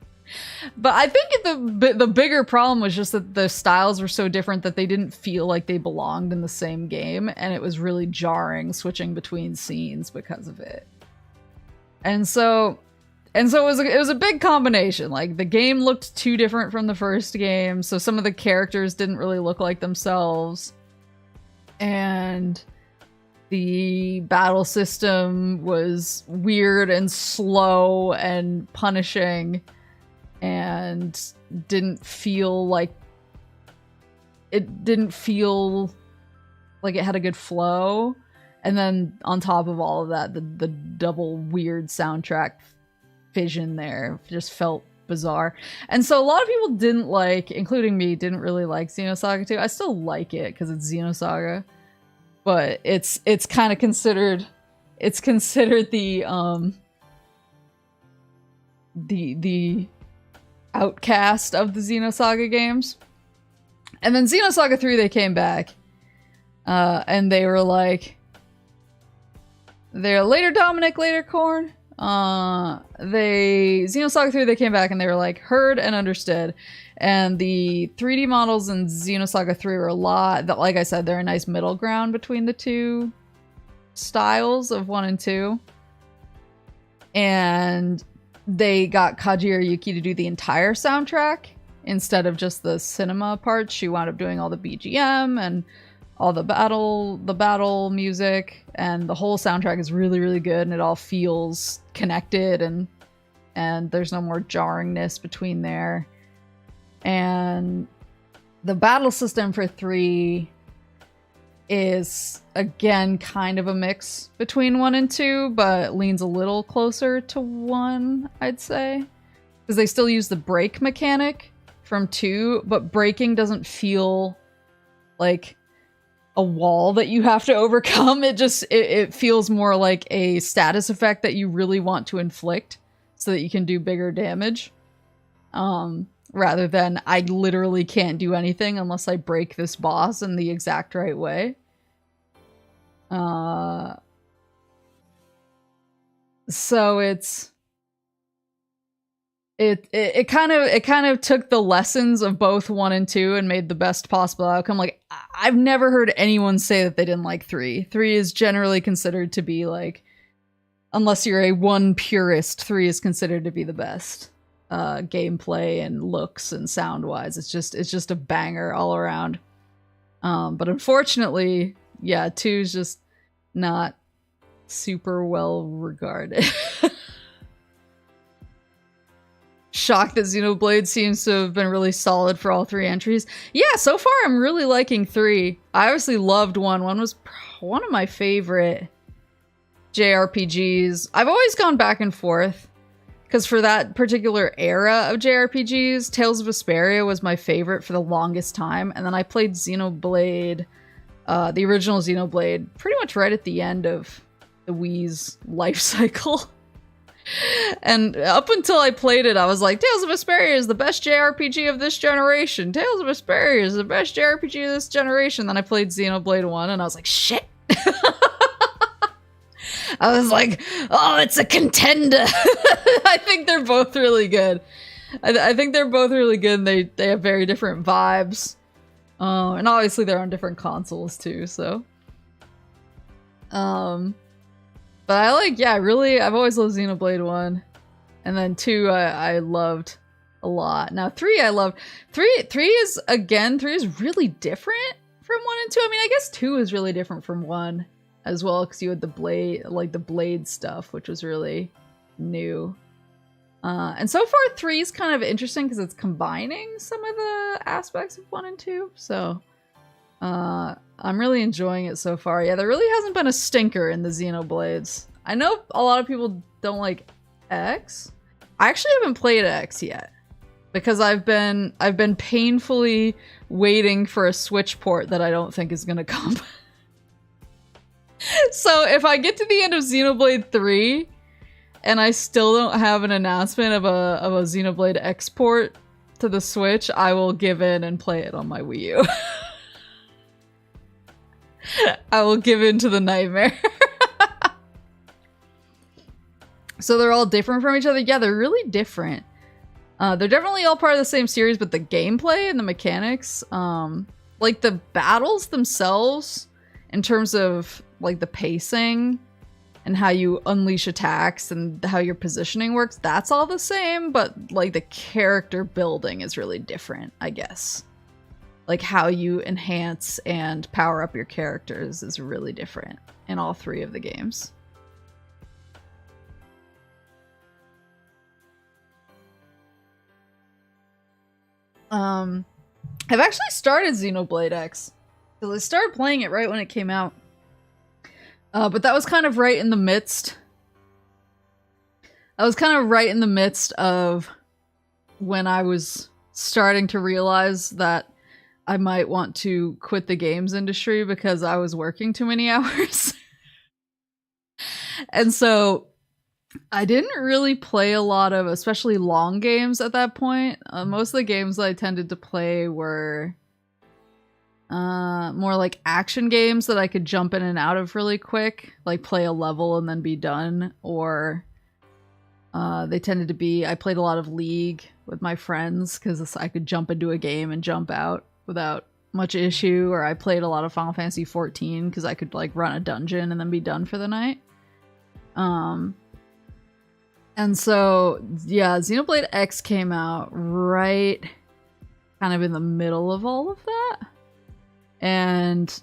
But I think the bigger problem was just that the styles were so different that they didn't feel like they belonged in the same game, and it was really jarring switching between scenes because of it. And so it was a big combination. Like, the game looked too different from the first game, so some of the characters didn't really look like themselves. And the battle system was weird and slow and punishing, and didn't feel like it had a good flow. And then on top of all of that, the double weird soundtrack fission there just felt bizarre. And so a lot of people didn't like, including me, didn't really like Xenosaga 2. I still like it because it's Xenosaga, but it's kind of considered the outcast of the Xenosaga games. And then Xenosaga 3, they came back, and they were like, they're later Dominic, later Korn. Xenosaga 3, they came back and they were like, heard and understood. And the 3D models in Xenosaga 3 are a lot, that, like I said, they're a nice middle ground between the two styles of 1 and 2. And they got Kaji Urayuki to do the entire soundtrack instead of just the cinema parts. She wound up doing all the BGM and all the battle music, and the whole soundtrack is really, really good, and it all feels connected, and there's no more jarringness between there. And the battle system for 3 is, again, kind of a mix between 1 and 2, but leans a little closer to 1, I'd say. Because they still use the break mechanic from 2, but breaking doesn't feel like a wall that you have to overcome. It feels more like a status effect that you really want to inflict so that you can do bigger damage. Rather than, I literally can't do anything unless I break this boss in the exact right way. So it kind of took the lessons of both 1 and 2 and made the best possible outcome. Like, I've never heard anyone say that they didn't like 3. 3 is generally considered to be like, unless you're a 1 purist, 3 is considered to be the best. gameplay and looks and sound wise. It's just a banger all around. But unfortunately, yeah, 2 is just not super well regarded. Shocked that Xenoblade seems to have been really solid for all 3 entries. Yeah, so far I'm really liking 3. I obviously loved 1. 1 was one of my favorite JRPGs. I've always gone back and forth, because for that particular era of JRPGs, Tales of Vesperia was my favorite for the longest time, and then I played Xenoblade, the original Xenoblade, pretty much right at the end of the Wii's life cycle. And up until I played it, I was like, Tales of Vesperia is the best JRPG of this generation. Tales of Vesperia is the best JRPG of this generation. Then I played Xenoblade 1, and I was like, shit! I was like, oh, it's a contender! I think they're both really good. I think they're both really good, and they have very different vibes. And obviously they're on different consoles too, so. But I like, yeah, really, I've always loved Xenoblade 1. And then 2, I loved a lot. Now 3, I loved. 3 is, again, 3 is really different from 1 and 2. I mean, I guess 2 is really different from 1 as well, because you had the blade, like the blade stuff, which was really new. And so far 3 is kind of interesting because it's combining some of the aspects of 1 and 2. So I'm really enjoying it so far. Yeah, there really hasn't been a stinker in the Xenoblades. I know a lot of people don't like X. I actually haven't played X yet, because I've been painfully waiting for a Switch port that I don't think is gonna come. So if I get to the end of Xenoblade 3 and I still don't have an announcement of a Xenoblade X port to the Switch, I will give in and play it on my Wii U. I will give in to the nightmare. So they're all different from each other? Yeah, they're really different. They're definitely all part of the same series, but the gameplay and the mechanics, like the battles themselves, in terms of like the pacing and how you unleash attacks and how your positioning works, that's all the same, but like the character building is really different, I guess. Like how you enhance and power up your characters is really different in all 3 of the games. I've actually started Xenoblade X, because I started playing it right when it came out. But that was kind of right in the midst. I was kind of right in the midst of when I was starting to realize that I might want to quit the games industry because I was working too many hours. And so I didn't really play a lot of, especially long games at that point. Most of the games I tended to play were more like action games that I could jump in and out of really quick, like play a level and then be done. Or they tended to be, I played a lot of League with my friends because I could jump into a game and jump out without much issue. Or I played a lot of Final Fantasy 14 because I could like run a dungeon and then be done for the night. And so, yeah, Xenoblade X came out right kind of in the middle of all of that. And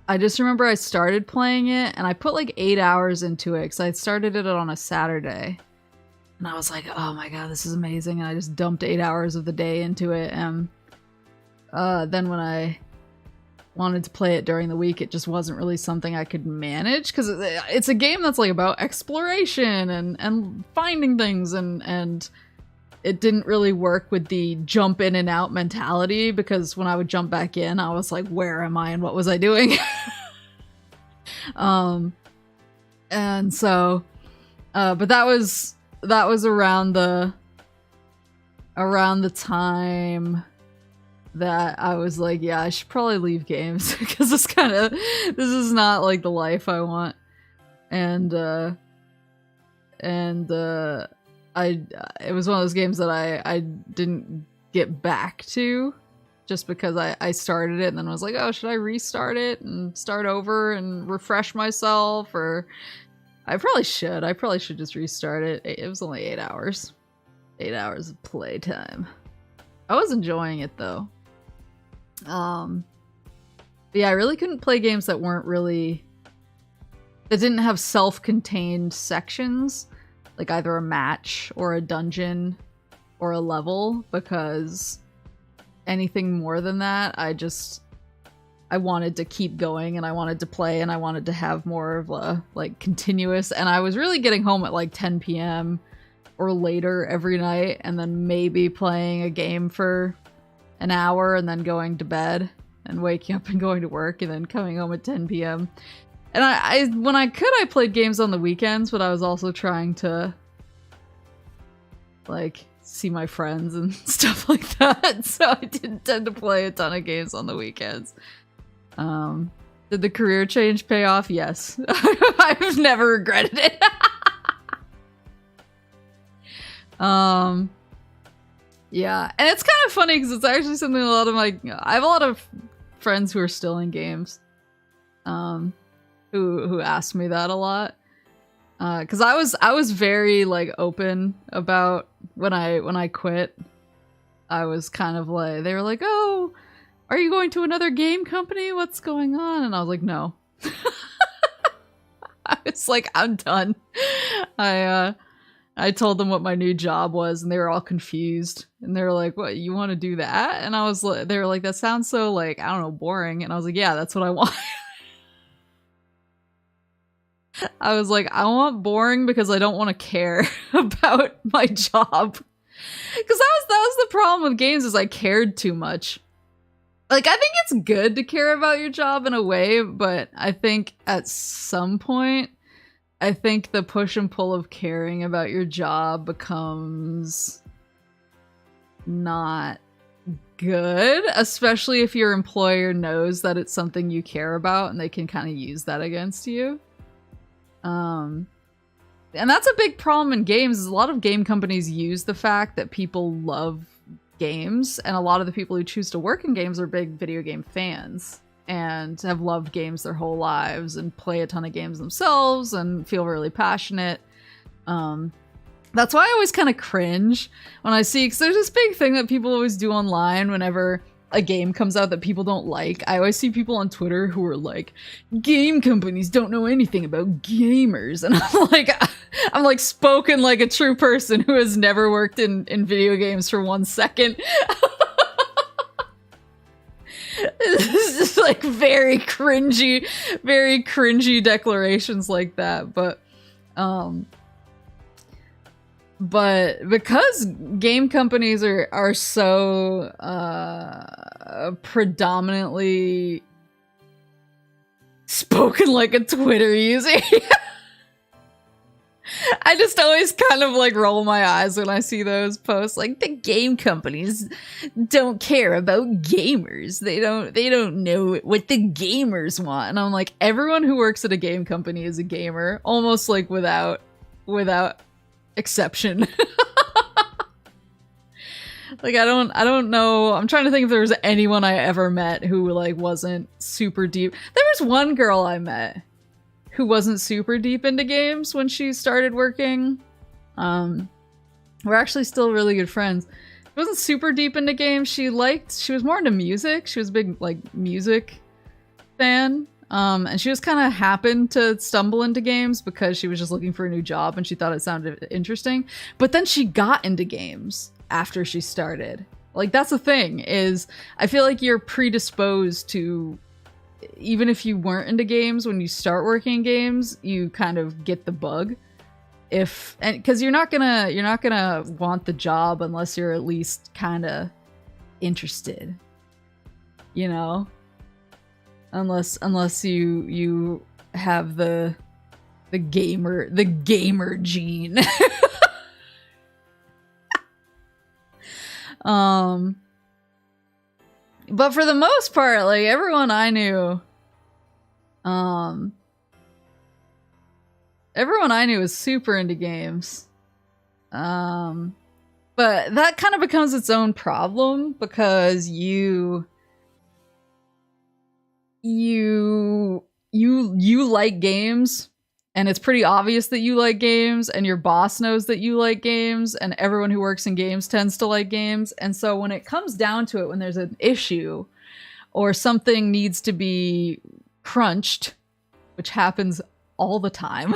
I just remember I started playing it and I put like 8 hours into it because I started it on a Saturday. And I was like, oh my god, this is amazing. And I just dumped 8 hours of the day into it. And then when I wanted to play it during the week, it just wasn't really something I could manage, because it's a game that's like about exploration and finding things, and it didn't really work with the jump in and out mentality, because when I would jump back in, I was like, where am I and what was I doing? And so but that was around the time that I was like, yeah, I should probably leave games because this is not like the life I want. And it was one of those games that I didn't get back to just because I started it and then was like, oh, should I restart it and start over and refresh myself? Or I probably should just restart it. It was only 8 hours. 8 hours of playtime. I was enjoying it though. Yeah, I really couldn't play games that weren't really... that didn't have self-contained sections, like either a match or a dungeon or a level, because anything more than that, I wanted to keep going and I wanted to play and I wanted to have more of a, like, continuous, and I was really getting home at like 10 p.m. or later every night, and then maybe playing a game for an hour and then going to bed and waking up and going to work and then coming home at 10 p.m. And I when I could, I played games on the weekends, but I was also trying to, like, see my friends and stuff like that, so I didn't tend to play a ton of games on the weekends. Did the career change pay off? Yes. I've never regretted it. Yeah, and it's kind of funny because it's actually something a lot of my... I have a lot of friends who are still in games, who ask me that a lot. Because I was very, like, open about when I quit. I was kind of like... They were like, oh, are you going to another game company? What's going on? And I was like, no. I was like, I'm done. I told them what my new job was, and they were all confused. And they were like, what, you want to do that? And I was like, they were like, that sounds so, like, I don't know, boring. And I was like, yeah, that's what I want. I was like, I want boring because I don't want to care about my job. Because that was the problem with games, is I cared too much. Like, I think it's good to care about your job in a way, but I think at some point, I think the push and pull of caring about your job becomes not good, especially if your employer knows that it's something you care about and they can kind of use that against you. And that's a big problem in games, is a lot of game companies use the fact that people love games, and a lot of the people who choose to work in games are big video game fans and have loved games their whole lives and play a ton of games themselves and feel really passionate. That's why I always kind of cringe when I see, because there's this big thing that people always do online whenever a game comes out that people don't like. I always see people on Twitter who are like, game companies don't know anything about gamers. And I'm like spoken like a true person who has never worked in video games for 1 second. It's just like very cringy declarations like that. But because game companies are so predominantly spoken like a Twitter user, I just always kind of like roll my eyes when I see those posts, like, the game companies don't care about gamers. They don't know what the gamers want. And I'm like, everyone who works at a game company is a gamer, almost like without exception. Like, I don't know. I'm trying to think if there was anyone I ever met who, like, wasn't super deep. There was one girl I met who wasn't super deep into games when she started working. We're actually still really good friends. She wasn't super deep into games. She was more into music. She was a big, like, music fan. And she just kind of happened to stumble into games because she was just looking for a new job and she thought it sounded interesting. But then she got into games after she started. Like, that's the thing, is I feel like you're predisposed to, even if you weren't into games, when you start working in games, you kind of get the bug. Because you're not gonna want the job unless you're at least kind of interested, you know? Unless you have the gamer gene. But for the most part, like, everyone I knew was super into games. But that kind of becomes its own problem because you like games and it's pretty obvious that you like games, and your boss knows that you like games, and everyone who works in games tends to like games. And so when it comes down to it, when there's an issue or something needs to be crunched, which happens all the time,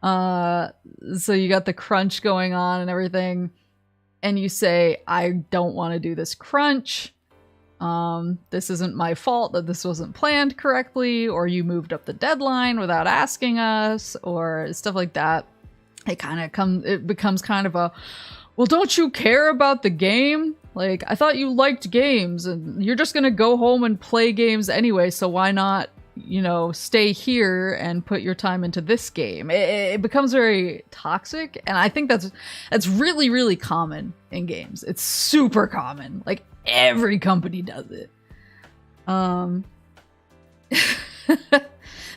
so you got the crunch going on and everything, and you say, I don't want to do this crunch. This isn't my fault that this wasn't planned correctly, or you moved up the deadline without asking us, or stuff like that. It becomes kind of a, well, don't you care about the game? Like, I thought you liked games, and you're just gonna go home and play games anyway, so why not, you know, stay here and put your time into this game? It becomes very toxic, and I think that's really, really common in games. It's super common. Like, every company does it.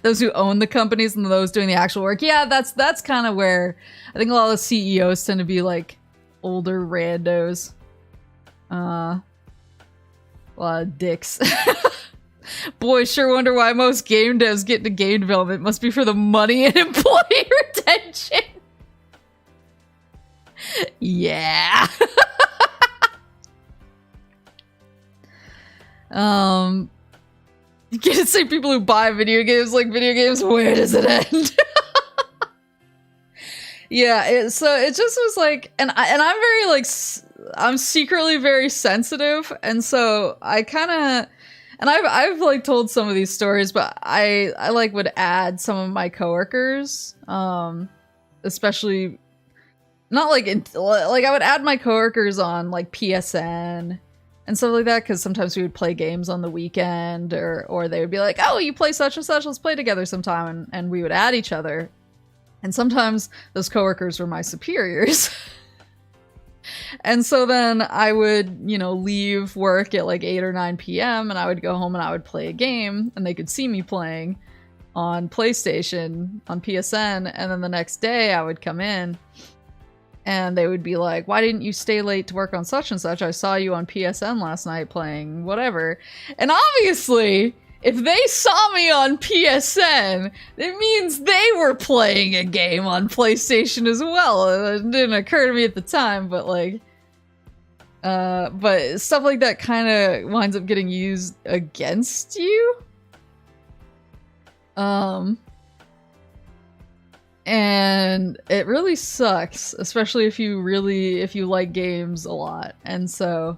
Those who own the companies and those doing the actual work. Yeah, that's kind of where I think a lot of the CEOs tend to be like older randos. A lot of dicks. Boy, sure wonder why most game devs get into game development. Must be for the money and employee retention. Yeah. You can't say people who buy video games like video games. Where does it end? Yeah, so it just was like, and I'm very like, I'm secretly very sensitive, and so I kind of, and I've like told some of these stories, but I like would add some of my coworkers, especially not like like I would add my coworkers on like PSN and stuff like that, because sometimes we would play games on the weekend, or they would be like, oh, you play such and such, let's play together sometime, and we would add each other. And sometimes those coworkers were my superiors. And so then I would, you know, leave work at like 8 or 9 p.m. and I would go home and I would play a game, and they could see me playing on PlayStation, on PSN, and then the next day I would come in and they would be like, why didn't you stay late to work on such and such? I saw you on PSN last night playing whatever. And obviously, if they saw me on PSN, it means they were playing a game on PlayStation as well. It didn't occur to me at the time, but like, but stuff like that kind of winds up getting used against you. And it really sucks, especially if you like games a lot. And so,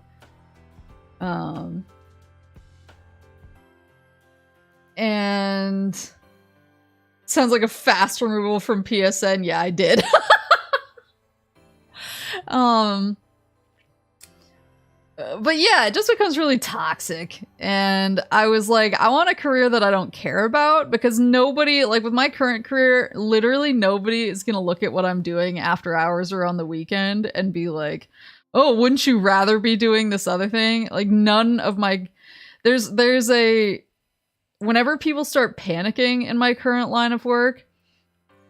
and sounds like a fast removal from PSN. Yeah, I did. But yeah, it just becomes really toxic. And I was like, I want a career that I don't care about, because nobody, like with my current career, literally nobody is going to look at what I'm doing after hours or on the weekend and be like, oh, wouldn't you rather be doing this other thing? Like none of my, there's a, whenever people start panicking in my current line of work,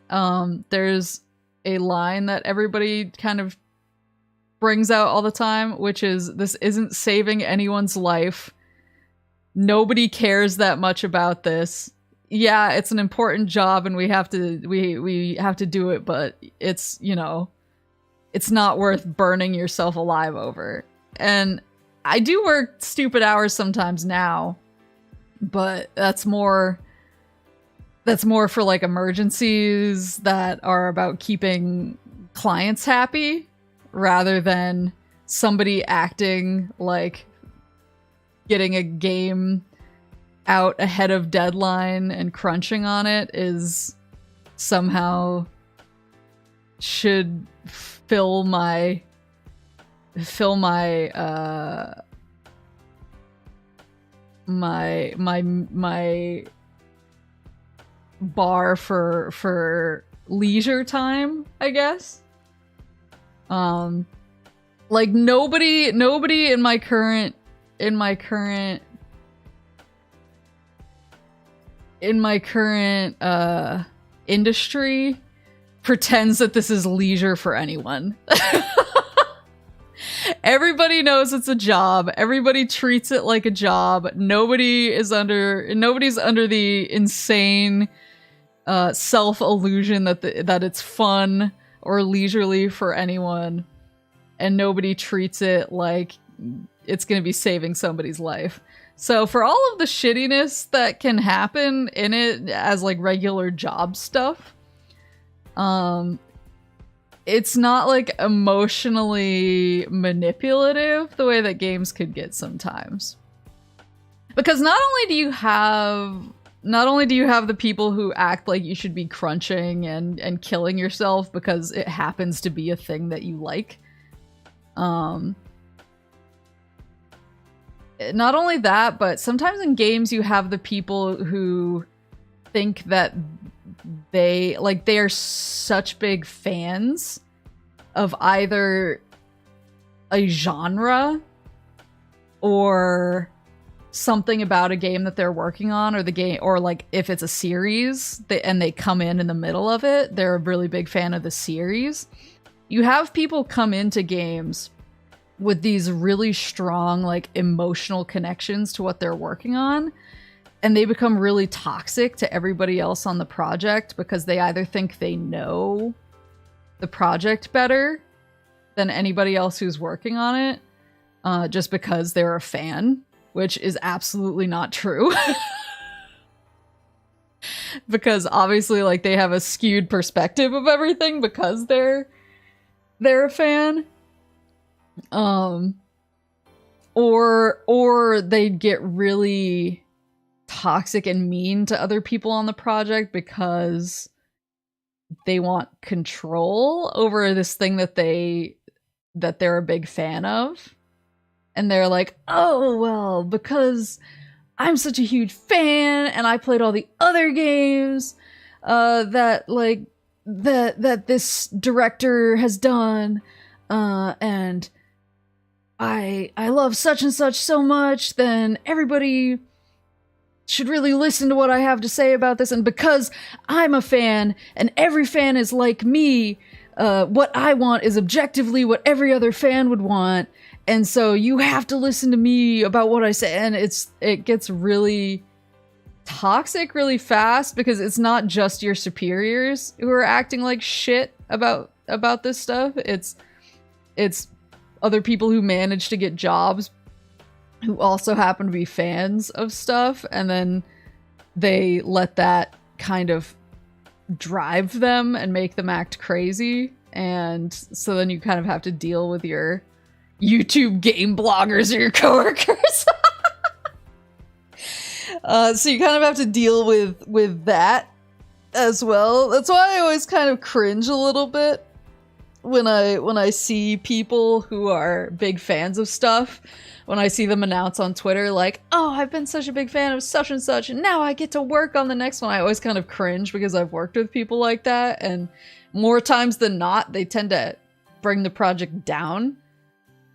there's a line that everybody kind of brings out all the time, which is, this isn't saving anyone's life. Nobody cares that much about this. Yeah, it's an important job and we have to we have to do it, but it's, you know, it's not worth burning yourself alive over. And I do work stupid hours sometimes now, but that's more for like emergencies that are about keeping clients happy, rather than somebody acting like getting a game out ahead of deadline and crunching on it is somehow should fill my bar for leisure time, I guess. Like nobody in my current industry pretends that this is leisure for anyone. Everybody knows it's a job. Everybody treats it like a job. Nobody's under the insane self-illusion that it's fun or leisurely for anyone, and nobody treats it like it's going to be saving somebody's life. So for all of the shittiness that can happen in it as like regular job stuff, it's not like emotionally manipulative the way that games could get sometimes. Because not only do you have the people who act like you should be crunching and killing yourself because it happens to be a thing that you like. Not only that, but sometimes in games you have the people who think that they are such big fans of either a genre or something about a game that they're working on, or the game, or like if it's a series and they come in the middle of it, they're a really big fan of the series. You have people come into games with these really strong like emotional connections to what they're working on, and they become really toxic to everybody else on the project because they either think they know the project better than anybody else who's working on it, just because they're a fan, which is absolutely not true. Because obviously like they have a skewed perspective of everything because they're a fan. Or they'd get really toxic and mean to other people on the project because they want control over this thing that they're a big fan of. And they're like, oh, well, because I'm such a huge fan and I played all the other games that this director has done, and I love such and such so much, then everybody should really listen to what I have to say about this. And because I'm a fan and every fan is like me, what I want is objectively what every other fan would want. And so you have to listen to me about what I say. And it gets really toxic really fast because it's not just your superiors who are acting like shit about this stuff. It's other people who manage to get jobs who also happen to be fans of stuff, and then they let that kind of drive them and make them act crazy. And so then you kind of have to deal with your YouTube game bloggers or your coworkers. So you kind of have to deal with that as well. That's why I always kind of cringe a little bit when I see people who are big fans of stuff, when I see them announce on Twitter like, oh, I've been such a big fan of such and such, and now I get to work on the next one. I always kind of cringe because I've worked with people like that, and more times than not, they tend to bring the project down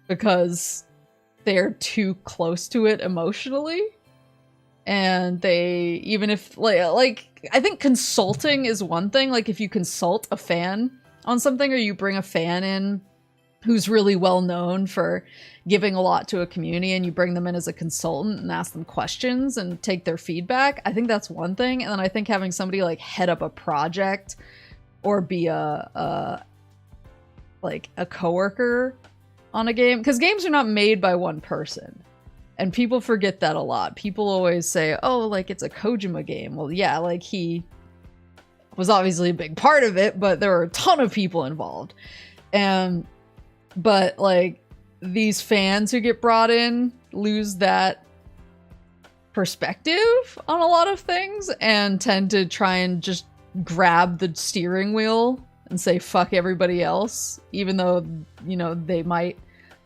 because they're too close to it emotionally. And they, even if, like, I think consulting is one thing. Like, if you consult a fan on something, or you bring a fan in who's really well known for giving a lot to a community, and you bring them in as a consultant and ask them questions and take their feedback, I think that's one thing. And then I think having somebody like head up a project or be a coworker on a game, because games are not made by one person. And people forget that a lot. People always say, oh, like, it's a Kojima game. Well, yeah, like, he was obviously a big part of it, but there were a ton of people involved. But, like, these fans who get brought in lose that perspective on a lot of things and tend to try and just grab the steering wheel and say, fuck everybody else, even though, you know, they might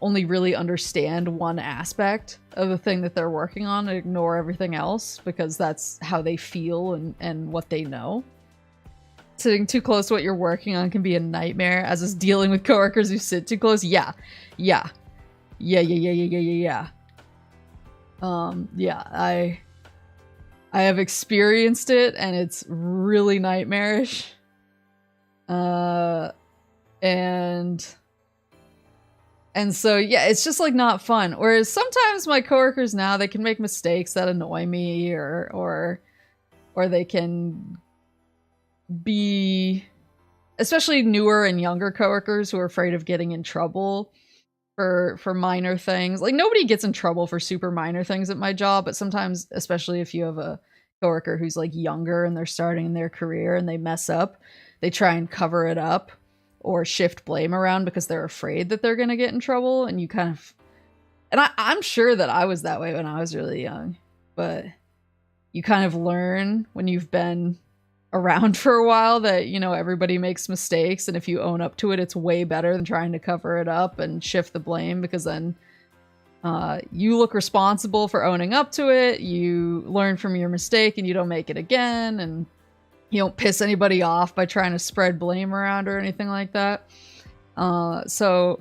only really understand one aspect of the thing that they're working on and ignore everything else because that's how they feel and what they know. Sitting too close to what you're working on can be a nightmare, as is dealing with coworkers who sit too close. Yeah. I have experienced it, and it's really nightmarish. And so, yeah, it's just, like, not fun. Whereas sometimes my coworkers now, they can make mistakes that annoy me, or they can be, especially newer and younger coworkers who are afraid of getting in trouble for minor things. Like, nobody gets in trouble for super minor things at my job, but sometimes, especially if you have a coworker who's like younger and they're starting in their career and they mess up, they try and cover it up or shift blame around because they're afraid that they're going to get in trouble. And you kind of, and I'm sure that I was that way when I was really young, but you kind of learn when you've been around for a while that, you know, everybody makes mistakes, and if you own up to it, it's way better than trying to cover it up and shift the blame, because then you look responsible for owning up to it, you learn from your mistake and you don't make it again, and you don't piss anybody off by trying to spread blame around or anything like that. So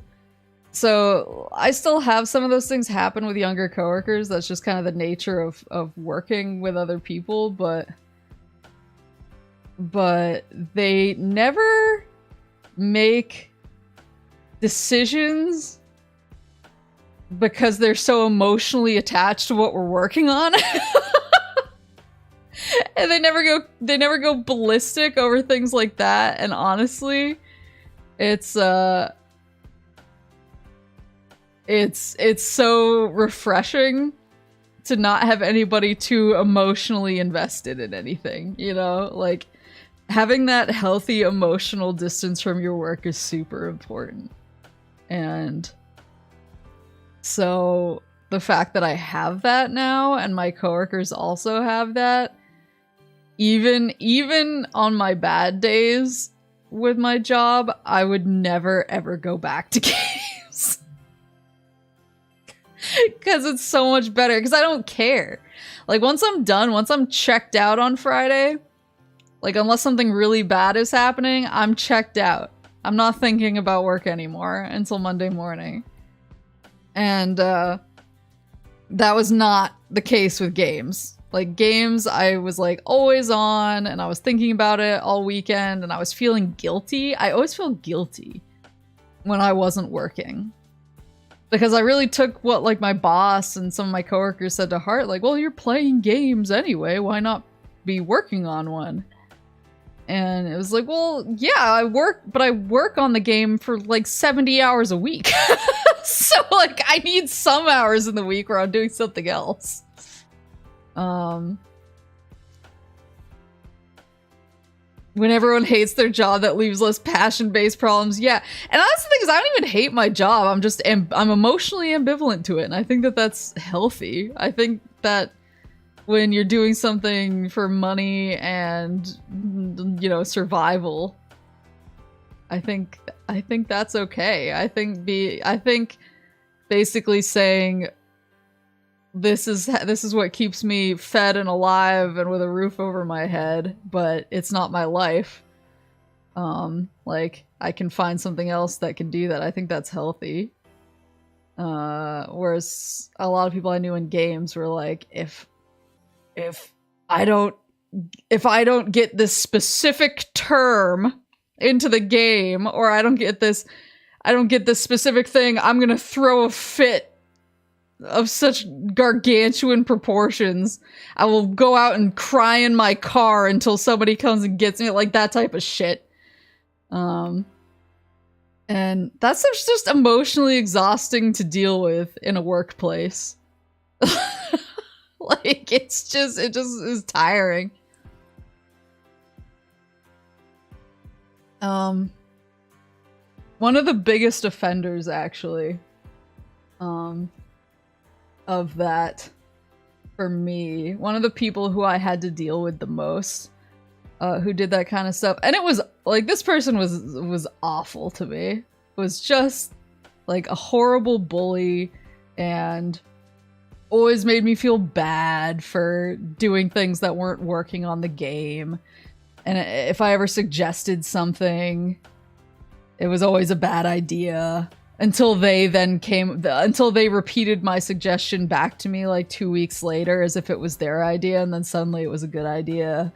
I still have some of those things happen with younger coworkers. That's just kind of the nature of working with other people, but they never make decisions because they're so emotionally attached to what we're working on. And they never go ballistic over things like that. And honestly, it's so refreshing to not have anybody too emotionally invested in anything, you know? Like, having that healthy emotional distance from your work is super important. And so the fact that I have that now, and my coworkers also have that, even on my bad days with my job, I would never ever go back to games. Because it's so much better, because I don't care. Like, once I'm done, once I'm checked out on Friday, like, unless something really bad is happening, I'm checked out. I'm not thinking about work anymore until Monday morning. And that was not the case with games. Like, games, I was like always on, and I was thinking about it all weekend, and I was feeling guilty. I always feel guilty when I wasn't working, because I really took what, like, my boss and some of my coworkers said to heart. Like, well, you're playing games anyway, why not be working on one? And it was like, well, yeah, I work on the game for like 70 hours a week. So, like, I need some hours in the week where I'm doing something else. When everyone hates their job, that leaves less passion-based problems. Yeah, and that's the thing, is I don't even hate my job. I'm emotionally ambivalent to it, and I think that that's healthy. I think that when you're doing something for money and, you know, survival, I think that's okay. I think basically saying, this is what keeps me fed and alive and with a roof over my head, but it's not my life. Like, I can find something else that can do that. I think that's healthy. Whereas a lot of people I knew in games were like, if I don't get this specific term into the game, or I don't get this specific thing, I'm gonna throw a fit of such gargantuan proportions. I will go out and cry in my car until somebody comes and gets me, like that type of shit. And that's just emotionally exhausting to deal with in a workplace. Like, it just is tiring. One of the biggest offenders, actually, of that, for me, one of the people who I had to deal with the most, who did that kind of stuff, and it was, like, this person was awful to me, was just, like, a horrible bully, and always made me feel bad for doing things that weren't working on the game. And if I ever suggested something, it was always a bad idea. Until they repeated my suggestion back to me like 2 weeks later as if it was their idea, and then suddenly it was a good idea.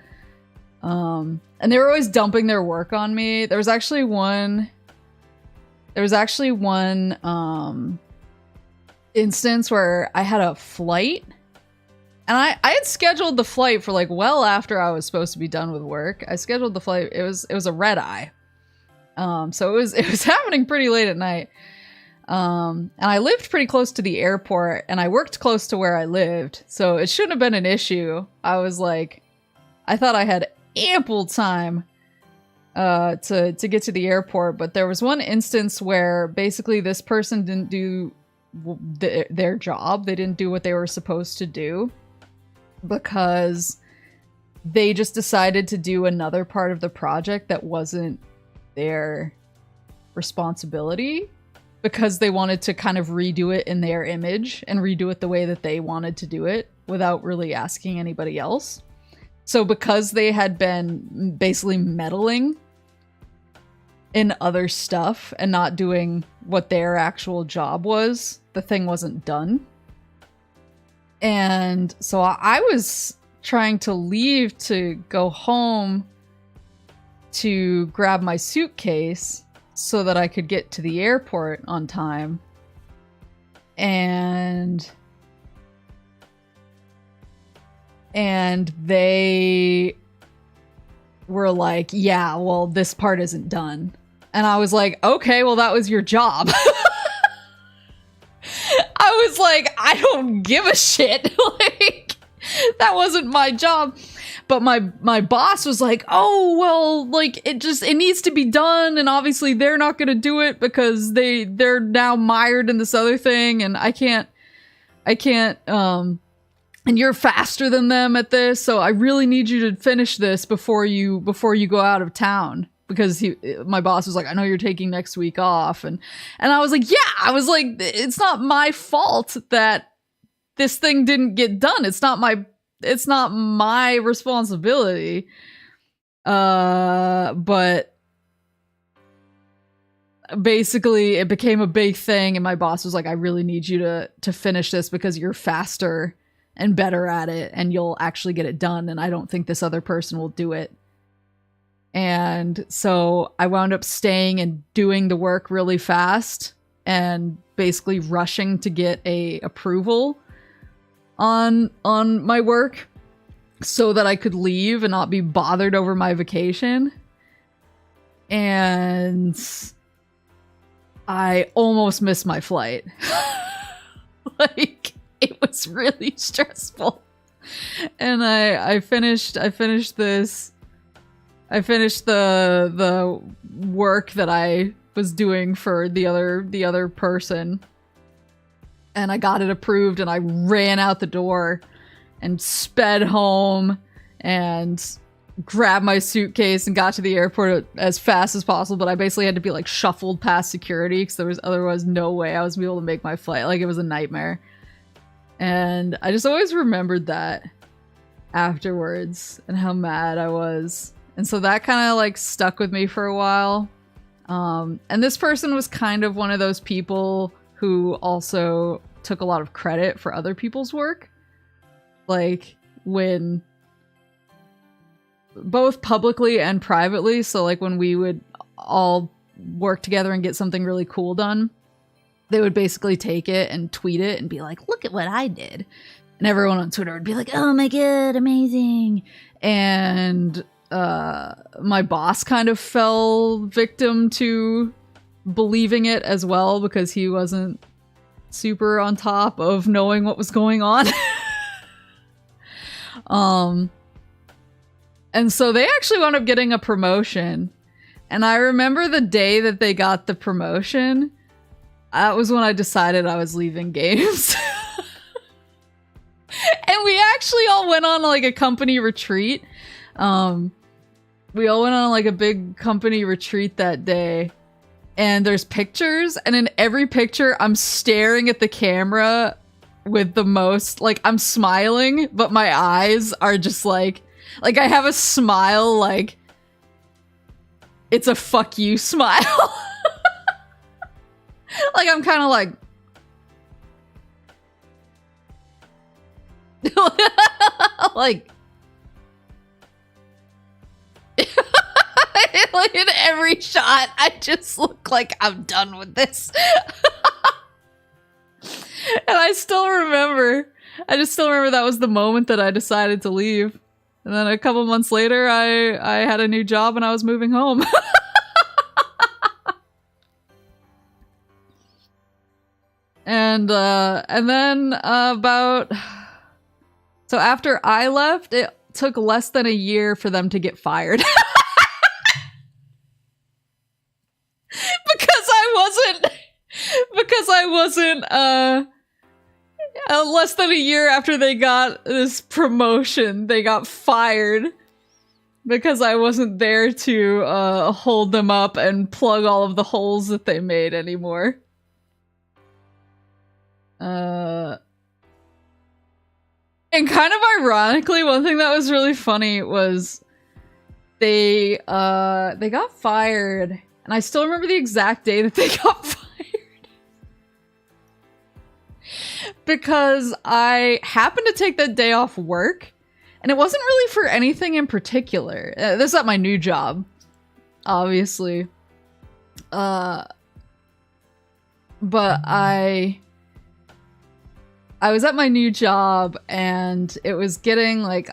And they were always dumping their work on me. There was actually one instance where I had a flight And I had scheduled the flight for like well after I was supposed to be done with work. I scheduled the flight. It was a red eye. So it was happening pretty late at night. And I lived pretty close to the airport and I worked close to where I lived. So it shouldn't have been an issue. I was like, I thought I had ample time to get to the airport, but there was one instance where basically this person didn't do their job. They didn't do what they were supposed to do because they just decided to do another part of the project that wasn't their responsibility because they wanted to kind of redo it in their image and redo it the way that they wanted to do it without really asking anybody else. So because they had been basically meddling in other stuff and not doing what their actual job was, the thing wasn't done. And so I was trying to leave to go home to grab my suitcase so that I could get to the airport on time. And they were like, yeah, well, this part isn't done. And I was like, okay, well, that was your job. I was like, I don't give a shit. Like, that wasn't my job. But my boss was like, oh, well, like, it needs to be done. And obviously they're not going to do it because they're now mired in this other thing. And I can't, and you're faster than them at this. So I really need you to finish this before you go out of town. Because my boss was like, I know you're taking next week off. And I was like, yeah, I was like, it's not my fault that this thing didn't get done. It's not my responsibility. But basically it became a big thing. And my boss was like, I really need you to finish this because you're faster and better at it and you'll actually get it done. And I don't think this other person will do it. And so I wound up staying and doing the work really fast and basically rushing to get a approval on my work so that I could leave and not be bothered over my vacation. And I almost missed my flight. Like, it was really stressful. And I finished this. I finished the work that I was doing for the other person. And I got it approved and I ran out the door and sped home and grabbed my suitcase and got to the airport as fast as possible. But I basically had to be like shuffled past security because there was otherwise no way I was able to make my flight. Like, it was a nightmare. And I just always remembered that afterwards and how mad I was. And so that kind of like stuck with me for a while. And this person was kind of one of those people who also took a lot of credit for other people's work. Like, when both publicly and privately. So like when we would all work together and get something really cool done, they would basically take it and tweet it and be like, look at what I did. And everyone on Twitter would be like, oh my god, amazing. And my boss kind of fell victim to believing it as well because he wasn't super on top of knowing what was going on. And so they actually wound up getting a promotion. And I remember the day that they got the promotion, that was when I decided I was leaving games. And we actually all went on like a company retreat. We all went on like a big company retreat that day. And there's pictures, and in every picture I'm staring at the camera with the most, like, I'm smiling, but my eyes are just like I have a smile, like it's a fuck you smile. Like, I'm kind of like like in every shot, I just look like I'm done with this. And I still remember I just still remember that was the moment that I decided to leave. And then a couple months later, I had a new job and I was moving home. And then so after I left, it took less than a year for them to get fired. Because I wasn't less than a year after they got this promotion, they got fired because I wasn't there to hold them up and plug all of the holes that they made anymore. And kind of ironically, one thing that was really funny was they got fired, and I still remember the exact day that they got fired. Because I happened to take that day off work, and it wasn't really for anything in particular. This is at my new job, obviously. But I was at my new job, and it was getting like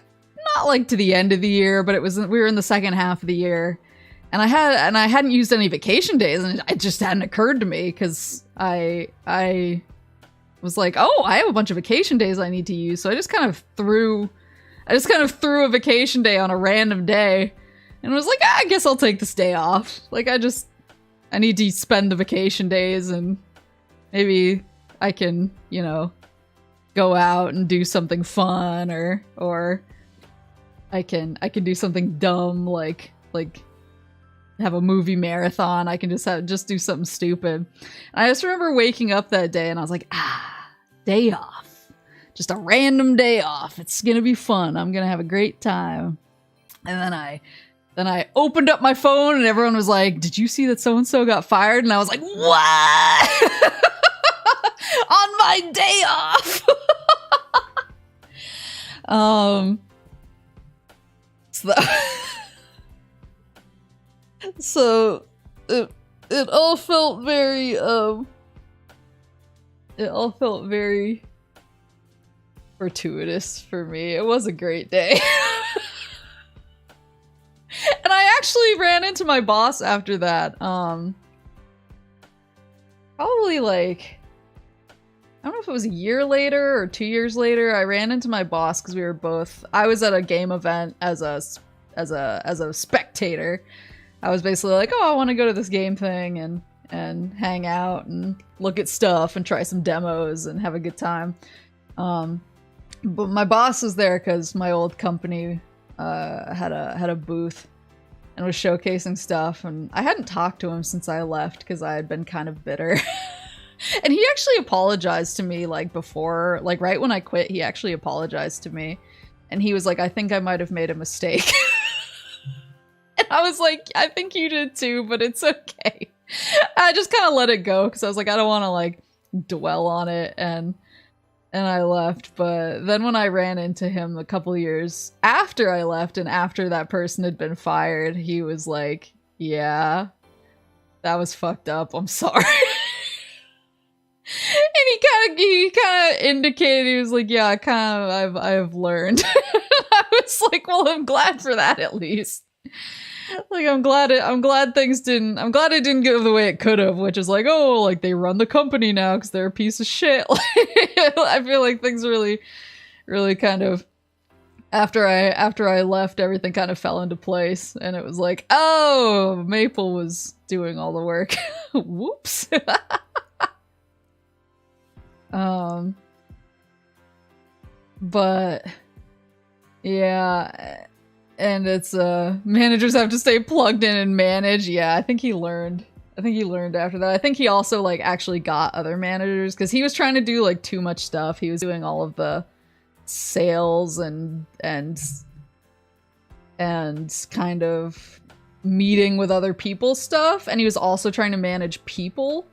not like to the end of the year, but we were in the second half of the year, and I hadn't used any vacation days, and it just hadn't occurred to me because I was like, oh, I have a bunch of vacation days I need to use, so I just kind of threw a vacation day on a random day, and was like, I guess I'll take this day off. Like, I need to spend the vacation days, and maybe I can, you know, go out and do something fun, or I can do something dumb, like have a movie marathon. I can just do something stupid. And I just remember waking up that day and I was like, day off. Just a random day off. It's gonna be fun. I'm gonna have a great time. And then I opened up my phone and everyone was like, did you see that so-and-so got fired? And I was like, what? On my day off. So it all felt very fortuitous for me. It was a great day. And I actually ran into my boss after that. Probably like, I don't know if it was a year later or 2 years later. I ran into my boss because I was at a game event as a spectator. I was basically like, oh, I want to go to this game thing and hang out and look at stuff and try some demos and have a good time. But my boss was there because my old company had a booth and was showcasing stuff, and I hadn't talked to him since I left because I had been kind of bitter. And he actually apologized to me like before, like right when I quit, he actually apologized to me. And he was like, I think I might have made a mistake. And I was like, I think you did too, but it's okay. I just kind of let it go because I was like, I don't want to like dwell on it, and I left. But then when I ran into him a couple years after I left and after that person had been fired, he was like, yeah, that was fucked up. I'm sorry. And he kind of indicated, he was like, yeah, I've learned. I was like, well, I'm glad for that at least. Like, I'm glad it didn't go the way it could have, which is like, oh, like they run the company now because they're a piece of shit. I feel like things really kind of, after I left, everything kind of fell into place, and it was like, oh, Maple was doing all the work. Whoops. But yeah, and it's managers have to stay plugged in and manage. Yeah, I think he learned after that. I think he also like actually got other managers because he was trying to do like too much stuff. He was doing all of the sales and kind of meeting with other people stuff, and he was also trying to manage people.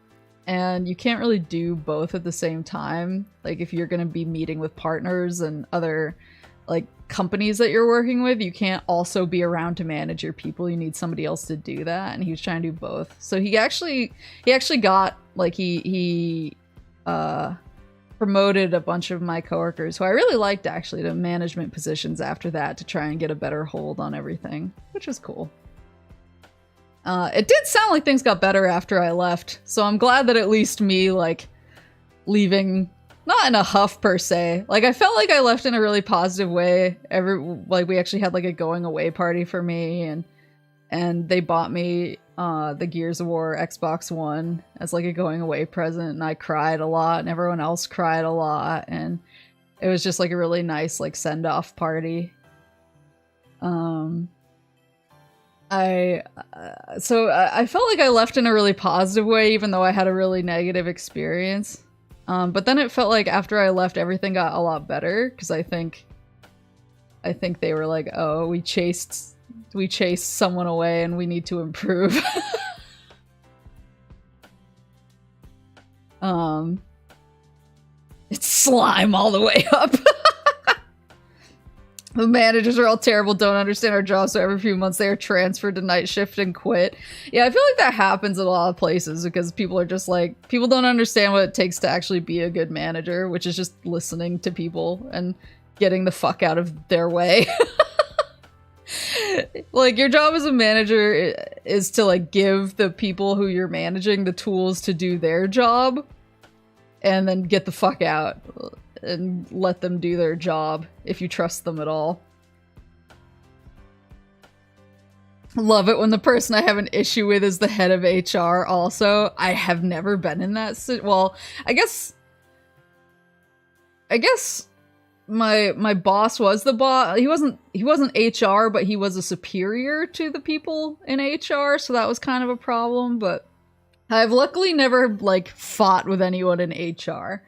And you can't really do both at the same time. Like, if you're going to be meeting with partners and other, like, companies that you're working with, you can't also be around to manage your people. You need somebody else to do that. And he was trying to do both. So he actually got, like, he promoted a bunch of my coworkers, who I really liked actually, to management positions after that to try and get a better hold on everything, which was cool. It did sound like things got better after I left, so I'm glad that at least me, like, leaving, not in a huff per se, like, I felt like I left in a really positive way. We actually had, like, a going away party for me, and they bought me the Gears of War Xbox One as, like, a going away present, and I cried a lot, and everyone else cried a lot, and it was just, like, a really nice, like, send-off party. So I felt like I left in a really positive way, even though I had a really negative experience. But then it felt like after I left, everything got a lot better, because I think they were like, oh, we chased someone away and we need to improve. It's slime all the way up. The managers are all terrible, don't understand our jobs, so every few months they are transferred to night shift and quit. Yeah, I feel like that happens in a lot of places because people are just like, people don't understand what it takes to actually be a good manager, which is just listening to people and getting the fuck out of their way. Like, your job as a manager is to, like, give the people who you're managing the tools to do their job and then get the fuck out and let them do their job if you trust them at all. Love it when the person I have an issue with is the head of HR also. I have never been in that well, I guess my boss was the boss. He wasn't HR, but he was a superior to the people in HR, so that was kind of a problem, but I've luckily never, like, fought with anyone in HR.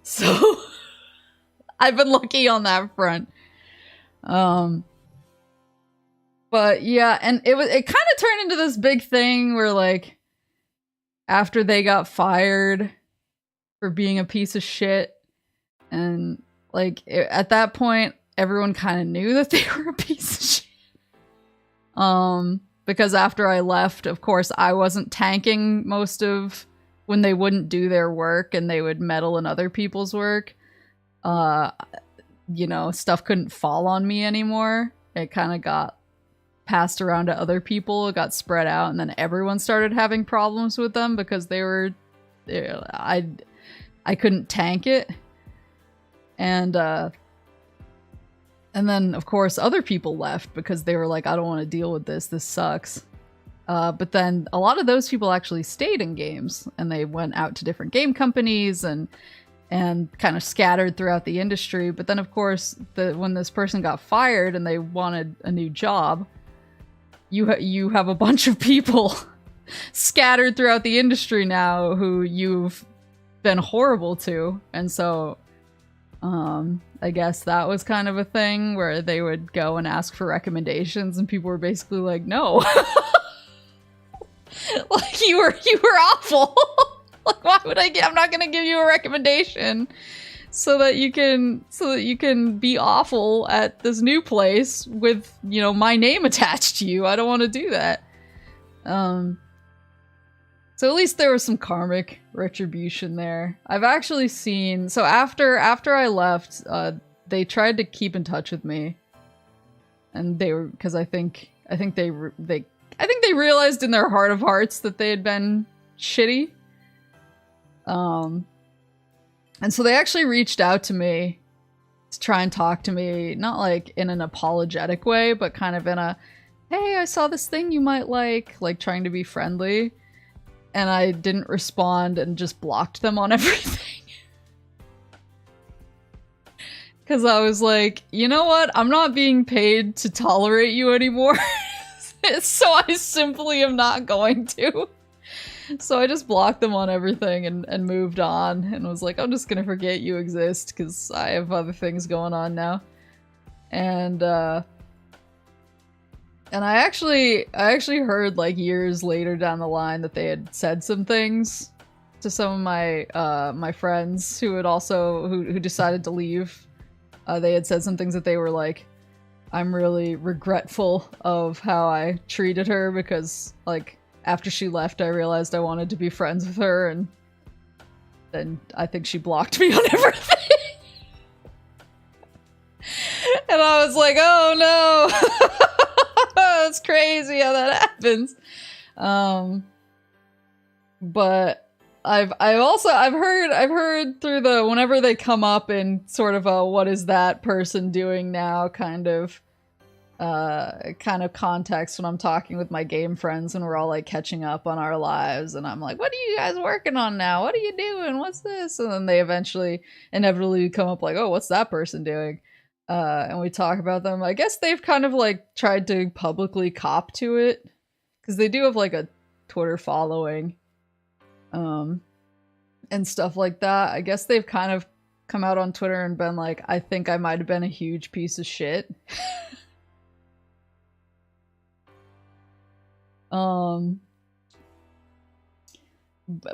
So I've been lucky on that front. But yeah, and it kind of turned into this big thing where, like, after they got fired for being a piece of shit, and, like, at that point, everyone kind of knew that they were a piece of shit. Because after I left, of course, I wasn't tanking most of when they wouldn't do their work and they would meddle in other people's work. You know, stuff couldn't fall on me anymore. It kind of got passed around to other people. It got spread out, and then everyone started having problems with them because I couldn't tank it. And then, of course, other people left because they were like, I don't want to deal with this. This sucks. But then a lot of those people actually stayed in games, and they went out to different game companies and kind of scattered throughout the industry. But then, of course, when this person got fired and they wanted a new job, you have a bunch of people scattered throughout the industry now who you've been horrible to. And so I guess that was kind of a thing where they would go and ask for recommendations, and people were basically like, no. Like, you were awful. Like, why would I'm not gonna give you a recommendation so that you can be awful at this new place with, you know, my name attached to you. I don't want to do that. So at least there was some karmic retribution there. I've actually seen, so after I left, they tried to keep in touch with me, and they were, because I think they realized in their heart of hearts that they had been shitty. And so they actually reached out to me to try and talk to me, not like in an apologetic way, but kind of in a, hey, I saw this thing you might like trying to be friendly. And I didn't respond and just blocked them on everything. Because I was like, you know what? I'm not being paid to tolerate you anymore. So I simply am not going to. So I just blocked them on everything and moved on. And was like, I'm just gonna forget you exist because I have other things going on now. And I actually heard, like, years later down the line that they had said some things to some of my my friends who had also who decided to leave. They had said some things that they were like, I'm really regretful of how I treated her because, like, after she left, I realized I wanted to be friends with her, and then I think she blocked me on everything. And I was like, oh no. It's crazy how that happens. But I've heard through the whenever they come up in sort of a what is that person doing now kind of context when I'm talking with my game friends and we're all like catching up on our lives and I'm like, what are you guys working on now? What are you doing? What's this? And then they inevitably come up like, oh, what's that person doing? And we talk about them. I guess they've kind of like tried to publicly cop to it because they do have like a Twitter following and stuff like that. I guess they've kind of come out on Twitter and been like, I think I might have been a huge piece of shit.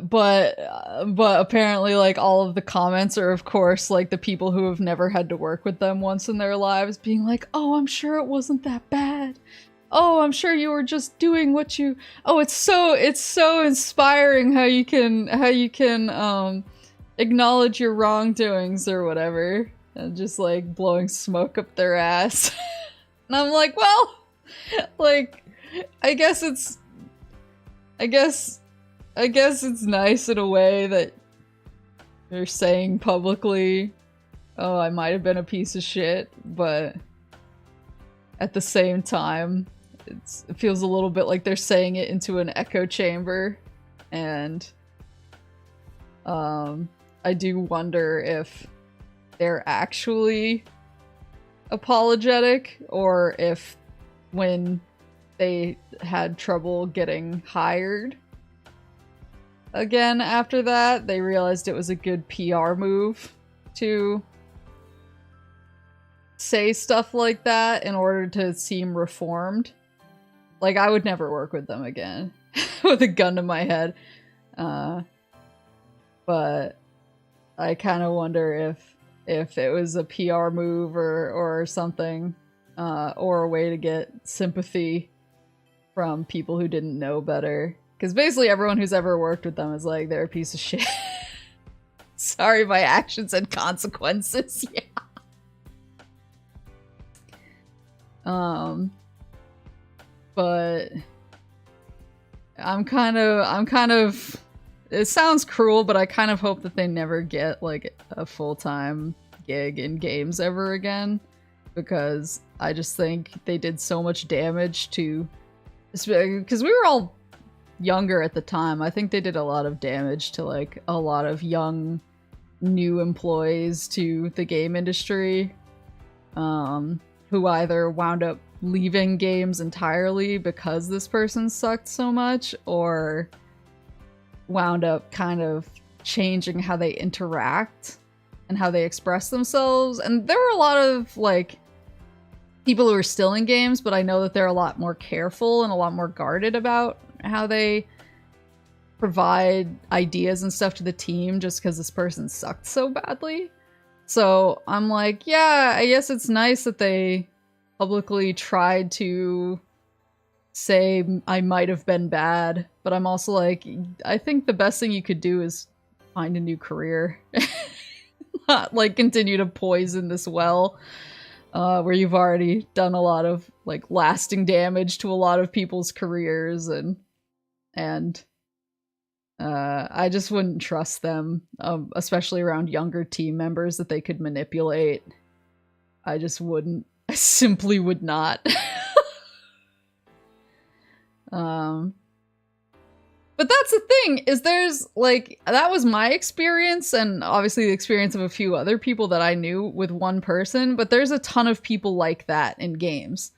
But apparently like all of the comments are of course like the people who have never had to work with them once in their lives being like, oh, I'm sure it wasn't that bad. Oh, I'm sure you were just doing what you, oh, it's so inspiring how you can acknowledge your wrongdoings or whatever, and just like blowing smoke up their ass. And I'm like, well, like I guess it's nice in a way that they're saying publicly, oh, I might have been a piece of shit, but at the same time, it feels a little bit like they're saying it into an echo chamber, and I do wonder if they're actually apologetic, or if when they had trouble getting hired again after that, they realized it was a good PR move to say stuff like that in order to seem reformed. Like, I would never work with them again with a gun to my head. But I kind of wonder if it was a PR move or something, or a way to get sympathy from people who didn't know better. Because basically everyone who's ever worked with them is like, they're a piece of shit. Sorry, my actions had consequences. Yeah. But I'm kind of, it sounds cruel, but I kind of hope that they never get like a full-time gig in games ever again, because I just think they did so much damage to, because we were all younger at the time. I think they did a lot of damage to like a lot of young new employees to the game industry, who either wound up leaving games entirely because this person sucked so much, or wound up kind of changing how they interact and how they express themselves. And there were a lot of like people who are still in games, but I know that they're a lot more careful and a lot more guarded about how they provide ideas and stuff to the team just because this person sucked so badly. So I'm like, yeah, I guess it's nice that they publicly tried to say I might have been bad, but I'm also like, I think the best thing you could do is find a new career. Not like continue to poison this well, where you've already done a lot of like lasting damage to a lot of people's careers, and I just wouldn't trust them, especially around younger team members that they could manipulate. I just wouldn't. I simply would not. But that's the thing, is there's like, that was my experience, and obviously the experience of a few other people that I knew with one person, but there's a ton of people like that in games.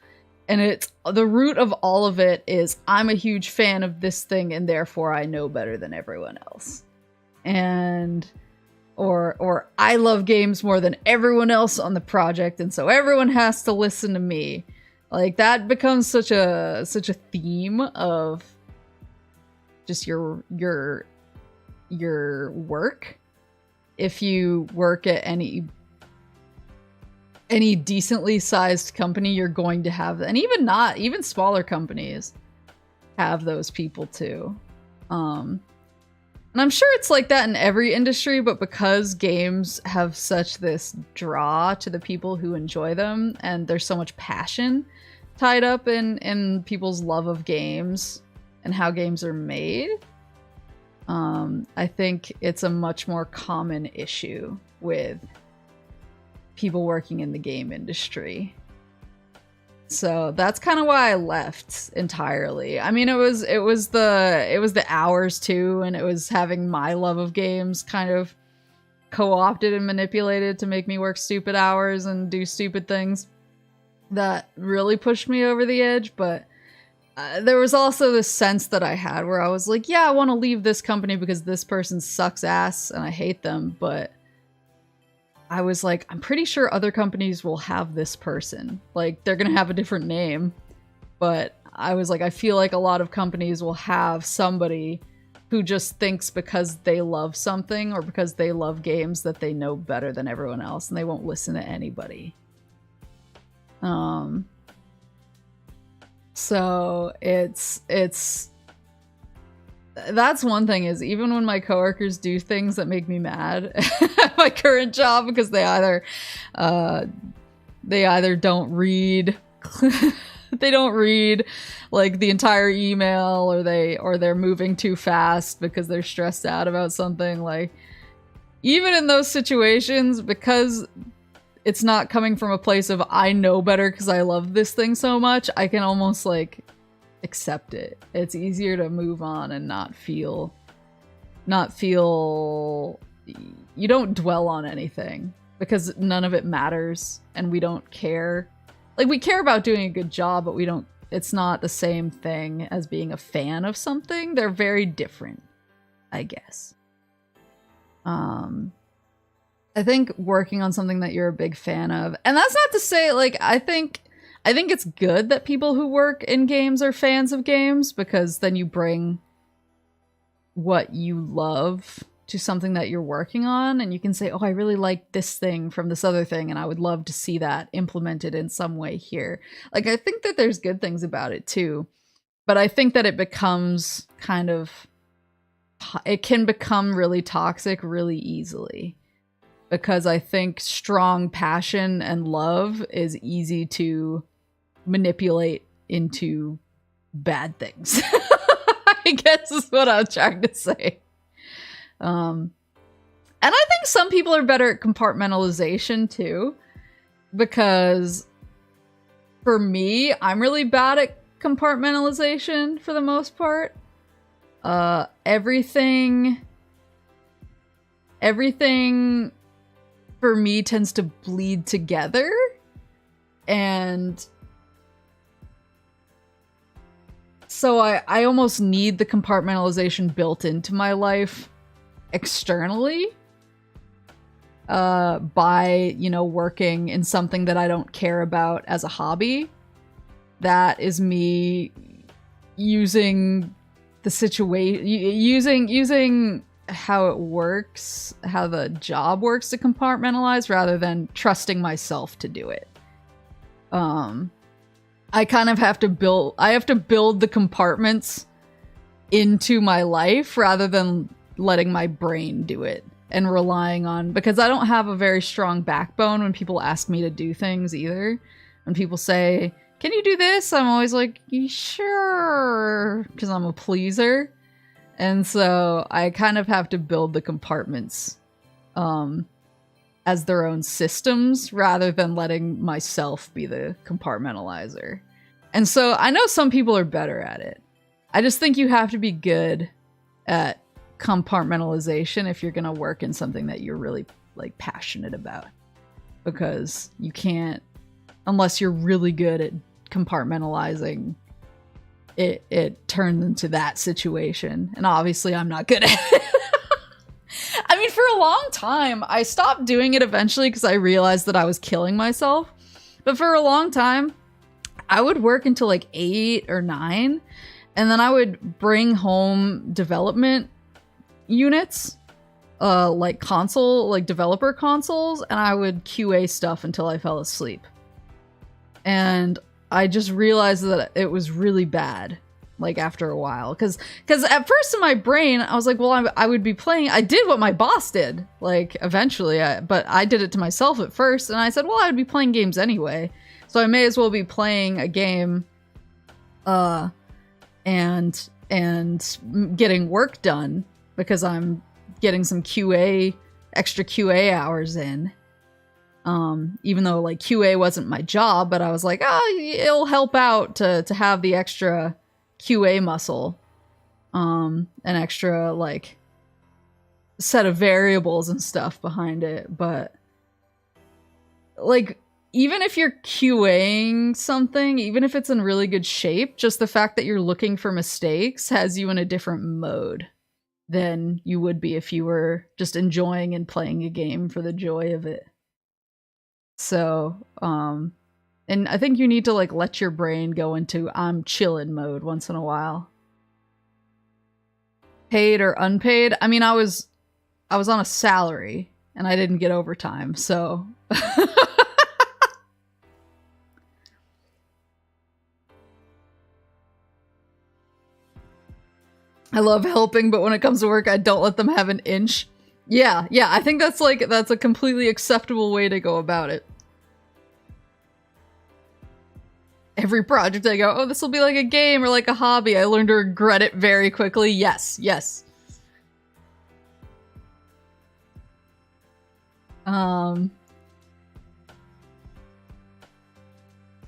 And it's, the root of all of it is, I'm a huge fan of this thing and therefore I know better than everyone else. And or I love games more than everyone else on the project, and so everyone has to listen to me. Like, that becomes such a theme of just your work. If you work at any decently sized company, you're going to have, and even smaller companies have those people too. And I'm sure it's like that in every industry, but because games have such this draw to the people who enjoy them, and there's so much passion tied up in people's love of games and how games are made, I think it's a much more common issue with people working in the game industry. So that's kind of why I left entirely. I mean, it was the hours too, and it was having my love of games kind of co-opted and manipulated to make me work stupid hours and do stupid things that really pushed me over the edge. But there was also this sense that I had where I was like, yeah, I want to leave this company because this person sucks ass and I hate them, but I was like, I'm pretty sure other companies will have this person. Like, they're gonna have a different name. But I was like, I feel like a lot of companies will have somebody who just thinks because they love something or because they love games that they know better than everyone else, and they won't listen to anybody. So it's that's one thing, is even when my coworkers do things that make me mad at my current job because they either don't read they don't read like the entire email, or they're moving too fast because they're stressed out about something, like even in those situations, because it's not coming from a place of I know better because I love this thing so much, I can almost like accept it. It's easier to move on and not feel you don't dwell on anything because none of it matters and we don't care. Like, we care about doing a good job, but it's not the same thing as being a fan of something. They're very different, I guess. I think working on something that you're a big fan of, and that's not to say, like, I think it's good that people who work in games are fans of games, because then you bring what you love to something that you're working on, and you can say, oh, I really like this thing from this other thing, and I would love to see that implemented in some way here. Like, I think that there's good things about it too, but I think that it becomes it can become really toxic really easily. Because I think strong passion and love is easy to manipulate into bad things. I guess is what I'm trying to say. And I think some people are better at compartmentalization too. Because for me, I'm really bad at compartmentalization for the most part. Everything for me tends to bleed together, and so I almost need the compartmentalization built into my life externally by, working in something that I don't care about as a hobby. That is me using the situation, using how it works, how the job works to compartmentalize, rather than trusting myself to do it. I kind of have to build the compartments into my life rather than letting my brain do it and relying on, because I don't have a very strong backbone when people ask me to do things either. When people say, can you do this? I'm always like, sure, because I'm a pleaser. And so I kind of have to build the compartments as their own systems rather than letting myself be the compartmentalizer. And so I know some people are better at it. I just think you have to be good at compartmentalization if you're going to work in something that you're really like passionate about. Because you can't, unless you're really good at compartmentalizing, it turns into that situation, and obviously I'm not good at it. I mean, for a long time, I stopped doing it eventually because I realized that I was killing myself. But for a long time, I would work until like 8 or 9, and then I would bring home development units, like developer consoles, and I would QA stuff until I fell asleep. And I just realized that it was really bad like after a while. Because at first in my brain, I was like, well, I would be playing. I did what my boss did, like eventually, but I did it to myself at first. And I said, well, I would be playing games anyway. So I may as well be playing a game and getting work done because I'm getting some extra QA hours in. Even though like QA wasn't my job, but I was like, oh, it'll help out to have the extra QA muscle, an extra like set of variables and stuff behind it. But like, even if you're QAing something, even if it's in really good shape, just the fact that you're looking for mistakes has you in a different mode than you would be if you were just enjoying and playing a game for the joy of it. So, and I think you need to like let your brain go into I'm chillin' mode once in a while. Paid or unpaid? I mean, I was on a salary and I didn't get overtime, so I love helping, but when it comes to work, I don't let them have an inch. Yeah, I think that's a completely acceptable way to go about it. Every project I go, oh, this will be like a game or like a hobby, I learn to regret it very quickly. Yes.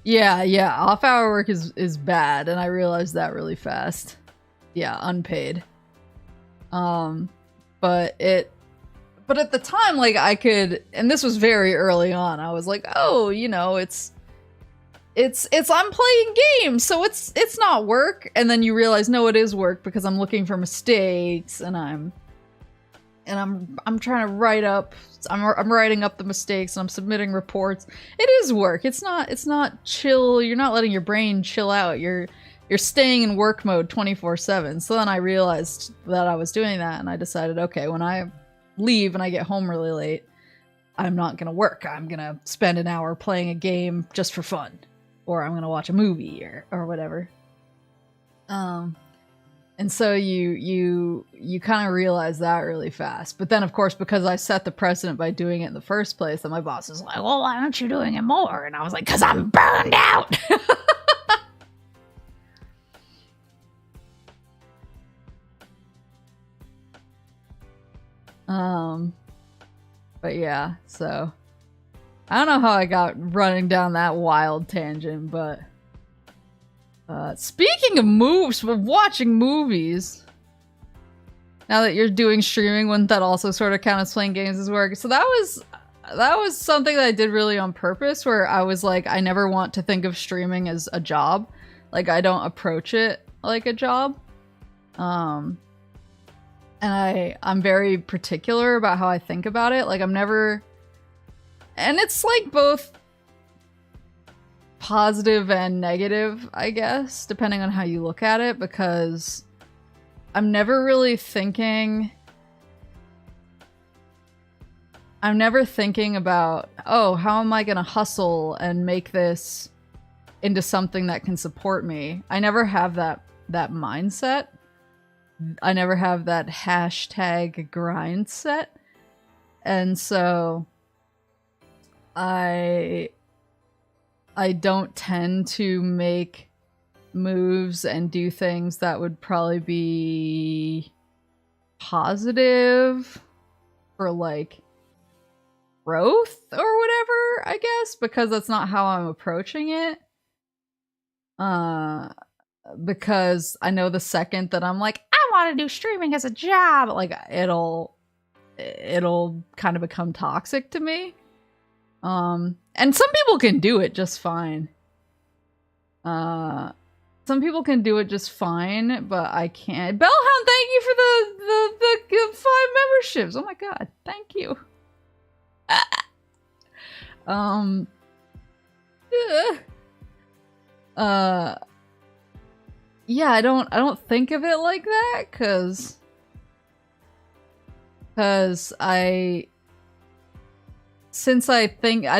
Yeah, off-hour work is bad, and I realized that really fast. Yeah, unpaid. But at the time, like, I could, and this was very early on, I was like, oh, you know, it's I'm playing games, so it's not work. And then you realize, no, it is work because I'm looking for mistakes, and I'm trying to write up, I'm writing up the mistakes, and I'm submitting reports. It is work. It's not chill. You're not letting your brain chill out. You're staying in work mode 24/7. So then I realized that I was doing that, and I decided, okay, when I leave and I get home really late, I'm not gonna work. I'm gonna spend an hour playing a game just for fun, or I'm gonna watch a movie or whatever. And so you kind of realize that really fast. But then, of course, because I set the precedent by doing it in the first place, then my boss is like, well, why aren't you doing it more? And I was like, because I'm burned out. But yeah, so I don't know how I got running down that wild tangent, but speaking of watching movies, now that you're doing streaming, wouldn't that also sort of count as playing games as work? So that was something that I did really on purpose, where I was like, I never want to think of streaming as a job. Like, I don't approach it like a job. And I'm very particular about how I think about it. Like, I'm never... And it's like both positive and negative, I guess, depending on how you look at it, because I'm never really thinking... I'm never thinking about, oh, how am I gonna hustle and make this into something that can support me? I never have that mindset. I never have that hashtag grind set. And so I don't tend to make moves and do things that would probably be positive for like growth or whatever, I guess, because that's not how I'm approaching it. Because I know the second that I'm like, I want to do streaming as a job, like it'll kind of become toxic to me. And some people can do it just fine. Some people can do it just fine, but I can't. Bellhound, thank you for the 5 memberships. Oh my god, thank you. Yeah, I don't think of it like that, cause I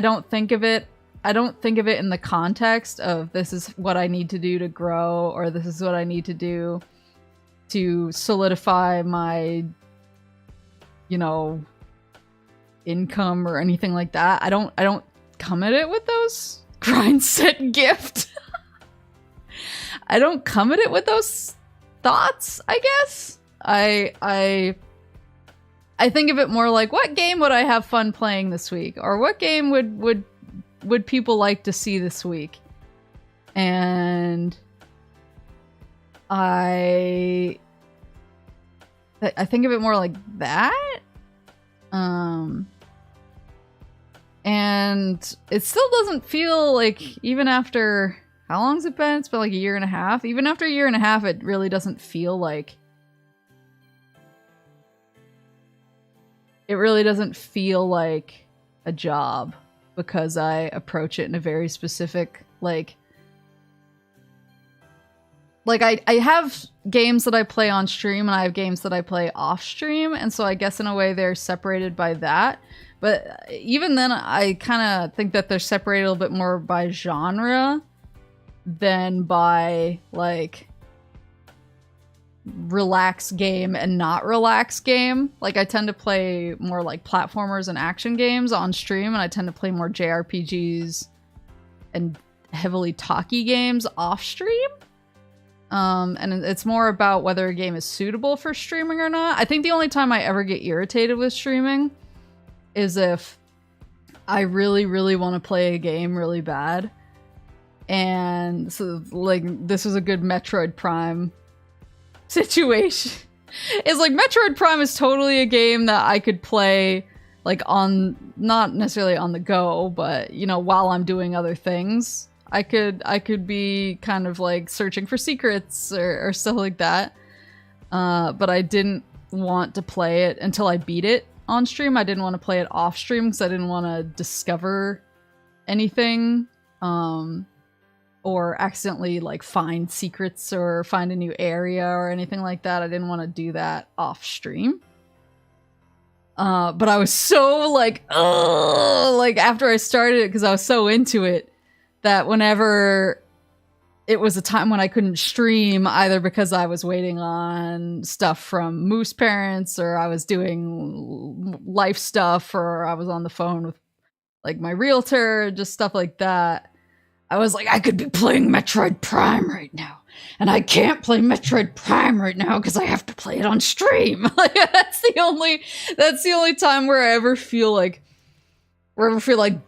don't think of it don't think of it in the context of this is what I need to do to grow, or this is what I need to do to solidify my, you know, income or anything like that. I don't come at it with those grind set gift. I don't come at it with those thoughts, I guess. I think of it more like, what game would I have fun playing this week? Or what game would people like to see this week? And I think of it more like that. And it still doesn't feel like, even after, how long's it been? It's been like a year and a half. Even after a year and a half, it really doesn't feel like, it really doesn't feel like a job, because I approach it in a very specific, like I have games that I play on stream and I have games that I play off stream, and so I guess in a way they're separated by that. But even then, I kind of think that they're separated a little bit more by genre than by, like, relax game and not relax game. Like, I tend to play more like platformers and action games on stream, and I tend to play more JRPGs and heavily talky games off stream. And it's more about whether a game is suitable for streaming or not. I think the only time I ever get irritated with streaming is if I really, really want to play a game really bad. And so, like, this was a good Metroid Prime situation. It's like, Metroid Prime is totally a game that I could play, like, on, not necessarily on the go, but, you know, while I'm doing other things. I could be kind of like searching for secrets or stuff like that. But I didn't want to play it until I beat it on stream. I didn't want to play it off stream because I didn't want to discover anything, or accidentally like find secrets or find a new area or anything like that. I didn't want to do that off stream. But I was so like, ugh, like after I started it, because I was so into it, that whenever it was a time when I couldn't stream, either because I was waiting on stuff from Moose parents, or I was doing life stuff, or I was on the phone with like my realtor, just stuff like that, I was like, I could be playing Metroid Prime right now, and I can't play Metroid Prime right now because I have to play it on stream. Like, that's the only time where I ever feel like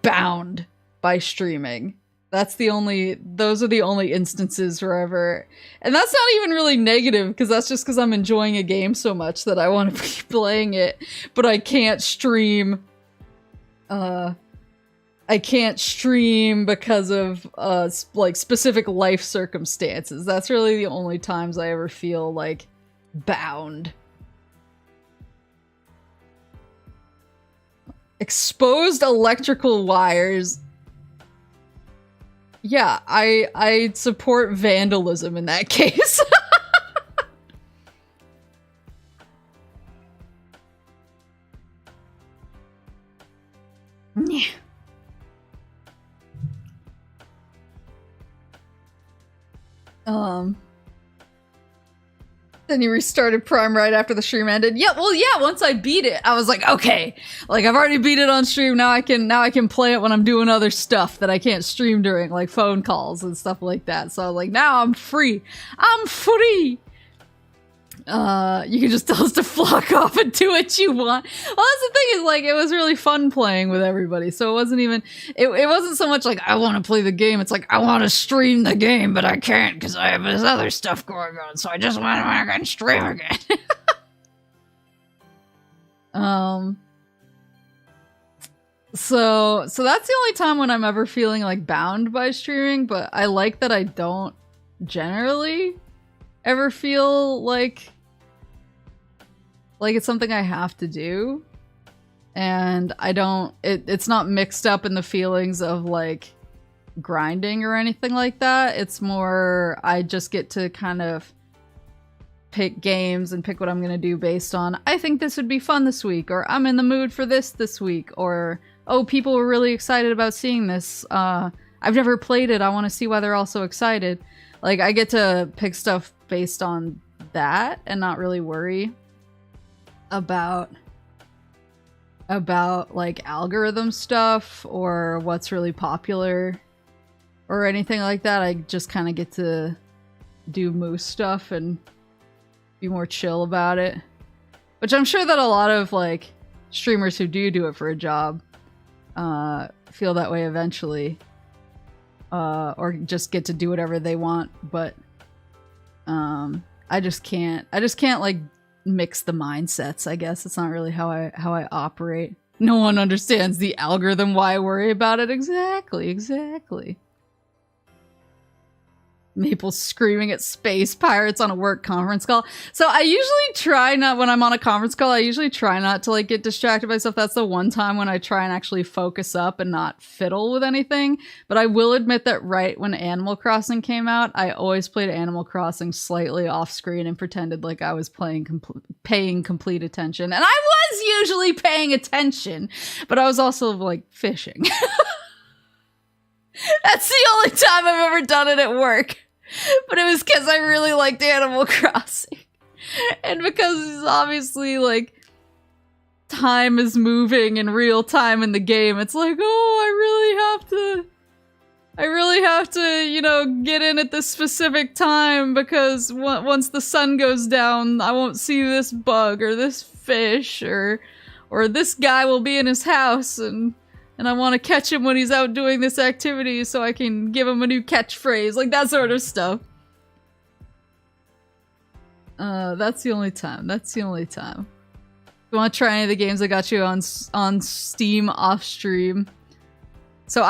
bound by streaming. Those are the only instances where ever, and that's not even really negative, because that's just because I'm enjoying a game so much that I want to be playing it, but I can't stream. I can't stream because of like specific life circumstances. That's really the only times I ever feel like bound. Exposed electrical wires. Yeah, I support vandalism in that case. Yeah. Then you restarted Prime right after the stream ended. Yeah, well, yeah, once I beat it, I was like, okay, like I've already beat it on stream, now I can play it when I'm doing other stuff that I can't stream during, like phone calls and stuff like that. So I was like, now I'm free. I'm free! You can just tell us to flock off and do what you want. Well, that's the thing, is like, it was really fun playing with everybody, so it wasn't even, it wasn't so much like, I want to play the game, it's like, I want to stream the game, but I can't because I have this other stuff going on, so I just want to I can stream again. So that's the only time when I'm ever feeling like bound by streaming, but I like that I don't generally ever feel like it's something I have to do, and I don't, it's not mixed up in the feelings of like grinding or anything like that. It's more, I just get to kind of pick games and pick what I'm gonna do based on, I think this would be fun this week, or I'm in the mood for this week, or oh, people were really excited about seeing this. I've never played it. I want to see why they're all so excited. Like, I get to pick stuff based on that and not really worry about like algorithm stuff or what's really popular or anything like that. I just kind of get to do moose stuff and be more chill about it, which I'm sure that a lot of like streamers who do it for a job feel that way eventually, or just get to do whatever they want. But I just can't like mix the mindsets. I guess it's not really how I operate. No one understands the algorithm, why I worry about it. Exactly. Maple screaming at space pirates on a work conference call. So I usually try not, when I'm on a conference call, I usually try not to like get distracted by stuff. That's the one time when I try and actually focus up and not fiddle with anything. But I will admit that right when Animal Crossing came out, I always played Animal Crossing slightly off screen and pretended like I was paying complete attention. And I was usually paying attention, but I was also like fishing. That's the only time I've ever done it at work. But it was because I really liked Animal Crossing. And because obviously, like, time is moving in real time in the game. It's like, oh, I really have to, you know, get in at this specific time because once the sun goes down, I won't see this bug or this fish or this guy will be in his house and I want to catch him when he's out doing this activity so I can give him a new catchphrase, like that sort of stuff. That's the only time. If you want to try any of the games I got you on Steam off stream. So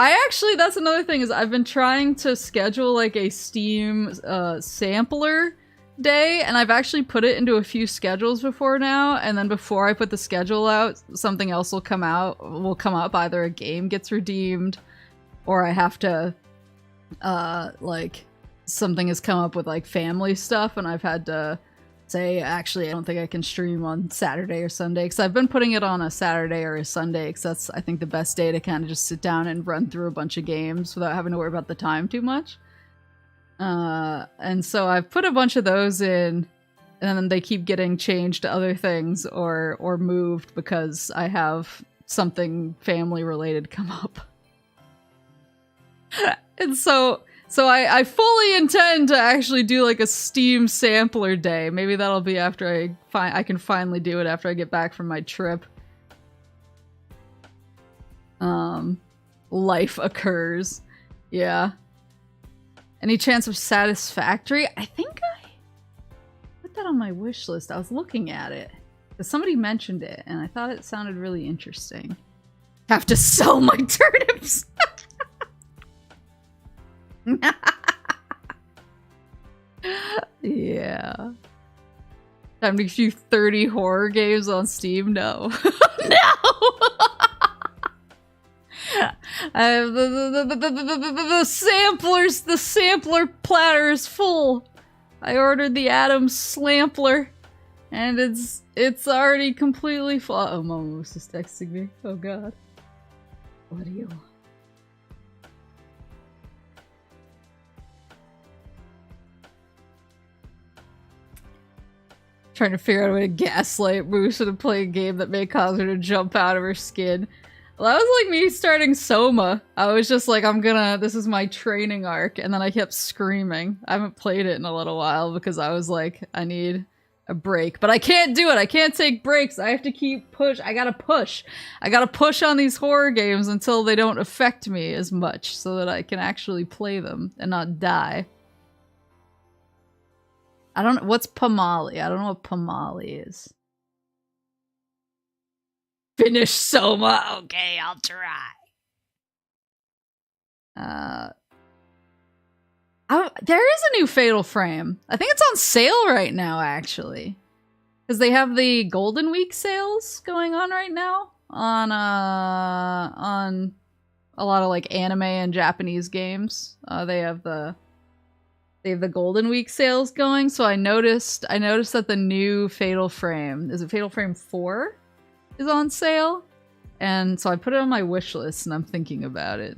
that's another thing, is I've been trying to schedule like a Steam sampler day, and I've actually put it into a few schedules before now, and then before I put the schedule out, something else will come up. Either a game gets redeemed, or I have to like something has come up with like family stuff, and I've had to say, actually, I don't think I can stream on Saturday or Sunday, because I've been putting it on a Saturday or a Sunday, because that's, I think, the best day to kind of just sit down and run through a bunch of games without having to worry about the time too much. And so I've put a bunch of those in, and then they keep getting changed to other things or moved because I have something family related come up. And so I fully intend to actually do like a Steam sampler day. Maybe that'll be after I can finally do it after I get back from my trip. Life occurs. Yeah. Any chance of Satisfactory? I think I put that on my wish list. I was looking at it because somebody mentioned it and I thought it sounded really interesting. Have to sell my turnips. Yeah. Time to queue 30 horror games on Steam? No. No! I have the samplers. The sampler platter is full. I ordered the Atom Slampler, and it's already completely full. Oh, Momo's is texting me. Oh god. What do you want? Trying to figure out a way to gaslight Moose to play a game that may cause her to jump out of her skin. Well, that was like me starting Soma. I was just like, this is my training arc, and then I kept screaming. I haven't played it in a little while because I was like, I need a break. But I can't do it! I can't take breaks! I have to keep I gotta push! I gotta push on these horror games until they don't affect me as much, so that I can actually play them and not die. I don't know, what's Pamali? I don't know what Pamali is. Finish Soma. Okay, I'll try. There is a new Fatal Frame. I think it's on sale right now, actually, because they have the Golden Week sales going on right now on a lot of like anime and Japanese games. They have the Golden Week sales going. So I noticed that the new Fatal Frame, is it Fatal Frame 4? Is on sale. And so I put it on my wish list and I'm thinking about it.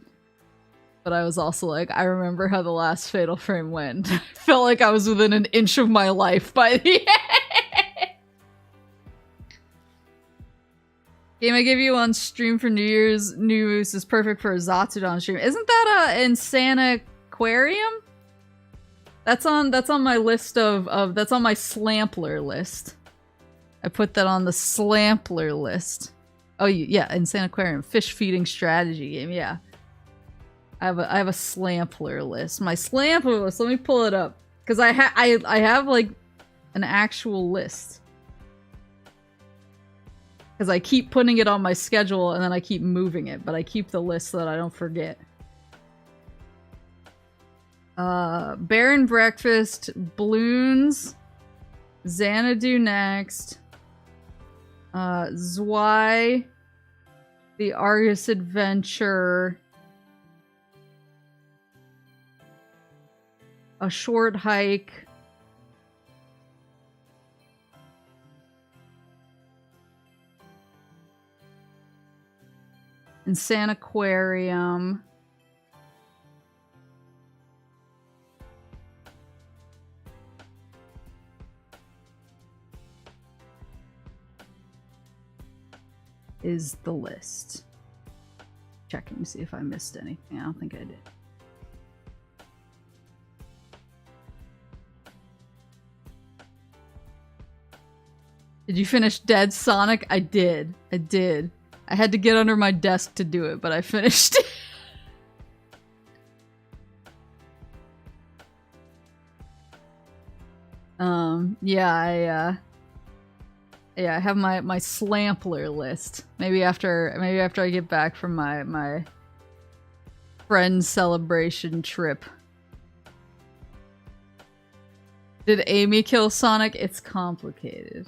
But I was also like, I remember how the last Fatal Frame went. I felt like I was within an inch of my life by the end. Game I gave you on stream for New Year's New Moose is perfect for a Zatsudan stream. Isn't that a Insana Aquarium? That's on my list of that's on my Slampler list. I put that on the Slampler list. Oh yeah, Insane Aquarium, fish feeding strategy game, yeah. I have a Slampler list. My Slampler list, let me pull it up. Cause I have like an actual list. Cause I keep putting it on my schedule and then I keep moving it, but I keep the list so that I don't forget. Baron Breakfast, Bloons, Xanadu next, Zwei, The Argus Adventure, A Short Hike, Insane Aquarium, is the list. Checking to see if I missed anything. I don't think I did. Did you finish Dead Sonic? I did. I did. I had to get under my desk to do it, but I finished it. Yeah, I have my Slampler list. Maybe after I get back from my friend's celebration trip. Did Amy kill Sonic? It's complicated.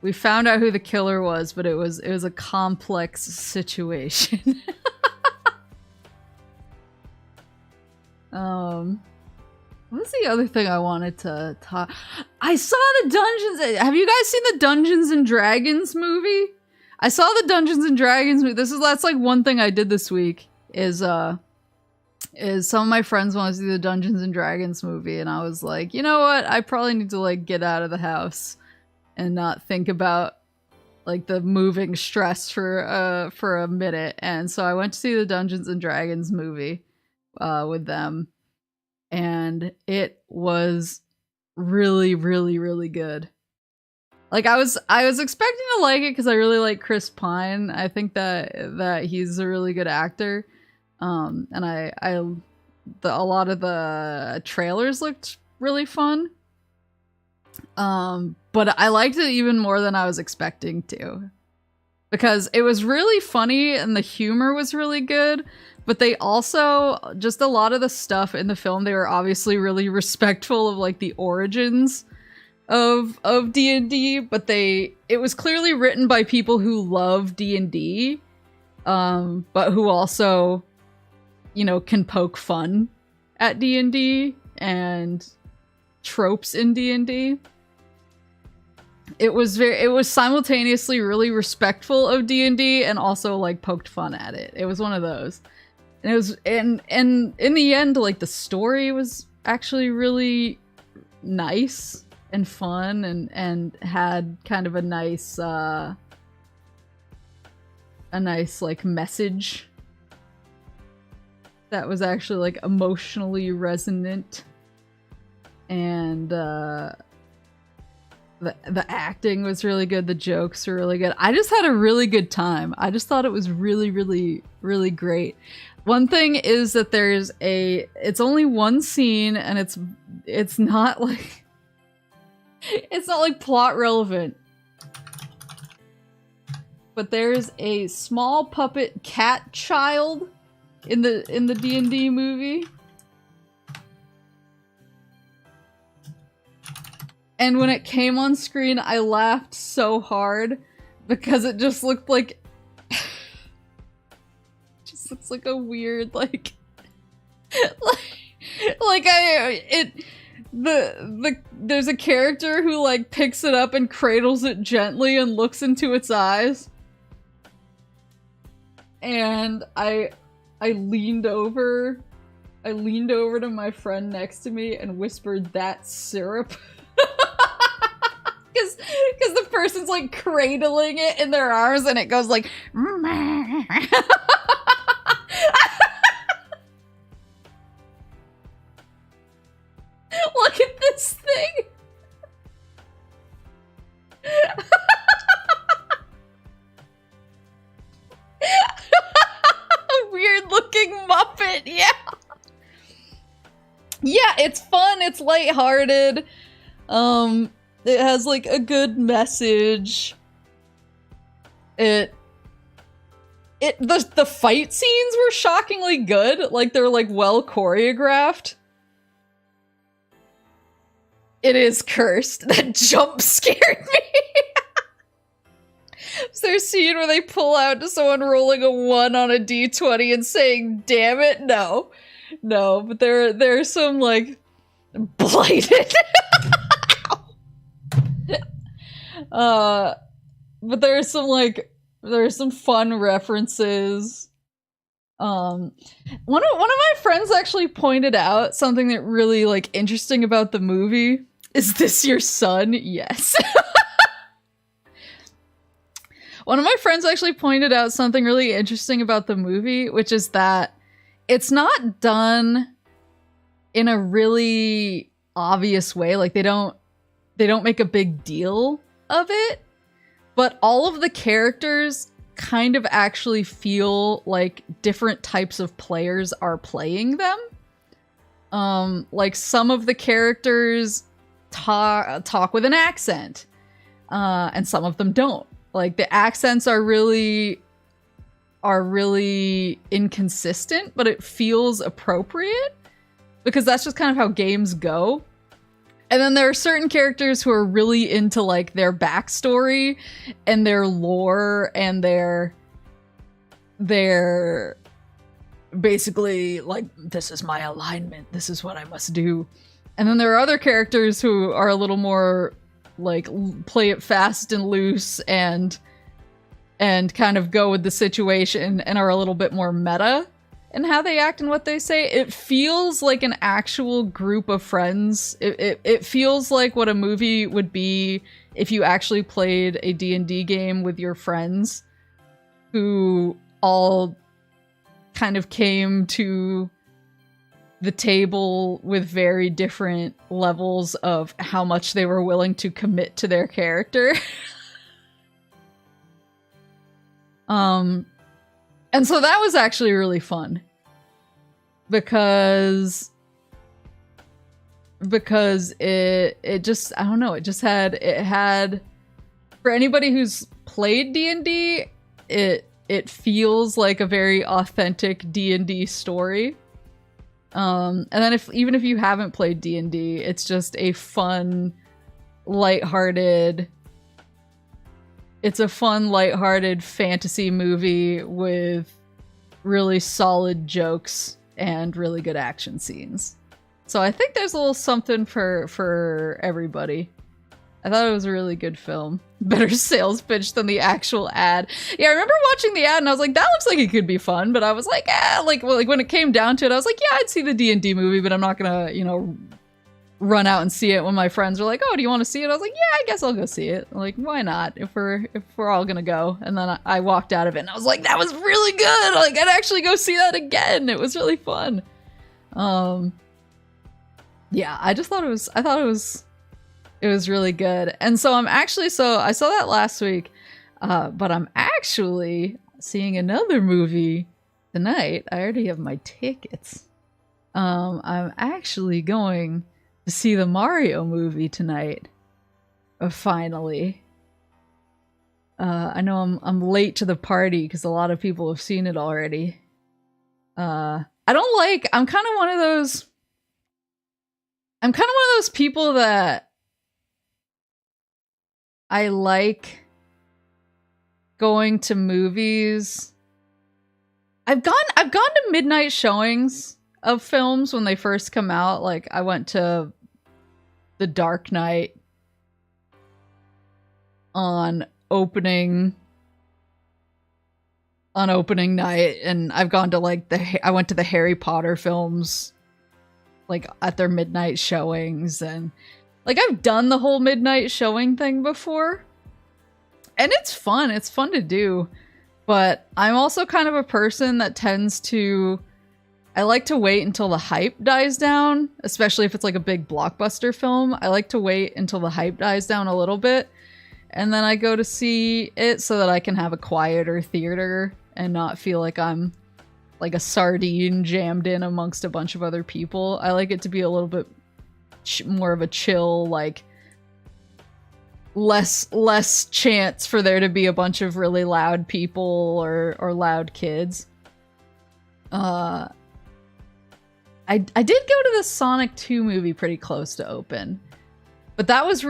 We found out who the killer was, but it was a complex situation. What's the other thing I wanted to talk? I saw the Dungeons. Have you guys seen the Dungeons and Dragons movie? I saw the Dungeons and Dragons movie. That's like one thing I did this week is some of my friends want to see the Dungeons and Dragons movie, and I was like, you know what? I probably need to like get out of the house and not think about like the moving stress for a minute. And so I went to see the Dungeons and Dragons movie with them. And it was really, really, really good. Like I was expecting to like it because I really like Chris Pine. I think that he's a really good actor. And a lot of the trailers looked really fun. But I liked it even more than I was expecting to. Because it was really funny and the humor was really good. But they also, just a lot of the stuff in the film, they were obviously really respectful of like the origins of D&D, but it was clearly written by people who love D&D, but who also, you know, can poke fun at D&D and tropes in D&D. It was simultaneously really respectful of D&D and also like poked fun at it. It was one of those. And it was, and in the end, like the story was actually really nice and fun and had kind of a nice like message that was actually like emotionally resonant. And the acting was really good. The jokes were really good. I just had a really good time. I just thought it was really, really, really great. One thing is that it's only one scene and it's not like plot relevant. But there's a small puppet cat child in the D&D movie. And when it came on screen, I laughed so hard because it just looked like it's like a weird like there's a character who like picks it up and cradles it gently and looks into its eyes. and I leaned over to my friend next to me and whispered, "That's syrup." Because the person's like cradling it in their arms and it goes like look at this thing. A weird looking Muppet, yeah. Yeah, it's fun, it's lighthearted. It has like a good message. The fight scenes were shockingly good. Like they're like well choreographed. It is cursed. That jump scared me. Is there a scene where they pull out to someone rolling a 1 on a d20 and saying, "Damn it"? No. No, but there's some like blighted. But there's some fun references. One of my friends actually pointed out something that really like interesting about the movie. Is this your son? Yes. One of my friends actually pointed out something really interesting about the movie, which is that it's not done in a really obvious way. Like they don't make a big deal of it, but all of the characters kind of actually feel like different types of players are playing them. Like some of the characters talk with an accent, and some of them don't. Like the accents are really inconsistent, but it feels appropriate because that's just kind of how games go. And then there are certain characters who are really into like their backstory and their lore and their basically like, this is my alignment, this is what I must do. And then there are other characters who are a little more like play it fast and loose and kind of go with the situation and are a little bit more meta in how they act and what they say. It feels like an actual group of friends. It feels like what a movie would be if you actually played a D&D game with your friends who all kind of came to the table with very different levels of how much they were willing to commit to their character. And so that was actually really fun because it just, I don't know, it had for anybody who's played D&D, it feels like a very authentic D&D story. And then even if you haven't played D&D, it's just a fun, lighthearted fantasy movie with really solid jokes and really good action scenes. So I think there's a little something for everybody. I thought it was a really good film. Better sales pitch than the actual ad. Yeah, I remember watching the ad and I was like, that looks like it could be fun, but I was like, like when it came down to it, I was like, yeah, I'd see the D&D movie, but I'm not gonna, run out and see it when my friends are like, oh, do you want to see it? I was like, yeah, I guess I'll go see it. Like, why not? If we're all gonna go. And then I walked out of it and I was like, that was really good. Like, I'd actually go see that again. It was really fun. Yeah, I thought it was really good. And so I saw that last week, but I'm actually seeing another movie tonight. I already have my tickets. I'm actually going to see the Mario movie tonight. Finally. I know I'm late to the party because a lot of people have seen it already. I'm kind of one of those people that I like going to movies. I've gone to midnight showings of films when they first come out. Like I went to The Dark Knight on opening on opening night, and I've gone to like I went to the Harry Potter films like at their midnight showings, and like I've done the whole midnight showing thing before. And it's fun. It's fun to do. But I'm also kind of a person that tends to... I like to wait until the hype dies down, especially if it's like a big blockbuster film. I like to wait until the hype dies down a little bit, and then I go to see it so that I can have a quieter theater and not feel like I'm like a sardine jammed in amongst a bunch of other people. I like it to be a little bit more of a chill, like... less chance for there to be a bunch of really loud people or loud kids. I did go to the Sonic 2 movie pretty close to open. But that was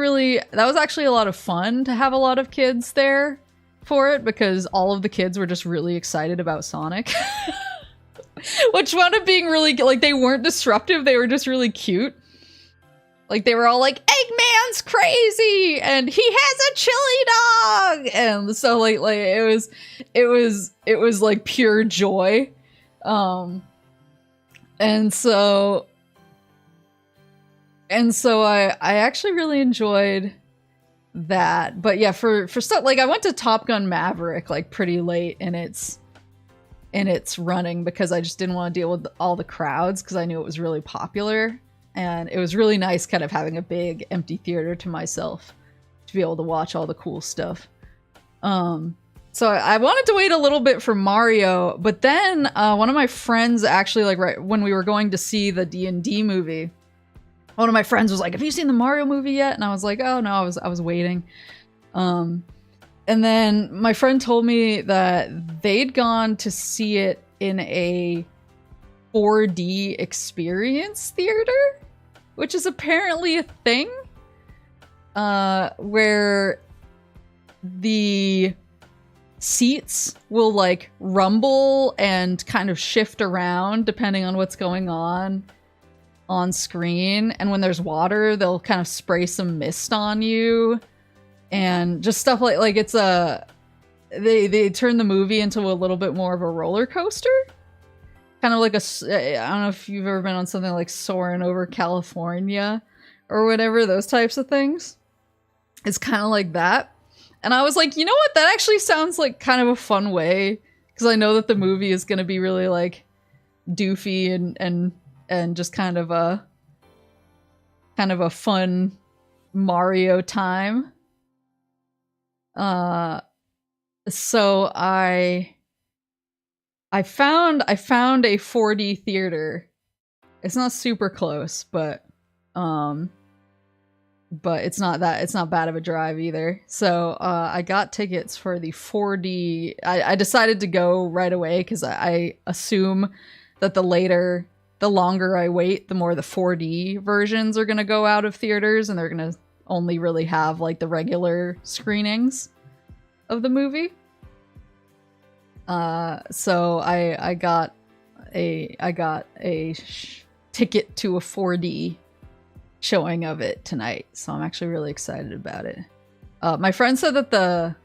actually a lot of fun to have a lot of kids there for it, because all of the kids were just really excited about Sonic. Which wound up being really, like, they weren't disruptive, they were just really cute. Like, they were all like, Eggman's crazy, and he has a chili dog! And so, like it was like pure joy. And so I actually really enjoyed that. But yeah, for stuff, like, I went to Top Gun Maverick, like, pretty late in its running, because I just didn't want to deal with all the crowds, because I knew it was really popular. And it was really nice kind of having a big empty theater to myself to be able to watch all the cool stuff. So I wanted to wait a little bit for Mario, but then one of my friends actually, like, right when we were going to see the D&D movie, one of my friends was like, have you seen the Mario movie yet? And I was like, oh no, I was waiting. And then my friend told me that they'd gone to see it in a 4D experience theater, which is apparently a thing, where the seats will like rumble and kind of shift around depending on what's going on screen, and when there's water they'll kind of spray some mist on you and just stuff like it's they turn the movie into a little bit more of a roller coaster. Kind of like I don't know if you've ever been on something like Soarin' Over California or whatever, those types of things. It's kind of like that. And I was like, you know what? That actually sounds like kind of a fun way, because I know that the movie is going to be really like doofy and just kind of a fun Mario time. So I found a 4D theater. It's not super close, but it's not bad of a drive either. So I got tickets for the 4D. I decided to go right away because I assume that the longer I wait, the more the 4D versions are gonna go out of theaters, and they're gonna only really have like the regular screenings of the movie. So I got a ticket to a 4D showing of it tonight, so I'm actually really excited about it. My friend said that the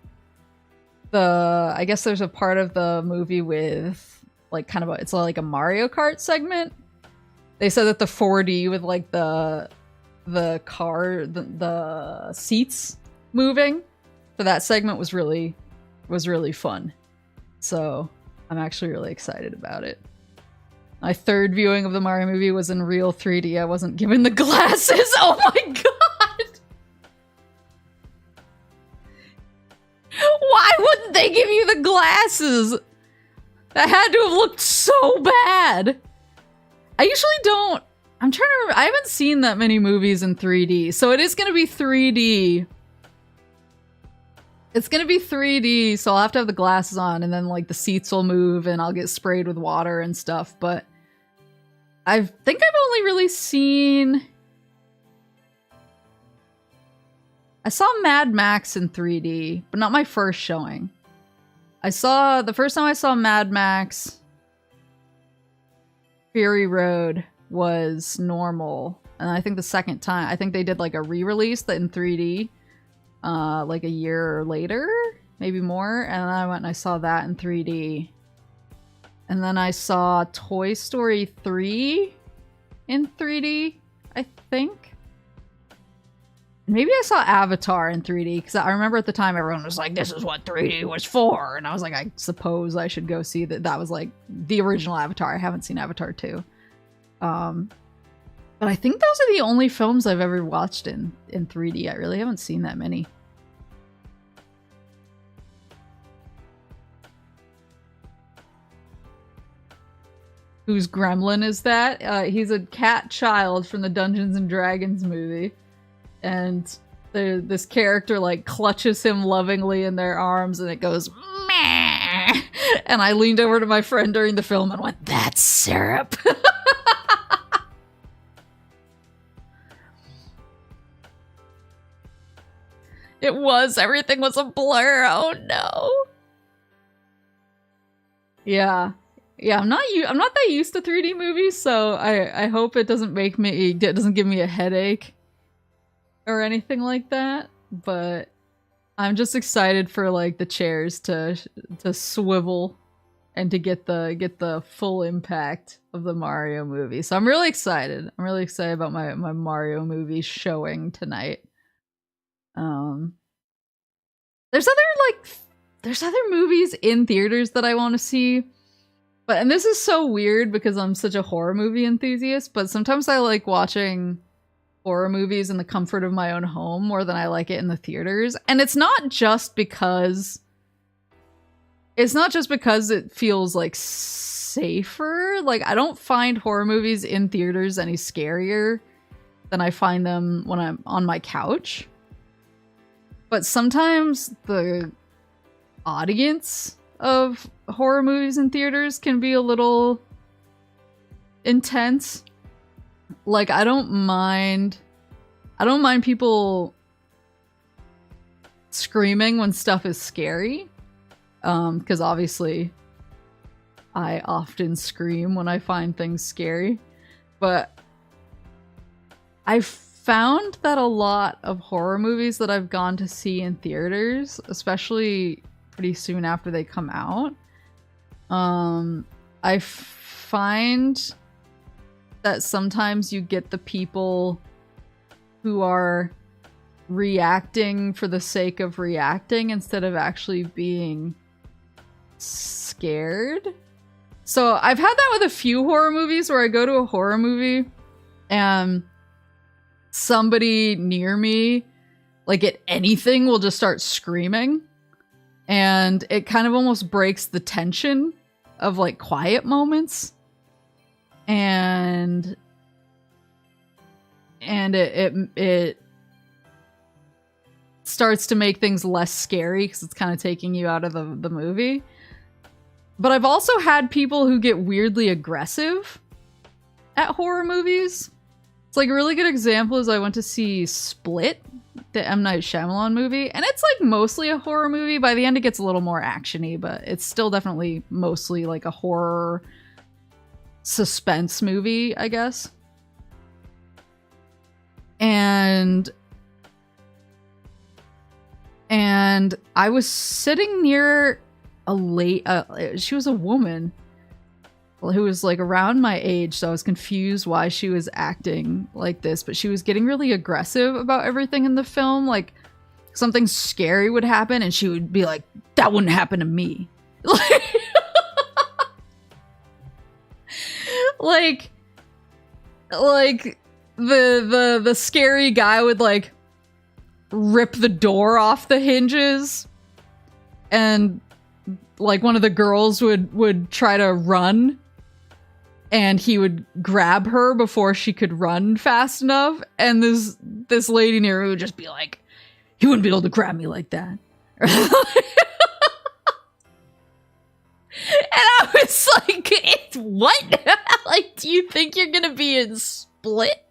I guess there's a part of the movie with like kind of it's like a Mario Kart segment. They said that the 4D with like the seats moving for that segment was really fun. So I'm actually really excited about it. My third viewing of the Mario movie was in real 3D. I wasn't given the glasses. Oh my god! Why wouldn't they give you the glasses? That had to have looked so bad. I usually don't. I'm trying to remember. I haven't seen that many movies in 3D, so it is going to be 3D. It's going to be 3D, so I'll have to have the glasses on, and then like the seats will move and I'll get sprayed with water and stuff, but I think I've only really seen... I saw Mad Max in 3D, but not my first showing. The first time I saw Mad Max Fury Road was normal, and I think the second time, I think they did like a re-release that in 3D like a year later, maybe more. And then I went and I saw that in 3D. And then I saw Toy Story 3 in 3D, I think. Maybe I saw Avatar in 3D, because I remember at the time everyone was like, this is what 3D was for. And I was like, I suppose I should go see that. That was like the original Avatar. I haven't seen Avatar 2. But I think those are the only films I've ever watched in 3D. I really haven't seen that many. Whose gremlin is that? He's a cat child from the Dungeons and Dragons movie. And this character like clutches him lovingly in their arms and it goes, meh. And I leaned over to my friend during the film and went, that's syrup. It was. Everything was a blur. Oh no. Yeah. Yeah, I'm not that used to 3D movies, so I hope it doesn't give me a headache or anything like that, but I'm just excited for like the chairs to swivel and to get the full impact of the Mario movie. So I'm really excited. I'm really excited about my Mario movie showing tonight. There's other movies in theaters that I want to see. And this is so weird because I'm such a horror movie enthusiast, but sometimes I like watching horror movies in the comfort of my own home more than I like it in the theaters. And it's not just because it feels like safer. Like, I don't find horror movies in theaters any scarier than I find them when I'm on my couch. But sometimes the audience of horror movies in theaters can be a little intense. Like, I don't mind people screaming when stuff is scary. Because obviously I often scream when I find things scary. But I've found that a lot of horror movies that I've gone to see in theaters, especially pretty soon after they come out, I find that sometimes you get the people who are reacting for the sake of reacting instead of actually being scared. So I've had that with a few horror movies where I go to a horror movie and somebody near me, like at anything, will just start screaming. And it kind of almost breaks the tension of like quiet moments. And it starts to make things less scary because it's kind of taking you out of the movie. But I've also had people who get weirdly aggressive at horror movies. It's like a really good example is I went to see Split, the M. Night Shyamalan movie, and it's like mostly a horror movie. By the end it gets a little more actiony, but it's still definitely mostly like a horror suspense movie, I guess. And I was sitting near she was a woman who was like around my age, so I was confused why she was acting like this, but she was getting really aggressive about everything in the film. Like, something scary would happen and she would be like, that wouldn't happen to me. Like the scary guy would like rip the door off the hinges, and like one of the girls would try to run and he would grab her before she could run fast enough, and this lady near me would just be like, you wouldn't be able to grab me like that. And I was like, what? Like, do you think you're gonna be in Split?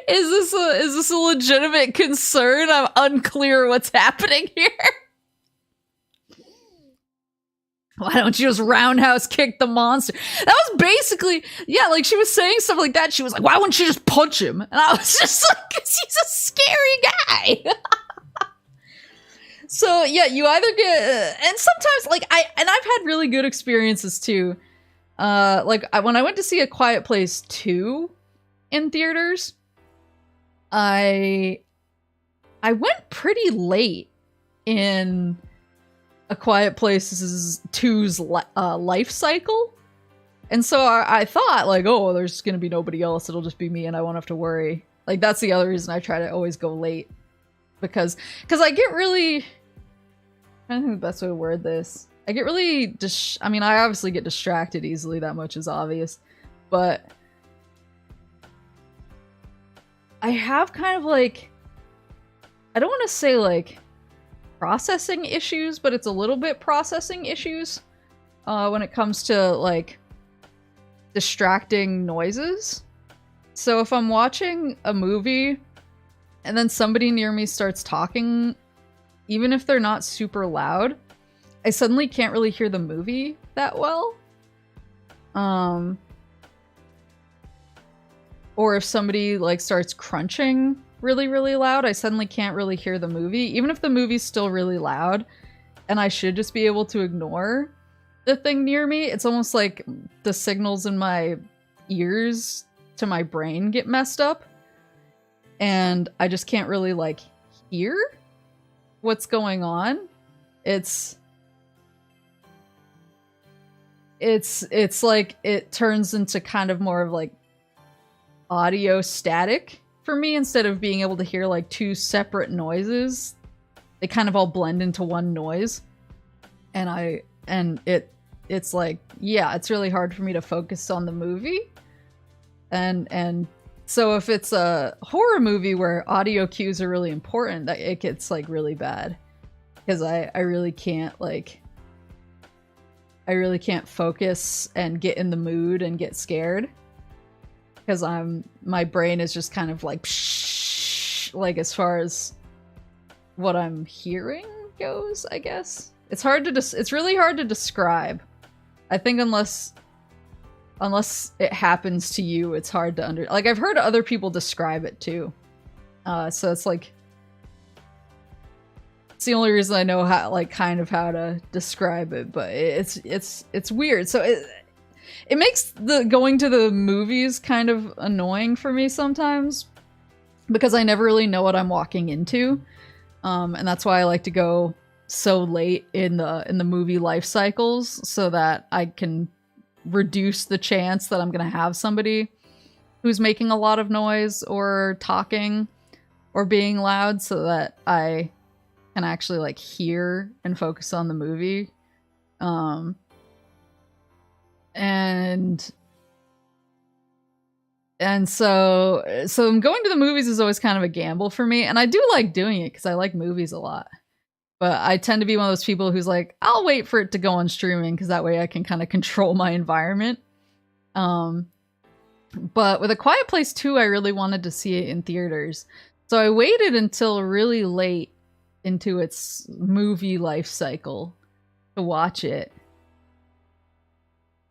Is this a legitimate concern? I'm unclear what's happening here. Why don't you just roundhouse kick the monster? That was basically, yeah, like she was saying stuff like that. She was like, why wouldn't you just punch him? And I was just like, because he's a scary guy. So yeah, you either get, and sometimes like I've had really good experiences too. When I went to see A Quiet Place 2 in theaters, I went pretty late in A Quiet Place 2's life cycle. And so I thought, like, oh, there's gonna be nobody else. It'll just be me and I won't have to worry. Like, that's the other reason I try to always go late. Because I get really... I don't think the best way to word this. I get really... I mean, I obviously get distracted easily. That much is obvious. But... I have kind of, like... I don't want to say, like, processing issues, but it's a little bit processing issues. When it comes to, like... distracting noises. So if I'm watching a movie and then somebody near me starts talking, even if they're not super loud, I suddenly can't really hear the movie that well. Or if somebody like starts crunching really, really loud, I suddenly can't really hear the movie, even if the movie's still really loud and I should just be able to ignore the thing near me. It's almost like the signals in my ears to my brain get messed up and I just can't really like hear what's going on. It's like it turns into kind of more of like audio static for me instead of being able to hear like two separate noises. They kind of all blend into one noise. And it's like, yeah, it's really hard for me to focus on the movie. And so if it's a horror movie where audio cues are really important, that it gets like really bad. Because I really can't like... I really can't focus and get in the mood and get scared. Because my brain is just kind of like, psh, like as far as what I'm hearing goes, I guess. It's hard to it's really hard to describe. I think unless it happens to you, it's hard to like I've heard other people describe it too. So it's like it's the only reason I know how like kind of how to describe it, but it's weird. So it makes the going to the movies kind of annoying for me sometimes because I never really know what I'm walking into. And that's why I like to go so late in the movie life cycles so that I can reduce the chance that I'm gonna have somebody who's making a lot of noise or talking or being loud so that I can actually like hear and focus on the movie. And so going to the movies is always kind of a gamble for me, and I do like doing it because I like movies a lot. But I tend to be one of those people who's like, I'll wait for it to go on streaming because that way I can kind of control my environment. But with A Quiet Place 2, I really wanted to see it in theaters. So I waited until really late into its movie life cycle to watch it,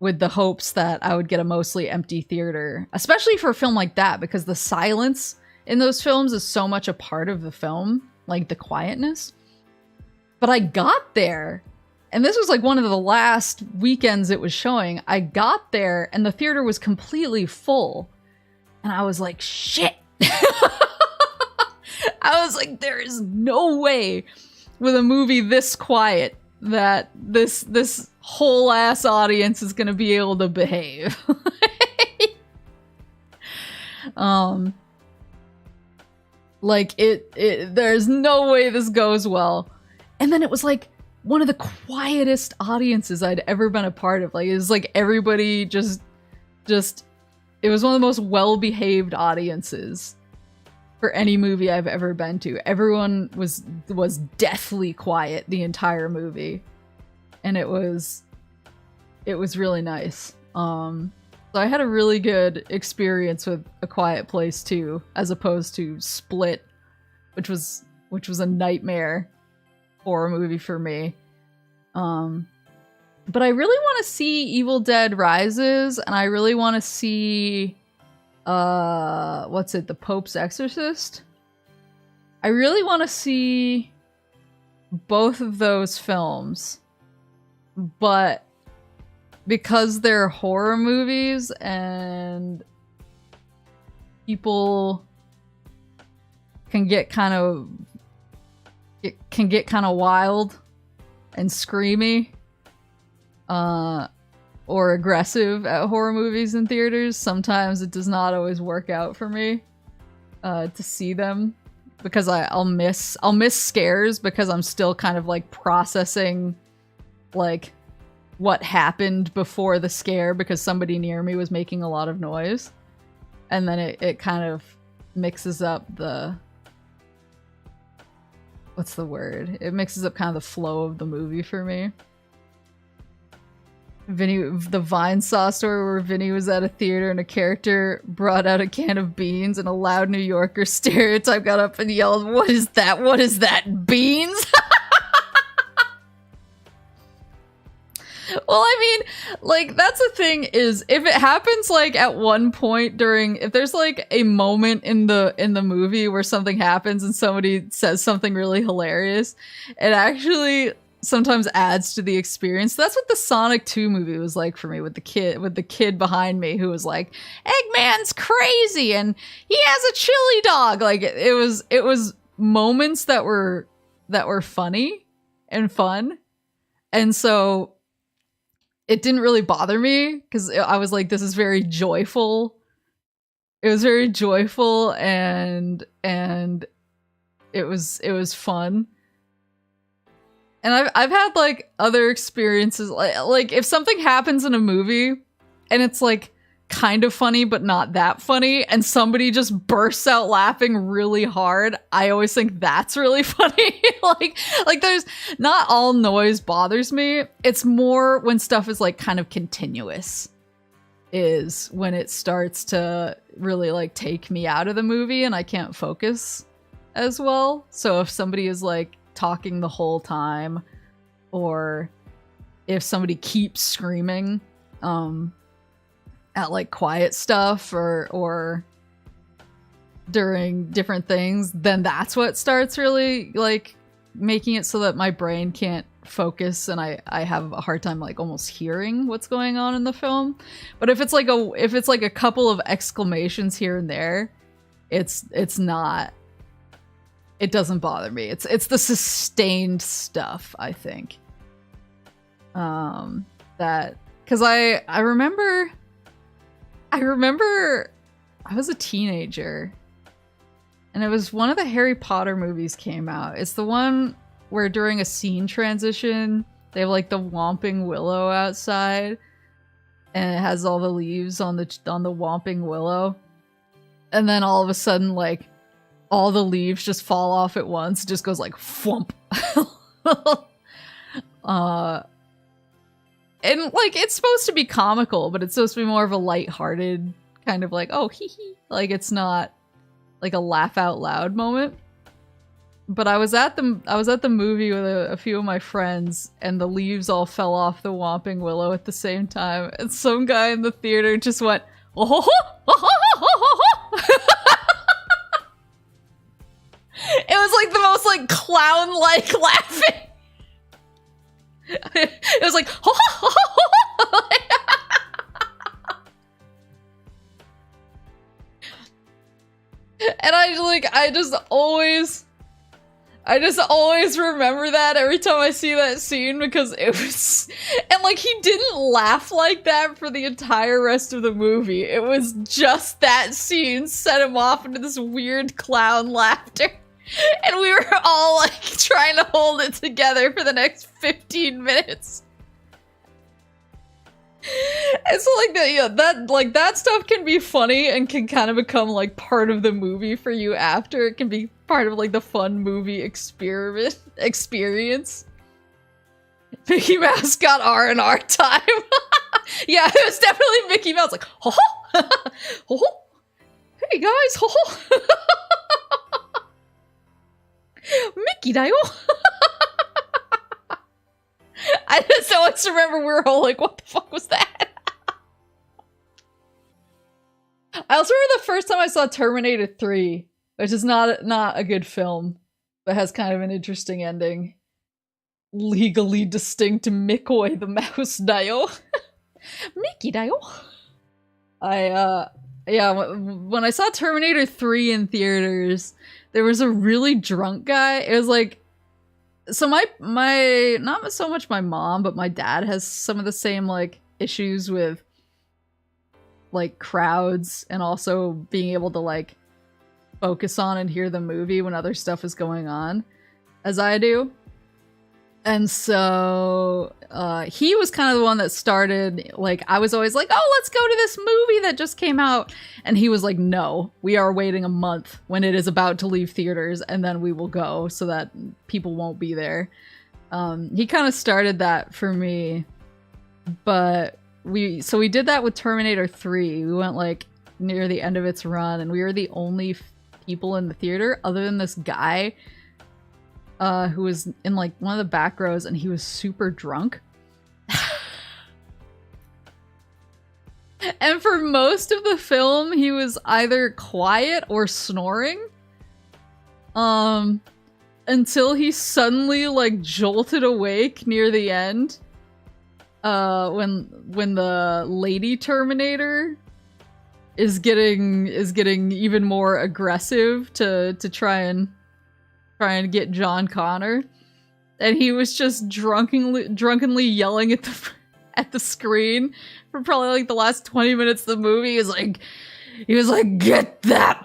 with the hopes that I would get a mostly empty theater, especially for a film like that, because the silence in those films is so much a part of the film, like the quietness. But I got there, and this was like one of the last weekends it was showing. I got there, and the theater was completely full. And I was like, shit! I was like, there is no way with a movie this quiet that this whole ass audience is gonna be able to behave. Like there's no way this goes well. And then it was like one of the quietest audiences I'd ever been a part of. Like it was like everybody just it was one of the most well-behaved audiences for any movie I've ever been to. Everyone was deathly quiet the entire movie. And it was really nice. So I had a really good experience with A Quiet Place 2, as opposed to Split, which was a nightmare horror movie for me. But I really want to see Evil Dead Rises, and I really want to see The Pope's Exorcist. I really want to see both of those films, but because they're horror movies and people can get kind of wild and screamy or aggressive at horror movies in theaters, sometimes it does not always work out for me to see them, because I'll miss scares because I'm still kind of like processing like what happened before the scare, because somebody near me was making a lot of noise, and then it kind of mixes up the, what's the word? It mixes up kind of the flow of the movie for me. The Vine Saw story where Vinny was at a theater and a character brought out a can of beans and a loud New Yorker stereotype got up and yelled, "What is that? What is that? Beans?" Well, I mean, like, that's the thing is, if it happens like at one point during, if there's like a moment in the movie where something happens and somebody says something really hilarious, it actually sometimes adds to the experience. That's what the Sonic 2 movie was like for me, with the kid behind me who was like, "Eggman's crazy and he has a chili dog." Like, it was moments that were funny and fun. And so it didn't really bother me because I was like, this is very joyful. It was very joyful and it was fun. And I've had like other experiences, like if something happens in a movie and it's like kind of funny but not that funny, and somebody just bursts out laughing really hard, I always think that's really funny. like there's not all noise bothers me. It's more when stuff is like kind of continuous is when it starts to really like take me out of the movie and I can't focus as well. So if somebody is like talking the whole time, or if somebody keeps screaming at like quiet stuff or during different things, then that's what starts really like making it so that my brain can't focus and I have a hard time like almost hearing what's going on in the film. But if it's like a couple of exclamations here and there, it's not, it doesn't bother me. It's the sustained stuff, I think. That, because I remember I was a teenager and it was one of the Harry Potter movies came out. It's the one where during a scene transition they have like the Whomping Willow outside and it has all the leaves on the Whomping Willow, and then all of a sudden like all the leaves just fall off at once. It just goes like thwump. And like it's supposed to be comical, but it's supposed to be more of a lighthearted kind of like, oh, hee hee. Like, it's not like a laugh out loud moment. But I was at the movie with a few of my friends, and the leaves all fell off the Whomping Willow at the same time, and some guy in the theater just went, "Oh ho ho, oh ho ho ho ho." It was like the most like clown-like laughing. It was like, ho ho ho ho ho. And I just always remember that every time I see that scene, because it was, and like he didn't laugh like that for the entire rest of the movie. It was just that scene set him off into this weird clown laughter. And we were all like trying to hold it together for the next 15 minutes. And so like that stuff can be funny and can kind of become like part of the movie for you after. It can be part of like the fun movie experience. Mickey Mouse got R&R time. Yeah, it was definitely Mickey Mouse, like, ho ho, ho ho, hey guys, ho ho. Mickey Dayo. I just always remember we were all like, what the fuck was that? I also remember the first time I saw Terminator 3, which is not a good film, but has kind of an interesting ending. legally distinct Mikoi the mouse dayo. Mickey dayo. Yeah, when I saw Terminator 3 in theaters, there was a really drunk guy. It was like, so my not so much my mom, but my dad has some of the same like issues with like crowds and also being able to like focus on and hear the movie when other stuff is going on as I do. And so he was kind of the one that started, like, I was always like, oh, let's go to this movie that just came out. And he was like, no, we are waiting a month when it is about to leave theaters, and then we will go so that people won't be there. He kind of started that for me. But we did that with Terminator 3. We went like near the end of its run, and we were the only people in the theater other than this guy who was in like one of the back rows, and he was super drunk. And for most of the film, he was either quiet or snoring. Until he suddenly like jolted awake near the end. When the lady Terminator is getting even more aggressive to try and get John Connor, and he was just drunkenly yelling at the screen for probably like the last 20 minutes of the movie. He was like, get that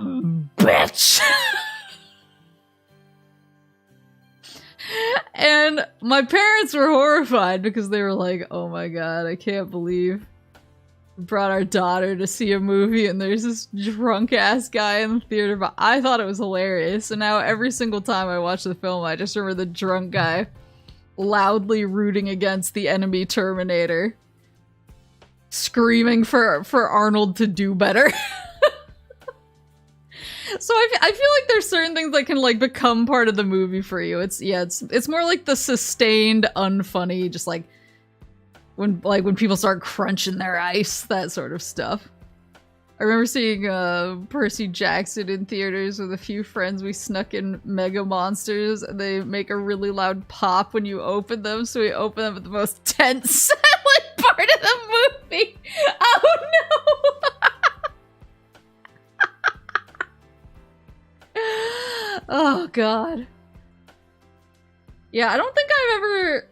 bitch. And my parents were horrified because they were like, oh my god, I can't believe we brought our daughter to see a movie and there's this drunk ass guy in the theater. But I thought it was hilarious, and now every single time I watch the film, I just remember the drunk guy loudly rooting against the enemy Terminator, screaming for Arnold to do better. So I feel like there's certain things that can like become part of the movie for you. It's more like the sustained unfunny, just like when people start crunching their ice, that sort of stuff. I remember seeing Percy Jackson in theaters with a few friends. We snuck in Mega Monsters, and they make a really loud pop when you open them, so we open them at the most tense like part of the movie. Oh no! Oh god. Yeah, I don't think I've ever...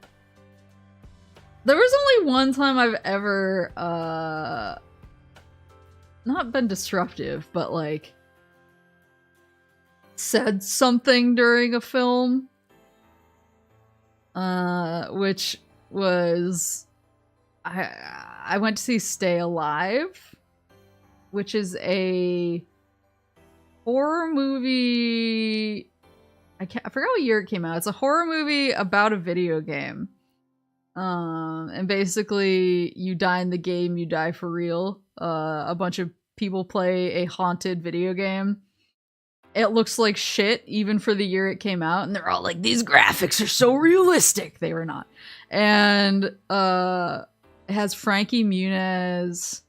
There was only one time I've ever, not been disruptive, but like said something during a film, which was, I went to see Stay Alive, which is a horror movie. I forgot what year it came out. It's a horror movie about a video game. And basically you die in the game, you die for real. A bunch of people play a haunted video game. It looks like shit even for the year it came out, and they're all like, these graphics are so realistic. They were not. And it has Frankie Muniz.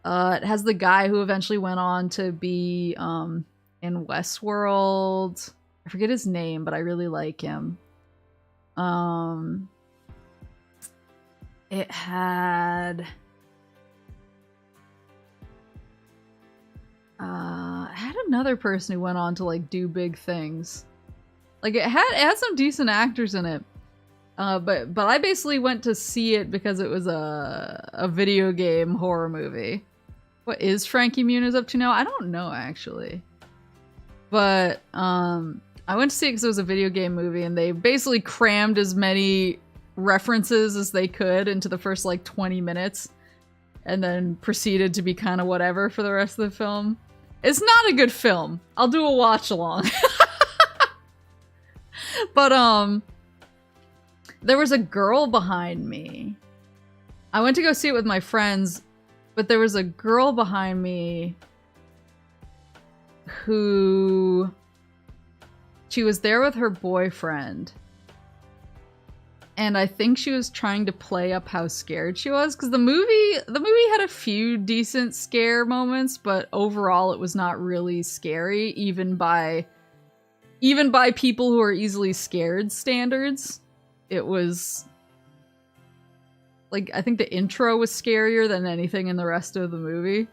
It has the guy who eventually went on to be in Westworld. I forget his name, but I really like him. It had another person who went on to like do big things. Like it had some decent actors in it. But I basically went to see it because it was a video game horror movie. What is Frankie Muniz up to now? I don't know actually. But I went to see it because it was a video game movie, and they basically crammed as many references as they could into the first like 20 minutes, and then proceeded to be kind of whatever for the rest of the film. It's not a good film. I'll do a watch along. But there was a girl behind me. I went to go see it with my friends, but there was a girl behind me who, she was there with her boyfriend. And I think she was trying to play up how scared she was, because the movie had a few decent scare moments, but overall it was not really scary, even by people who are easily scared standards. it was like, I think the intro was scarier than anything in the rest of the movie.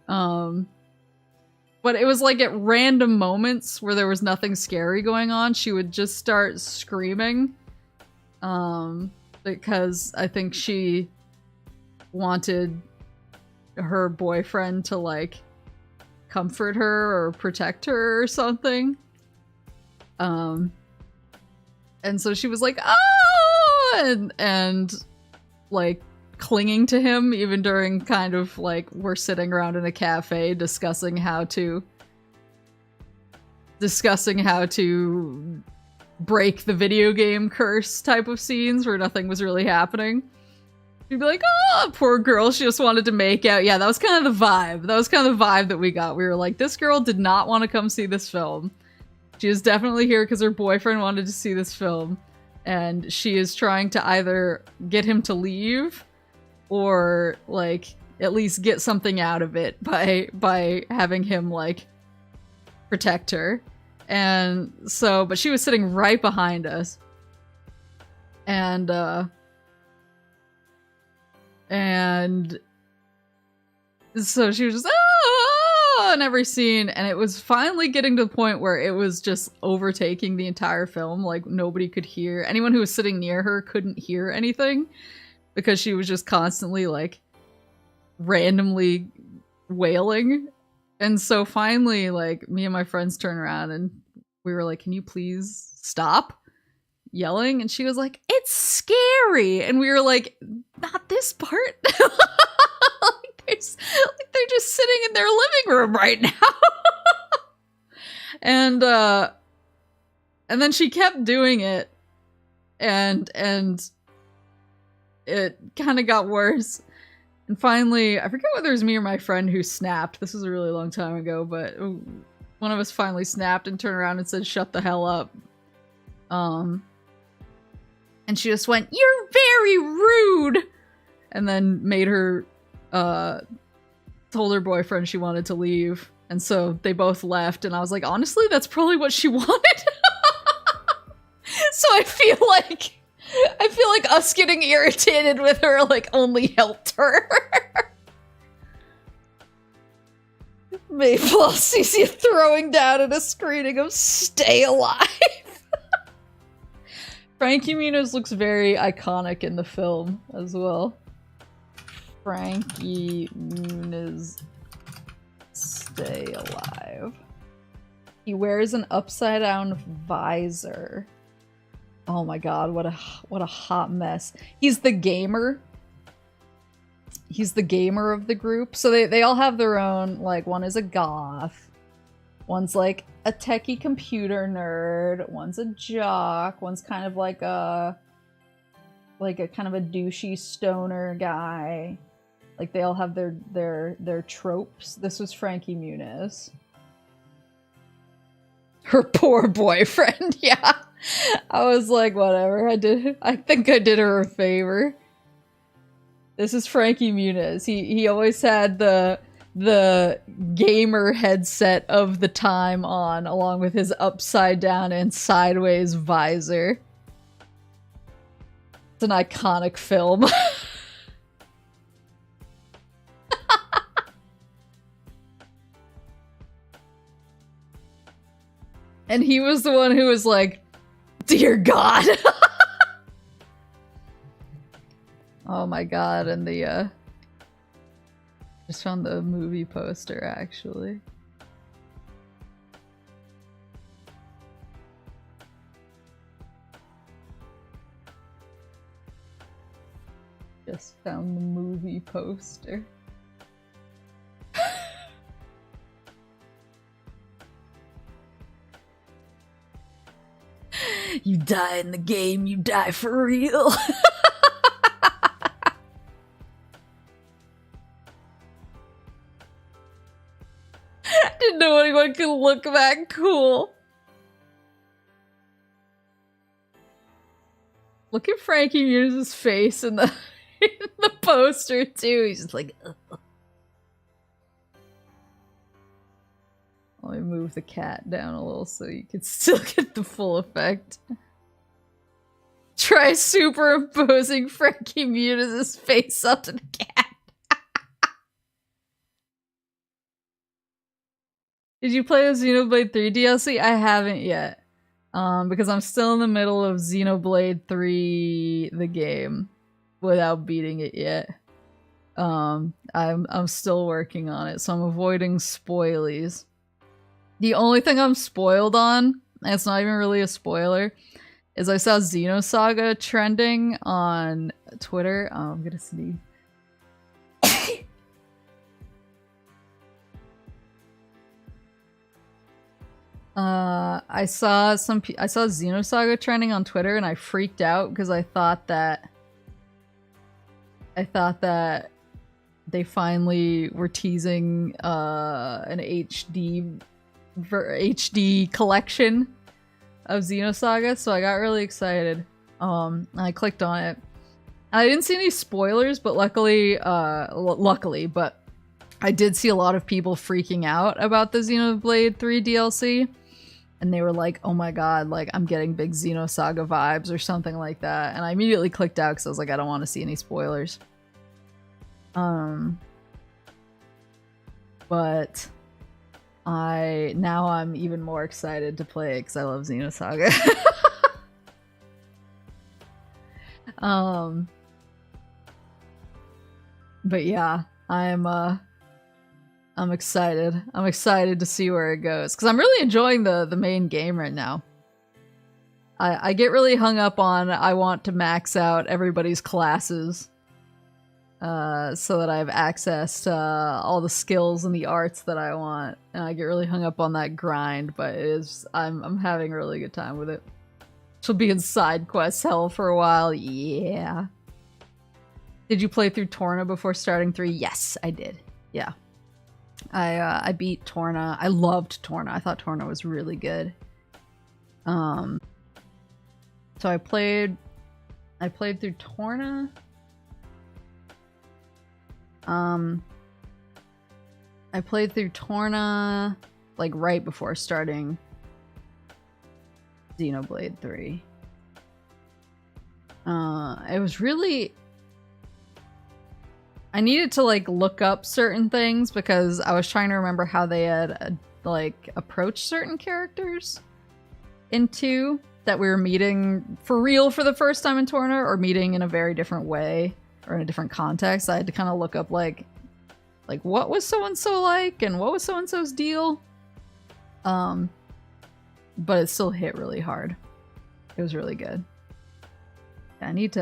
But it was like at random moments where there was nothing scary going on, she would just start screaming. Because I think she wanted her boyfriend to like comfort her or protect her or something. And so she was like, oh, and like clinging to him even during kind of like we're sitting around in a cafe discussing how to break the video game curse type of scenes where nothing was really happening. She'd be like, oh, poor girl, she just wanted to make out. Yeah, that was kind of the vibe. That was kind of the vibe that we got. We were like, this girl did not want to come see this film. She is definitely here because her boyfriend wanted to see this film. And she is trying to either get him to leave or, like, at least get something out of it by having him, like, protect her. And so, but she was sitting right behind us. And so she was just, in every scene, and it was finally getting to the point where it was just overtaking the entire film. Like, nobody could hear. Anyone who was sitting near her couldn't hear anything because she was just constantly, like, randomly wailing. And so finally, like, me and my friends turned around and we were like, can you please stop yelling? And she was like, it's scary. And we were like, not this part. They're just sitting in their living room right now. And then she kept doing it, and it kind of got worse. And finally, I forget whether it was me or my friend who snapped. This was a really long time ago, but one of us finally snapped and turned around and said, shut the hell up. And she just went, you're very rude! And then made her, told her boyfriend she wanted to leave. And so they both left, and I was like, honestly, that's probably what she wanted. So I feel like us getting irritated with her, like, only helped her. Maple Alcesia throwing down at a screening of Stay Alive. Frankie Muniz looks very iconic in the film as well. Frankie Muniz, Stay Alive. He wears an upside down visor. Oh my god, what a hot mess. He's the gamer. He's the gamer of the group. So they all have their own, like, one is a goth. One's like a techie computer nerd. One's a jock. One's kind of like a kind of a douchey stoner guy. Like, they all have their tropes. This was Frankie Muniz. Her poor boyfriend, yeah. I was like, whatever, I think I did her a favor. This is Frankie Muniz. He always had the gamer headset of the time on, along with his upside down and sideways visor. It's an iconic film. And he was the one who was like, dear God. Oh my god, and the, just found the movie poster, actually. Just found the movie poster. You die in the game, you die for real. Didn't know anyone could look that cool. Look at Frankie Muniz's face in the poster too. He's just like, ugh. Let me move the cat down a little so you can still get the full effect. try superimposing Frankie Muniz' face onto the cat. Did you play the Xenoblade 3 DLC? I haven't yet. Because I'm still in the middle of Xenoblade 3 the game without beating it yet. I'm still working on it, so I'm avoiding spoilies. The only thing I'm spoiled on, and it's not even really a spoiler, is I saw Xenosaga trending on Twitter. Oh, I'm gonna sneeze. I saw Xenosaga trending on Twitter, and I freaked out because I thought that they finally were teasing an HD collection of Xenosaga, so I got really excited. And I clicked on it. I didn't see any spoilers, but luckily, but I did see a lot of people freaking out about the Xenoblade 3 DLC. And they were like, oh my god, like, I'm getting big Xenosaga vibes or something like that. And I immediately clicked out because I was like, I don't want to see any spoilers. But now I'm even more excited to play it because I love Xenosaga. But yeah, I'm excited. I'm excited to see where it goes because I'm really enjoying the main game right now. I get really hung up on I want to max out everybody's classes so that I have access to all the skills and the arts that I want, and I get really hung up on that grind. But I'm having a really good time with it. She'll be in side quest hell for a while. Yeah. Did you play through Torna before starting 3? Yes, I did. Yeah. I beat Torna. I loved Torna. I thought Torna was really good. So I played through Torna. I played through Torna like right before starting Xenoblade 3. It was really... I needed to like look up certain things because I was trying to remember how they had like approached certain characters in 2 that we were meeting for real for the first time in Torna, or meeting in a very different way or in a different context. I had to kind of look up like what was so-and-so like and what was so-and-so's deal. But it still hit really hard. It was really good. Yeah, I need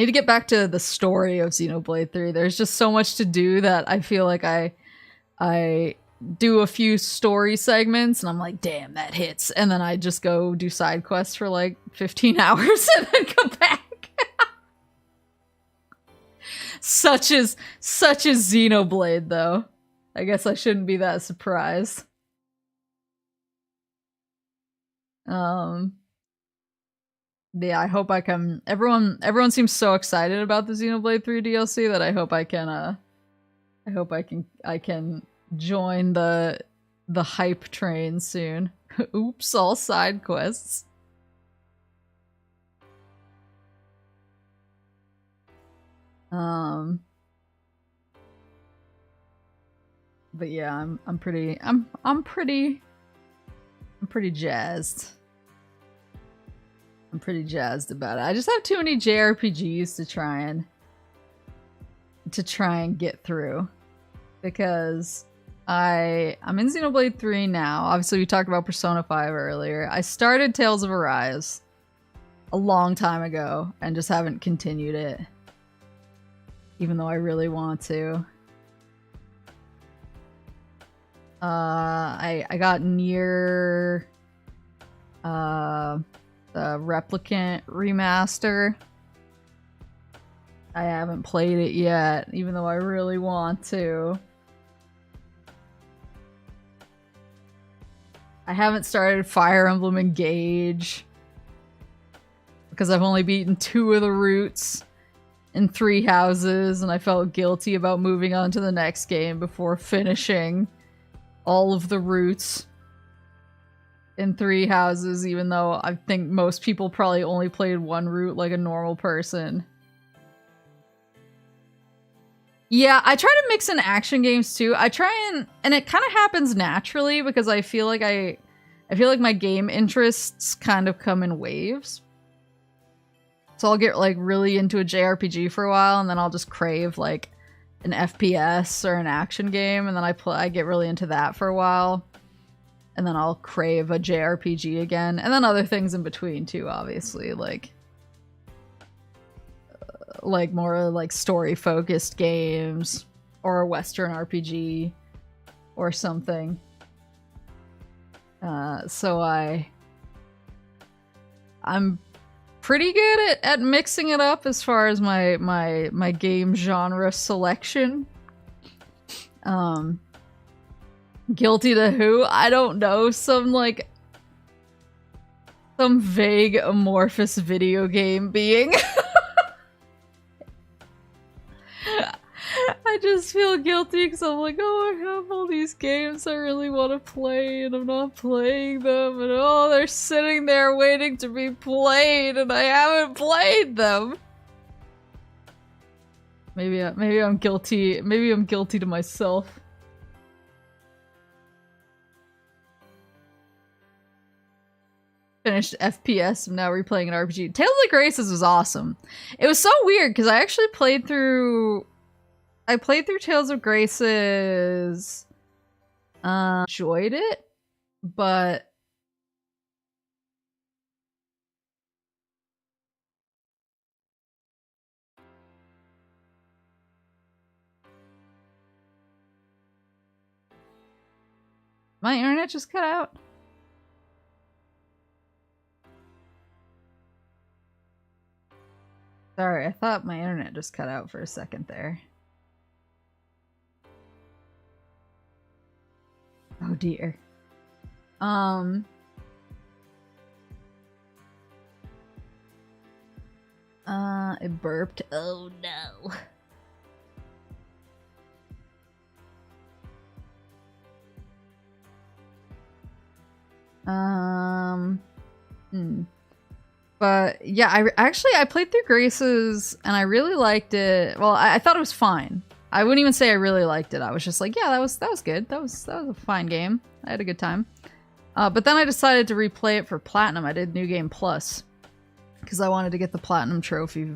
to get back to the story of Xenoblade 3. There's just so much to do that I feel like I do a few story segments and I'm like, damn, that hits. And then I just go do side quests for like 15 hours and then come back. Such is Xenoblade, though. I guess I shouldn't be that surprised. Yeah, I hope I can. Everyone seems so excited about the Xenoblade 3 DLC that I hope I can join the hype train soon. Oops, all side quests. But yeah, I'm pretty jazzed. I'm pretty jazzed about it. I just have too many JRPGs to try and get through, because I'm in Xenoblade 3 now. Obviously, we talked about Persona 5 earlier. I started Tales of Arise a long time ago and just haven't continued it, even though I really want to. I got near the Replicant remaster. I haven't played it yet, even though I really want to. I haven't started Fire Emblem Engage because I've only beaten 2 of the routes in 3 houses, and I felt guilty about moving on to the next game before finishing all of the routes in 3 houses, even though I think most people probably only played 1 route like a normal person. Yeah, I try to mix in action games too. I try and it kind of happens naturally because I feel like I feel like my game interests kind of come in waves. So I'll get like really into a JRPG for a while and then I'll just crave like an FPS or an action game and then I get really into that for a while. And then I'll crave a JRPG again and then other things in between too, obviously, like more like story focused games or a Western RPG or something. So I'm pretty good at mixing it up as far as my game genre selection. Guilty to who? I don't know. Some vague amorphous video game being. I just feel guilty because I'm like, oh, I have all these games I really want to play and I'm not playing them and oh, they're sitting there waiting to be played and I haven't played them. Maybe I'm guilty. Maybe I'm guilty to myself. Finished FPS, I'm now replaying an RPG. Tales of the Graces was awesome. It was so weird because I actually played through Tales of Graces. Enjoyed it, but my internet just cut out. Sorry, I thought my internet just cut out for a second there. Oh dear. It burped. Oh no. But yeah, I played through Graces and I really liked it. Well, I thought it was fine. I wouldn't even say I really liked it. I was just like, yeah, that was good. That was a fine game. I had a good time. But then I decided to replay it for Platinum. I did New Game Plus because I wanted to get the Platinum trophy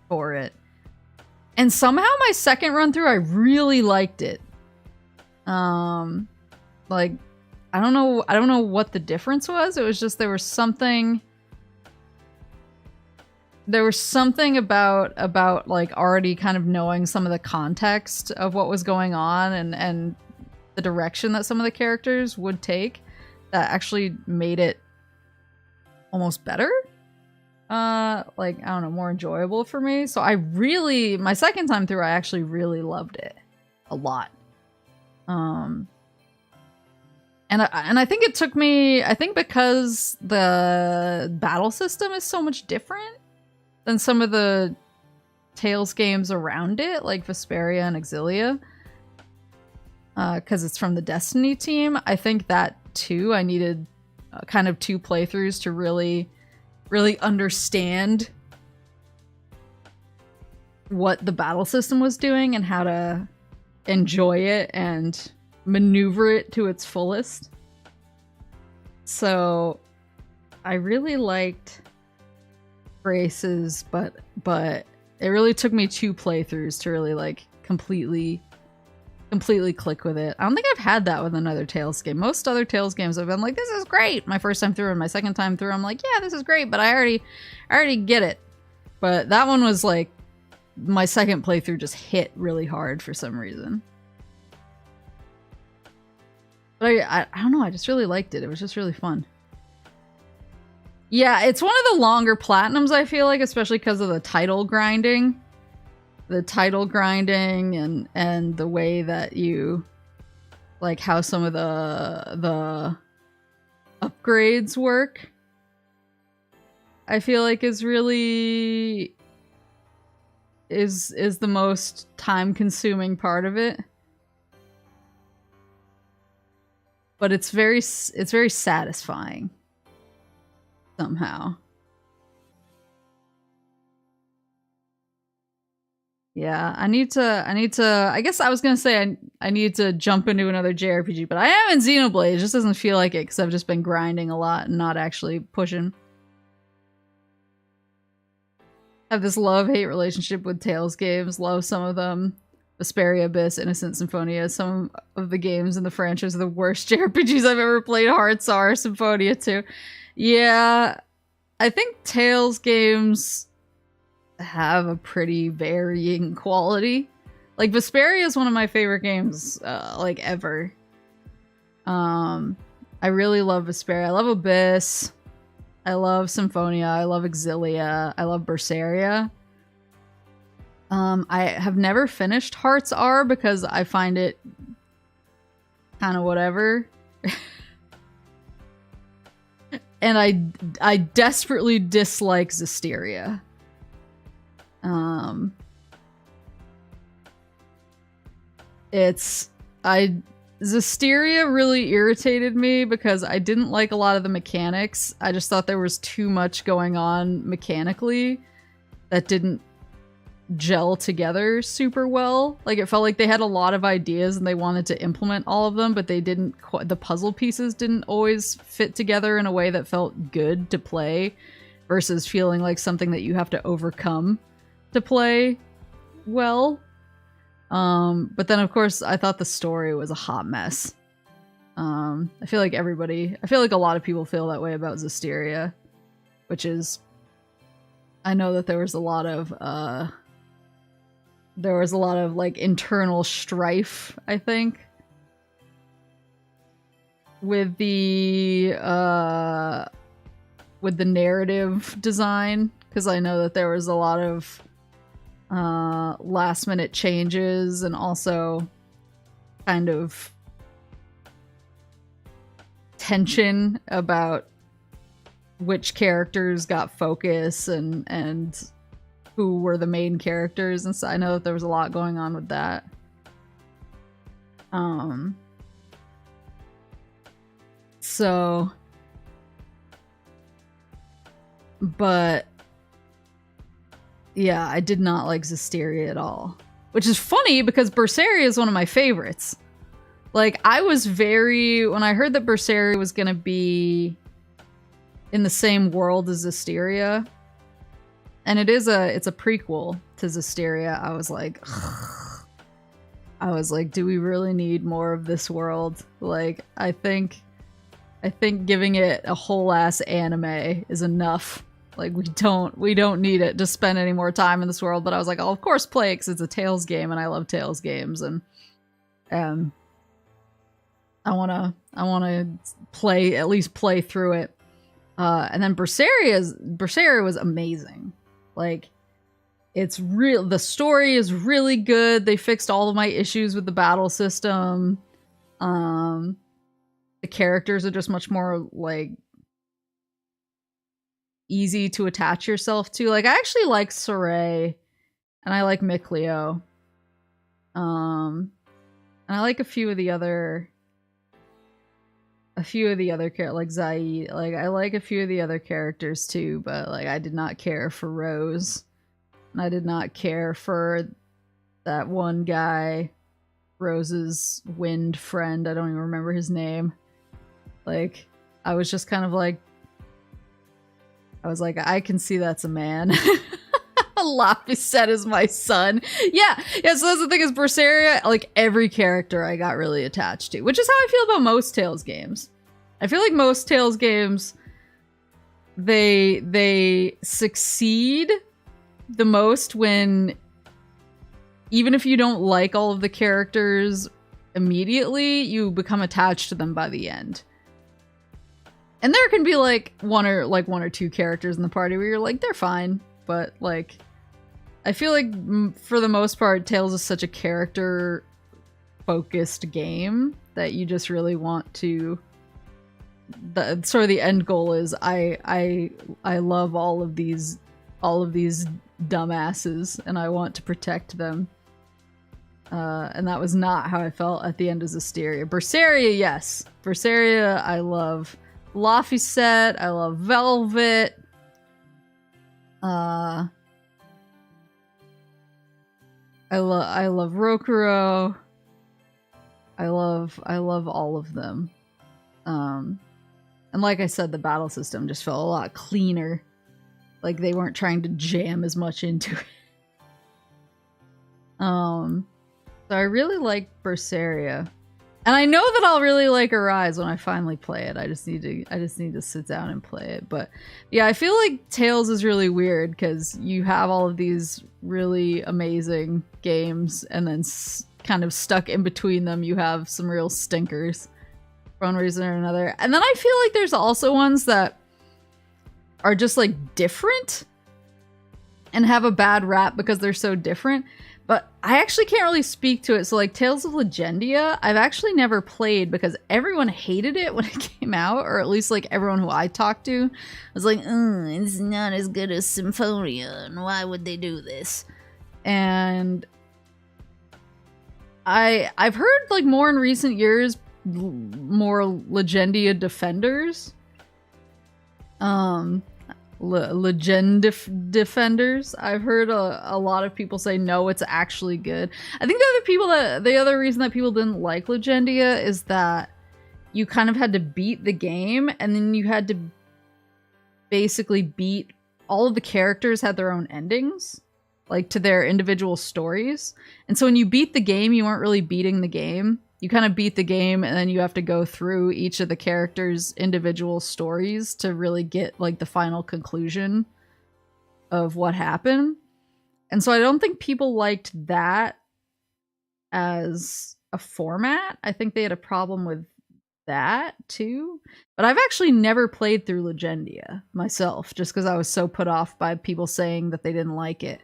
for it. And somehow my second run through, I really liked it. Like, I don't know what the difference was. It was just there was something about like already kind of knowing some of the context of what was going on and the direction that some of the characters would take that actually made it almost better. Like, I don't know, more enjoyable for me. So my second time through, I actually really loved it a lot. And I think it took me, I think because the battle system is so much different than some of the Tales games around it, like Vesperia and Exilia, because it's from the Destiny team. I think that too, I needed kind of 2 playthroughs to really understand what the battle system was doing and how to enjoy it and maneuver it to its fullest. So I really liked Graces, but it really took me 2 playthroughs to really like completely click with it. I don't think I've had that with another Tales game. Most other Tales games I've been like, this is great my first time through, and my second time through I'm like, yeah, this is great, but I already get it. But that one was like, my second playthrough just hit really hard for some reason. But I don't know, I just really liked it. It was just really fun. Yeah, it's one of the longer Platinums, I feel like, especially because of the title grinding. The title grinding and the way that you, like, how some of the upgrades work, I feel like is really is the most time-consuming part of it. but it's very satisfying somehow. Yeah, I guess I was gonna say I need to jump into another JRPG, but I am in Xenoblade. It just doesn't feel like it because I've just been grinding a lot and not actually pushing. I have this love-hate relationship with Tales games. Love some of them. Vesperia, Abyss, Innocent Symphonia. Some of the games in the franchise are the worst JRPGs I've ever played. Hearts are, Symphonia too. Yeah, I think Tales games have a pretty varying quality. Like Vesperia is one of my favorite games, like ever. I really love Vesperia. I love Abyss. I love Symphonia. I love Exilia. I love Berseria. I have never finished Hearts R because I find it kind of whatever. And I desperately dislike Zestiria. Zestiria really irritated me because I didn't like a lot of the mechanics. I just thought there was too much going on mechanically that didn't gel together super well. Like, it felt like they had a lot of ideas and they wanted to implement all of them, but they didn't the puzzle pieces didn't always fit together in a way that felt good to play versus feeling like something that you have to overcome to play well. But then of course I thought the story was a hot mess. I feel like a lot of people feel that way about Zestiria, which is, I know that there was a lot of like internal strife, I think, with the narrative design, because I know that there was a lot of last minute changes and also kind of tension about which characters got focus and who were the main characters, and so I know that there was a lot going on with that. But yeah, I did not like Zestiria at all. Which is funny because Berseria is one of my favorites. Like, I was when I heard that Berseria was gonna be in the same world as Zestiria, and it's a prequel to Zestiria, I was like, do we really need more of this world? Like, I think giving it a whole ass anime is enough. Like, we don't need it to spend any more time in this world. But I was like, I'll of course play it because it's a Tales game and I love Tales games, and I wanna at least play through it. And then Berseria was amazing. Like, it's real. The story is really good. They fixed all of my issues with the battle system. The characters are just much more like easy to attach yourself to. Like, I actually like Sorey, and I like Mikleo. And I like a few of the other characters, like Zaid. Like, I like a few of the other characters too, but like, I did not care for Rose. And I did not care for that one guy, Rose's wind friend. I don't even remember his name. Like, I was just kind of like, I can see that's a man. Laphicet is my son. Yeah, so that's the thing, is Berseria, like, every character I got really attached to, which is how I feel about most Tales games. I feel like most Tales games, they succeed the most when, even if you don't like all of the characters immediately, you become attached to them by the end. And there can be like one or two characters in the party where you're like, they're fine, but like, I feel like for the most part, Tales is such a character focused game that you just really want to, the end goal is I love all of these dumbasses and I want to protect them. And that was not how I felt at the end of Zestiria. Berseria, yes. Berseria, I love. Laphicet, I love Velvet. I love Rokuro. I love all of them. And like I said, the battle system just felt a lot cleaner. Like they weren't trying to jam as much into it. So I really like Berseria. And I know that I'll really like Arise when I finally play it. I just need to sit down and play it. But yeah, I feel like Tales is really weird because you have all of these really amazing games and then kind of stuck in between them you have some real stinkers for one reason or another. And then I feel like there's also ones that are just like different and have a bad rap because they're so different. But I actually can't really speak to it. So like Tales of Legendia, I've actually never played because everyone hated it when it came out, or at least like everyone who I talked to was like, it's not as good as Symphonia, and why would they do this? And I've heard like more in recent years, more Legendia defenders. Defenders. I've heard a lot of people say no, it's actually good. I think the other reason that people didn't like Legendia is that you kind of had to beat the game, and then you had to basically beat all of the characters had their own endings, like to their individual stories. And so when you beat the game, you weren't really beating the game. You kind of beat the game and then you have to go through each of the characters' individual stories to really get like the final conclusion of what happened. And so I don't think people liked that as a format. I think they had a problem with that too. But I've actually never played through Legendia myself just because I was so put off by people saying that they didn't like it.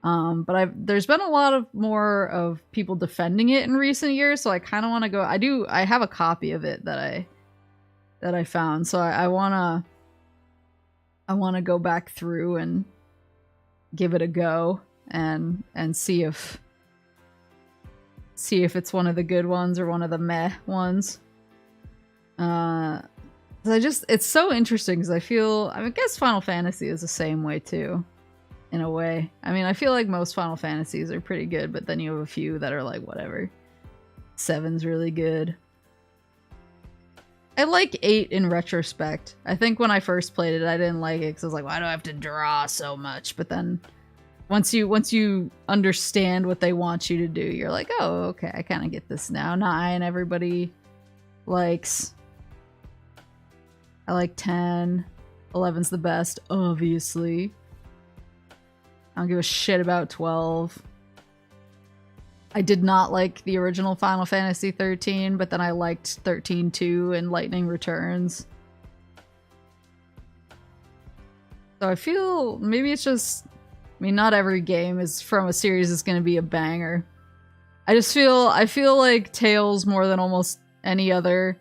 But there's been a lot of more of people defending it in recent years, so I kind of want to go. I have a copy of it that I found, so I wanna go back through and give it a go and see if it's one of the good ones or one of the meh ones. It's so interesting because I guess Final Fantasy is the same way too. In a way. I mean, I feel like most Final Fantasies are pretty good, but then you have a few that are like, whatever. 7's really good. I like 8 in retrospect. I think when I first played it, I didn't like it because I was like, why do I have to draw so much? But then once you understand what they want you to do, you're like, oh, okay, I kind of get this now. 9, everybody likes. I like 10. 11's the best, obviously. I don't give a shit about 12. I did not like the original Final Fantasy 13, but then I liked 13 too and Lightning Returns. So I feel maybe it's just, I mean, not every game is from a series is going to be a banger. I feel like Tales more than almost any other.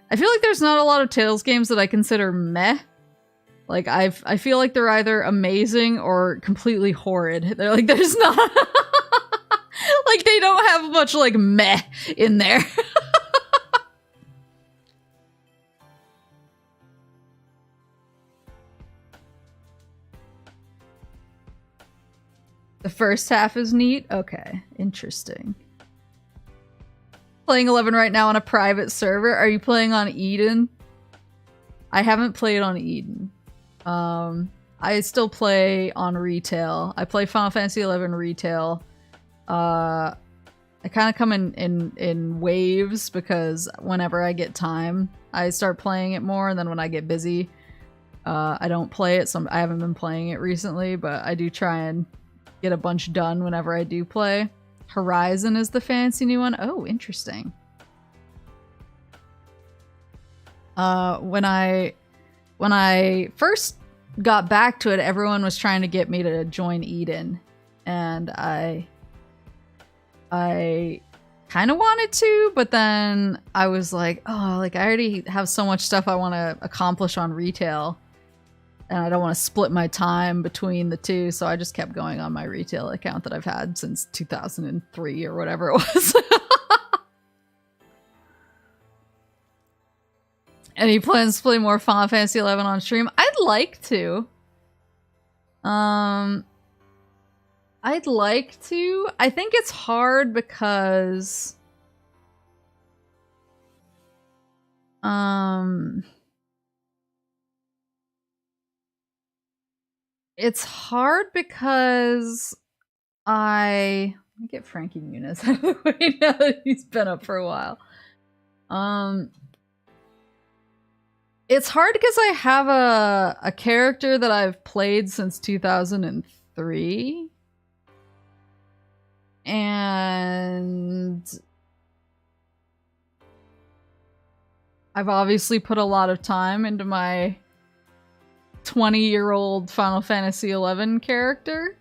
I feel like there's not a lot of Tales games that I consider meh. Like, I feel like they're either amazing or completely horrid. They're like, there's not... like, they don't have much, like, meh in there. The first half is neat? Okay, interesting. Playing 11 right now on a private server. Are you playing on Eden? I haven't played on Eden. I still play on retail. I play Final Fantasy 11 retail. I kind of come in waves because whenever I get time, I start playing it more, and then when I get busy, I don't play it. So I haven't been playing it recently, but I do try and get a bunch done whenever I do play. Horizon is the fancy new one. Oh, interesting. When I first got back to it, everyone was trying to get me to join Eden, and I kind of wanted to, but then I was like, oh, like I already have so much stuff I want to accomplish on retail and I don't want to split my time between the two, so I just kept going on my retail account that I've had since 2003 or whatever it was. Any plans to play more Final Fantasy XI on stream? I'd like to. I'd like to. I think it's hard because it's hard because let me get Frankie Muniz out of the way now that he's been up for a while. It's hard because I have a character that I've played since 2003. And I've obviously put a lot of time into my 20-year-old Final Fantasy XI character.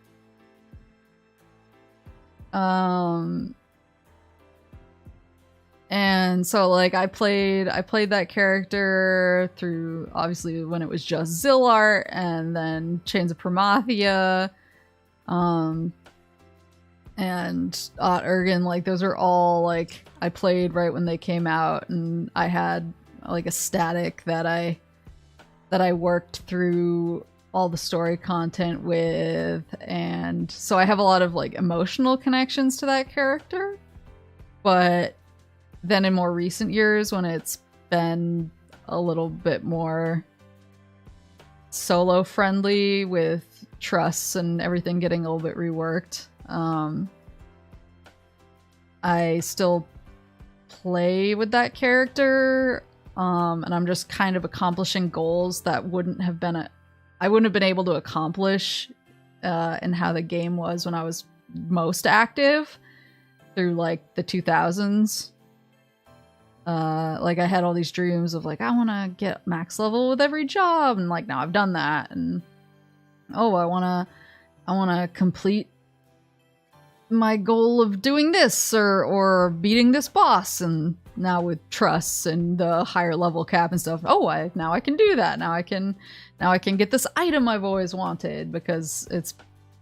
And so like I played that character through obviously when it was just Zillart and then Chains of Promathia, and Ergen. Like those are all like I played right when they came out, and I had like a static that I worked through all the story content with, and so I have a lot of like emotional connections to that character. But then in more recent years, when it's been a little bit more solo friendly with trusts and everything getting a little bit reworked, I still play with that character, and I'm just kind of accomplishing goals that I wouldn't have been able to accomplish in how the game was when I was most active through like the 2000s. Like I had all these dreams of like I want to get max level with every job, and like now I've done that, and oh I want to complete my goal of doing this or beating this boss, and now with trusts and the higher level cap and stuff, now I can do that. Now I can get this item I've always wanted, because it's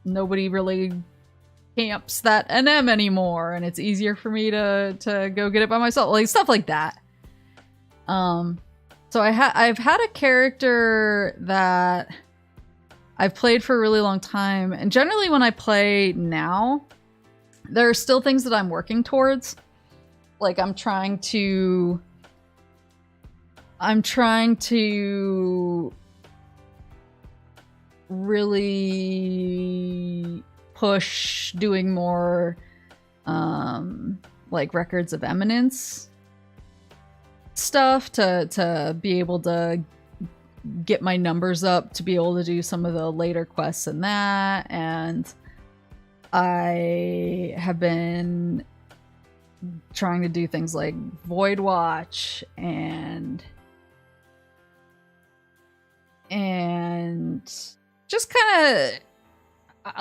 nobody really camps that NM anymore, and it's easier for me to go get it by myself, like stuff like that. So I've had a character that I've played for a really long time, and generally when I play now, there are still things that I'm working towards. Like I'm trying to really push doing more like Records of Eminence stuff to be able to get my numbers up to be able to do some of the later quests in that. And I have been trying to do things like Void Watch and just kind of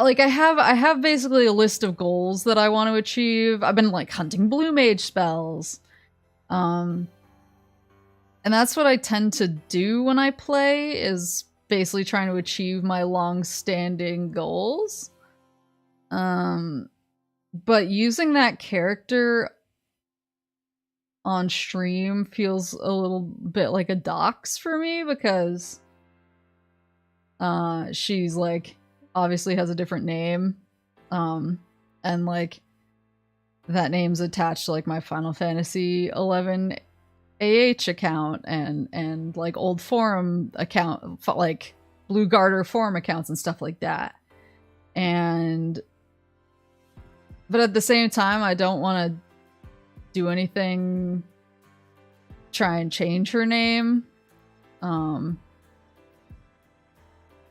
like I have basically a list of goals that I want to achieve. I've been like hunting blue mage spells. And that's what I tend to do when I play, is basically trying to achieve my long-standing goals. But using that character on stream feels a little bit like a dox for me, because she's like obviously has a different name, and like that name's attached to like my Final Fantasy 11 AH account and like old forum account, like Blue Garter forum accounts and stuff like that. But at the same time, I don't want to do anything try and change her name,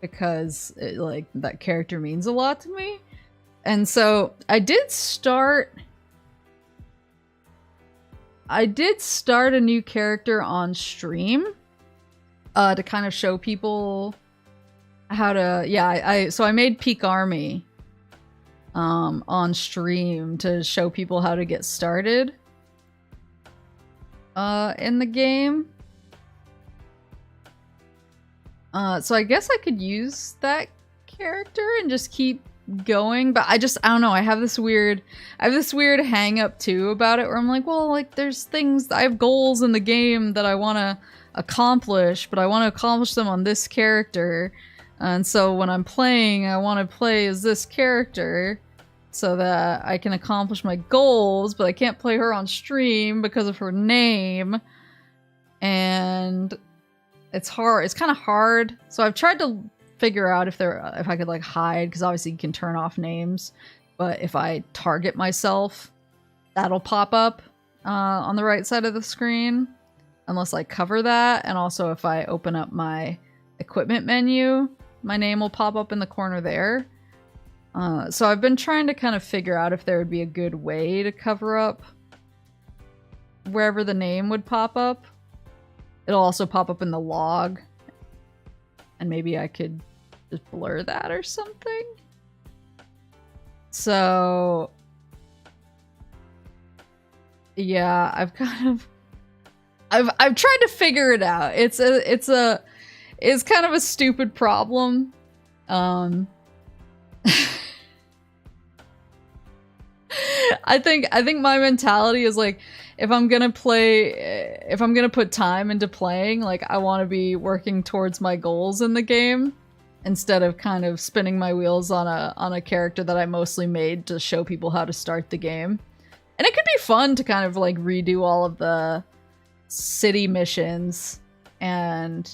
because like that character means a lot to me. And so I did start a new character on stream to kind of show people how to, so I made Peak Army on stream to show people how to get started in the game. So I guess I could use that character and just keep going, but I don't know, I have this weird hang up too about it where I'm like, well, like there's things, I have goals in the game that I want to accomplish, but I want to accomplish them on this character, and so when I'm playing, I want to play as this character so that I can accomplish my goals, but I can't play her on stream because of her name, and it's hard. It's kind of hard. So I've tried to figure out if I could like hide, because obviously you can turn off names, but if I target myself, that'll pop up on the right side of the screen unless I cover that. And also if I open up my equipment menu, my name will pop up in the corner there. So I've been trying to kind of figure out if there would be a good way to cover up wherever the name would pop up. It'll also pop up in the log, and maybe I could just blur that or something. So yeah, I've tried to figure it out. It's kind of a stupid problem. I think my mentality is like, if I'm gonna put time into playing, like I want to be working towards my goals in the game instead of kind of spinning my wheels on a character that I mostly made to show people how to start the game. And it could be fun to kind of like redo all of the city missions and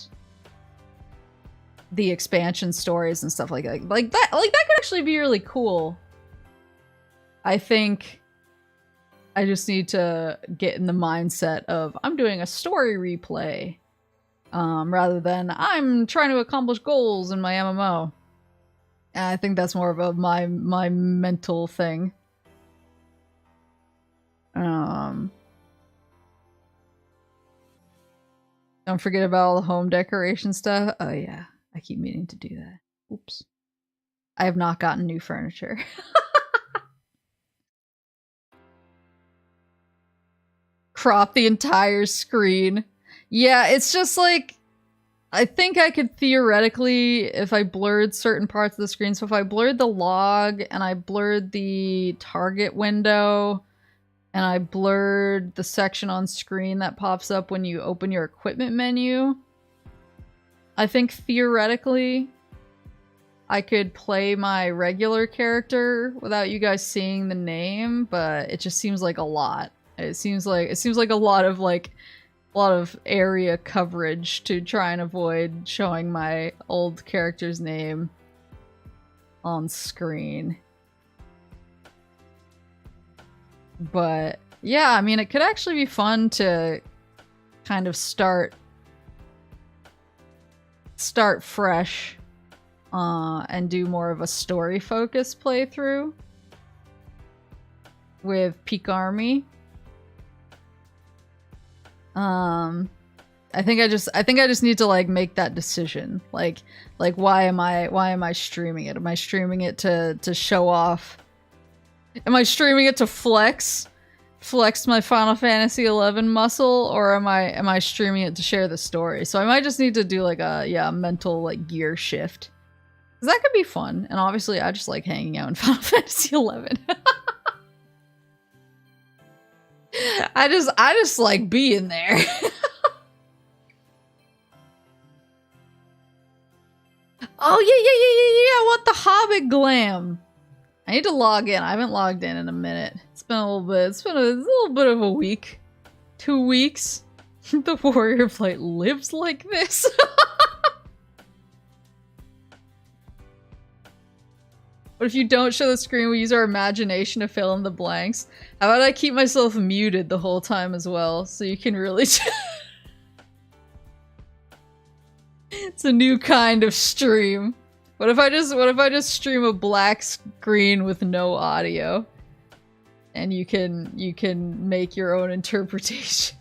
the expansion stories and stuff like that. Like that could actually be really cool. I think I just need to get in the mindset of I'm doing a story replay rather than I'm trying to accomplish goals in my MMO. And I think that's more of my mental thing. Don't forget about all the home decoration stuff. Oh yeah, I keep meaning to do that. Oops. I have not gotten new furniture. Crop the entire screen. Yeah, it's just like, I think I could theoretically, if I blurred certain parts of the screen, so if I blurred the log and I blurred the target window and I blurred the section on screen that pops up when you open your equipment menu, I think theoretically I could play my regular character without you guys seeing the name, but it just seems like a lot. It seems like a lot of area coverage to try and avoid showing my old character's name on screen. But yeah, I mean, it could actually be fun to kind of start fresh and do more of a story focused playthrough with Peak Army. I think I just need to like make that decision. Like why am I streaming it? Am I streaming it to show off? Am I streaming it to flex my Final Fantasy XI muscle, or am I streaming it to share the story? So I might just need to do like a mental like gear shift. 'Cause that could be fun. And obviously I just like hanging out in Final Fantasy XI. I just like being there. Oh yeah, I want the Hobbit glam. I need to log in. I haven't logged in a minute. It's been a little bit. It's been a little bit of a week. 2 weeks. The warrior plate lives like this. But if you don't show the screen, we use our imagination to fill in the blanks. How about I keep myself muted the whole time as well, so you can really... It's a new kind of stream. What if I just stream a black screen with no audio? And you can make your own interpretations.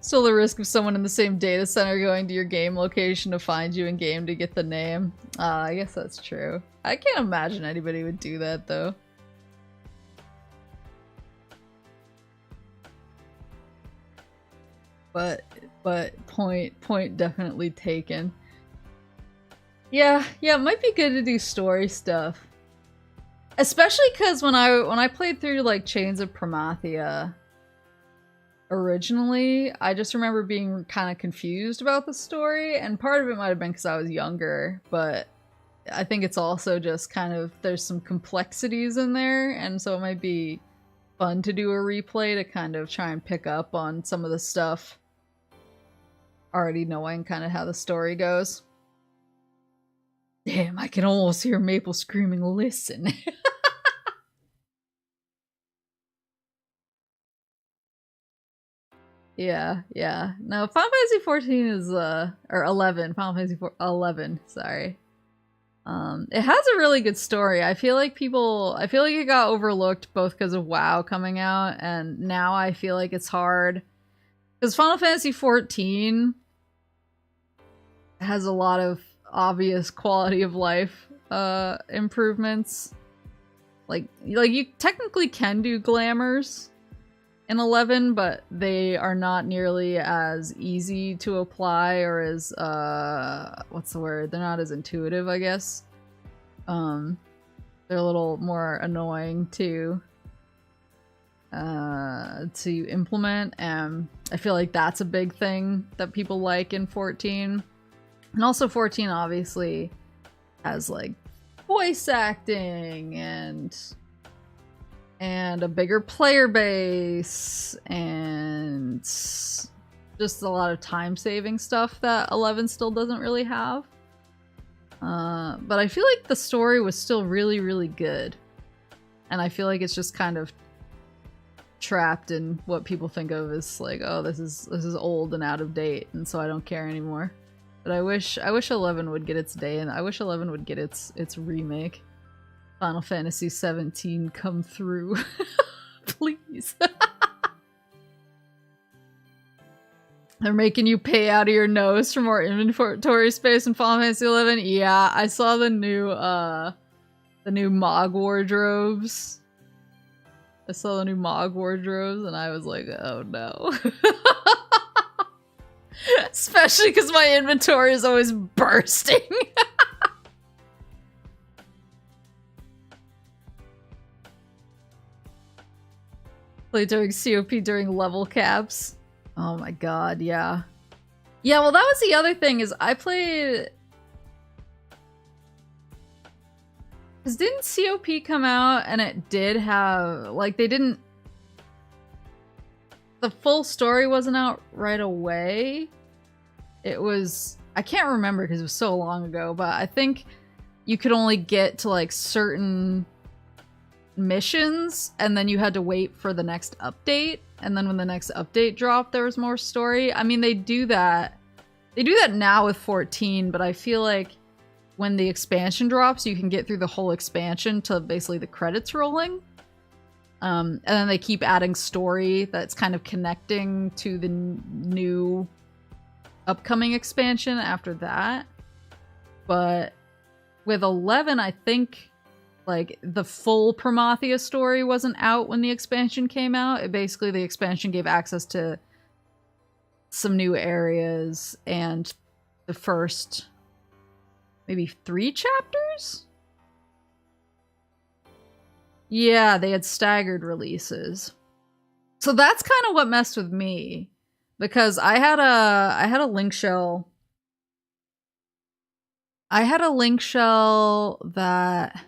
Still the risk of someone in the same data center going to your game location to find you in game to get the name. I guess that's true. I can't imagine anybody would do that though. but point definitely taken. Yeah, it might be good to do story stuff. Especially because when I played through like Chains of Promathia originally, I just remember being kind of confused about the story, and part of it might have been because I was younger, but I think it's also just kind of there's some complexities in there, and so it might be fun to do a replay to kind of try and pick up on some of the stuff already knowing kind of how the story goes. Damn, I can almost hear Maple screaming, listen. Yeah. No, Final Fantasy 14 is, or 11, Final Fantasy 11, sorry. It has a really good story. I feel like it got overlooked both because of WoW coming out, and now I feel like it's hard. Because Final Fantasy 14 has a lot of obvious quality of life improvements. Like you technically can do glamours in 11, but they are not nearly as easy to apply or as what's the word? They're not as intuitive, I guess. They're a little more annoying to implement, and I feel like that's a big thing that people like in 14. And also 14 obviously has like voice acting and a bigger player base and just a lot of time-saving stuff that 11 still doesn't really have. But I feel like the story was still really, really good. And I feel like it's just kind of trapped in what people think of as like, oh, this is old and out of date, and so I don't care anymore. But I wish 11 would get its day, and I wish 11 would get its remake. Final Fantasy 17 come through. Please. They're making you pay out of your nose for more inventory space in Final Fantasy 11. Yeah, I saw the new Mog wardrobes. I saw the new Mog wardrobes and I was like, oh no. Especially because my inventory is always bursting. Play during COP during level caps. Oh my god, yeah. Yeah, well that was the other thing, is I played... Because didn't COP come out and it did have... Like, they didn't... The full story wasn't out right away. It was... I can't remember because it was so long ago, but I think you could only get to, like, certain missions, and then you had to wait for the next update, and then when the next update dropped there was more story. I mean, they do that now with 14, but I feel like when the expansion drops you can get through the whole expansion to basically the credits rolling, and then they keep adding story that's kind of connecting to the new upcoming expansion after that. But with 11, I think like the full Promathia story wasn't out when the expansion came out. The expansion gave access to some new areas and the first maybe 3 chapters? Yeah, they had staggered releases. So that's kind of what messed with me, because I had a link shell. I had a link shell that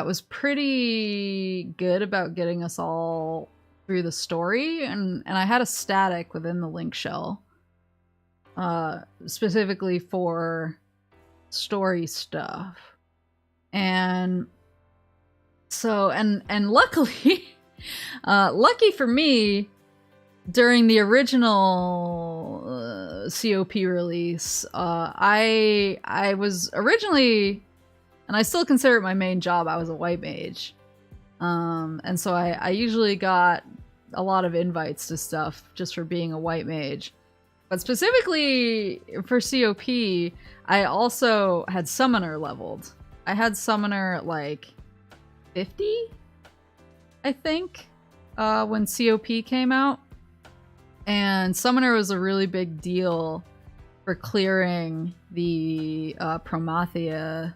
was pretty good about getting us all through the story, and I had a static within the link shell specifically for story stuff. And so and luckily lucky for me, during the original COP release, I was originally, and I still consider it my main job, I was a white mage. And so I usually got a lot of invites to stuff just for being a white mage. But specifically for COP, I also had Summoner leveled. I had Summoner at like 50, I think. when COP came out. And Summoner was a really big deal for clearing the Promathia,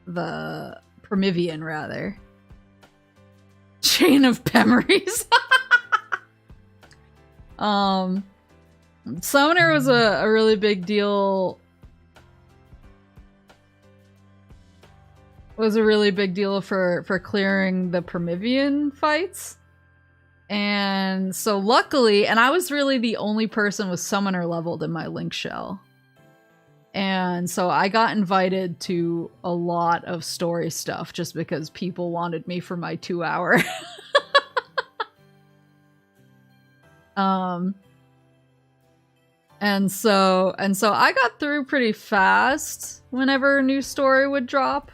the Promethean rather. Chain of memories. Summoner was a really big deal. Was a really big deal for clearing the Promethean fights. And so luckily, and I was really the only person with Summoner leveled in my Link Shell. And so I got invited to a lot of story stuff just because people wanted me for my 2-hour. And so I got through pretty fast whenever a new story would drop.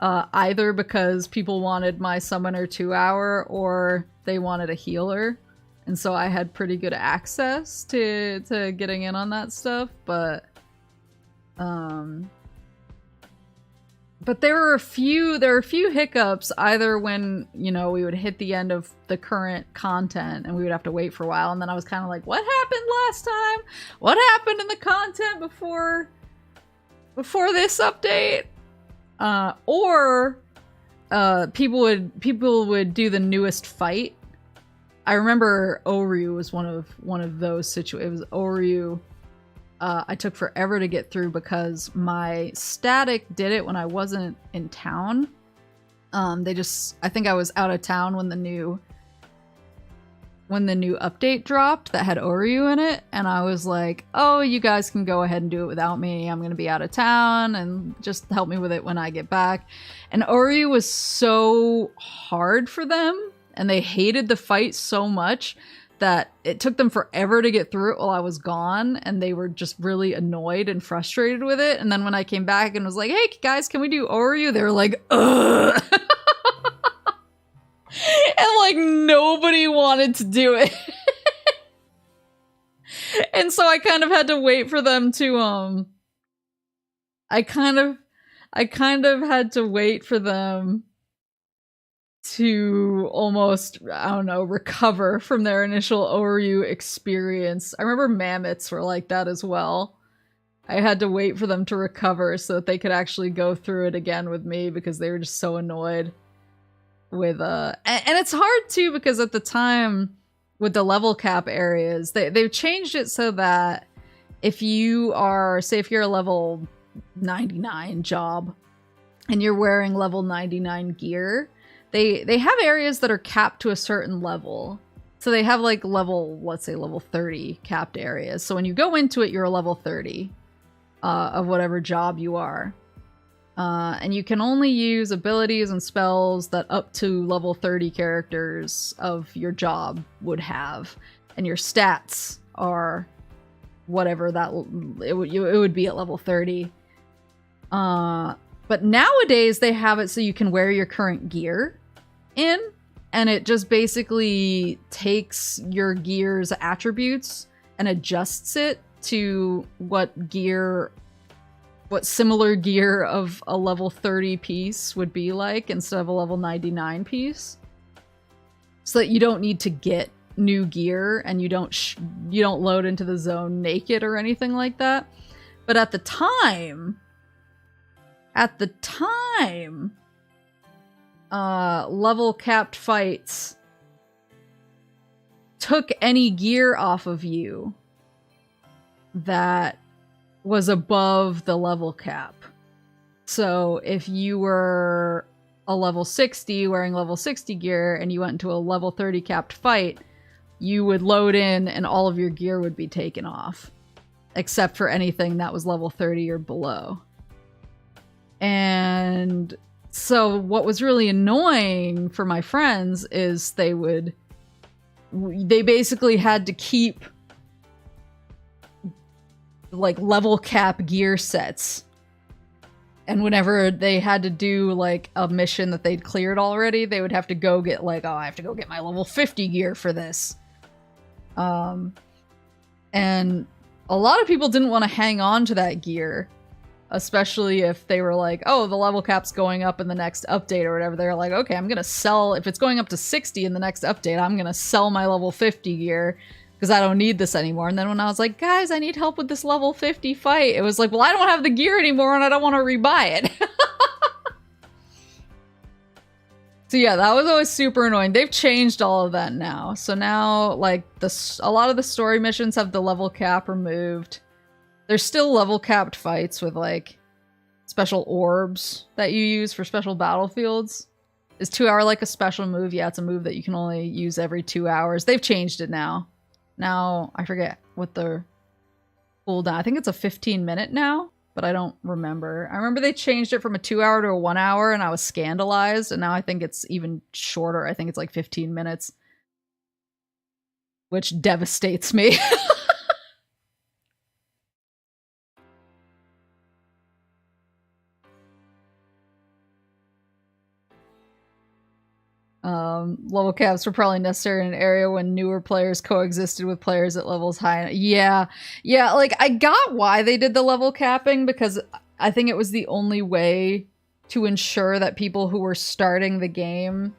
Either because people wanted my Summoner 2-hour or they wanted a healer. And so I had pretty good access to getting in on that stuff, but there were a few hiccups either when, you know, we would hit the end of the current content and we would have to wait for a while, and then I was kind of like, what happened last time? What happened in the content before this update? Or people would do the newest fight. I remember Oryu was one of those situations. It was Oryu. I took forever to get through because my static did it when I wasn't in town. I think I was out of town when the new update dropped that had Oryu in it, and I was like, oh, you guys can go ahead and do it without me. I'm gonna be out of town and just help me with it when I get back. And Oryu was so hard for them, and they hated the fight so much that it took them forever to get through it while I was gone, and they were just really annoyed and frustrated with it. And then when I came back and was like, hey guys, can we do Oryu? They were like, ugh. And like nobody wanted to do it. And so I kind of had to wait for them to I kind of had to wait for them to almost, I don't know, recover from their initial Oryu experience. I remember mammoths were like that as well. I had to wait for them to recover so that they could actually go through it again with me because they were just so annoyed with and it's hard too because at the time with the level cap areas, they've changed it so that if you are, say if you're a level 99 job and you're wearing level 99 gear, they have areas that are capped to a certain level. So they have like let's say level 30 capped areas. So when you go into it, you're a level 30 of whatever job you are. And you can only use abilities and spells that up to level 30 characters of your job would have. And your stats are whatever it would be at level 30. But nowadays they have it so you can wear your current gear in, and it just basically takes your gear's attributes and adjusts it to what similar gear of a level 30 piece would be like instead of a level 99 piece. So that you don't need to get new gear and you don't load into the zone naked or anything like that. But at the time, level capped fights took any gear off of you that was above the level cap. So if you were a level 60 wearing level 60 gear and you went into a level 30 capped fight, you would load in and all of your gear would be taken off, except for anything that was level 30 or below. And so what was really annoying for my friends is they basically had to keep like level cap gear sets, and whenever they had to do like a mission that they'd cleared already, they would have to go get like, oh, I have to go get my level 50 gear for this. And a lot of people didn't want to hang on to that gear especially if they were like, oh, the level cap's going up in the next update or whatever. They're like, okay, I'm gonna sell, if it's going up to 60 in the next update, I'm gonna sell my level 50 gear because I don't need this anymore. And then when I was like, guys, I need help with this level 50 fight, it was like, well, I don't have the gear anymore and I don't want to rebuy it. So yeah, that was always super annoying. They've changed all of that now. So now, like, a lot of the story missions have the level cap removed. There's still level capped fights with, like, special orbs that you use for special battlefields. Is 2 hour like a special move? Yeah, it's a move that you can only use every 2 hours. They've changed it now. Now, I forget what the cooldown. I think it's a 15-minute now, but I don't remember. I remember they changed it from a 2 hour to a 1 hour and I was scandalized, and now I think it's even shorter. I think it's like 15 minutes. Which devastates me. Level caps were probably necessary in an area when newer players coexisted with players at levels high. Yeah, like, I got why they did the level capping, because I think it was the only way to ensure that people who were starting the game,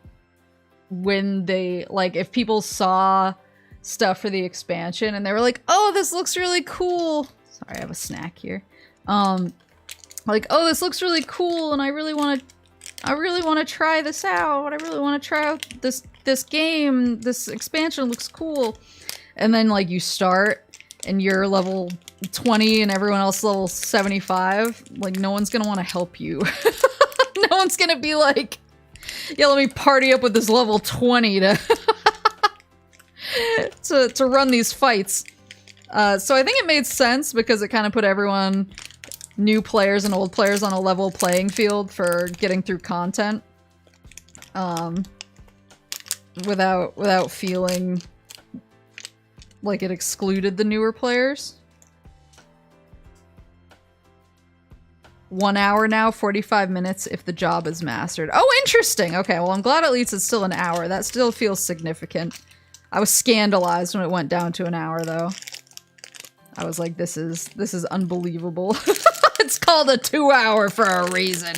when they, like, if people saw stuff for the expansion and they were like, oh, this looks really cool. Sorry, I have a snack here. Like, oh, this looks really cool and I really want to try this out. I really want to try out this game. This expansion looks cool. And then, like, you start and you're level 20 and everyone else level 75. Like, no one's gonna want to help you. No one's gonna be like, yeah, let me party up with this level 20 to run these fights. So I think it made sense because it kind of put everyone, new players and old players, on a level playing field for getting through content. Without feeling like it excluded the newer players. 1 hour now, 45 minutes if the job is mastered. Oh, interesting! Okay, well, I'm glad at least it's still an hour. That still feels significant. I was scandalized when it went down to an hour, though. I was like, this is unbelievable. It's called a 2 hour for a reason.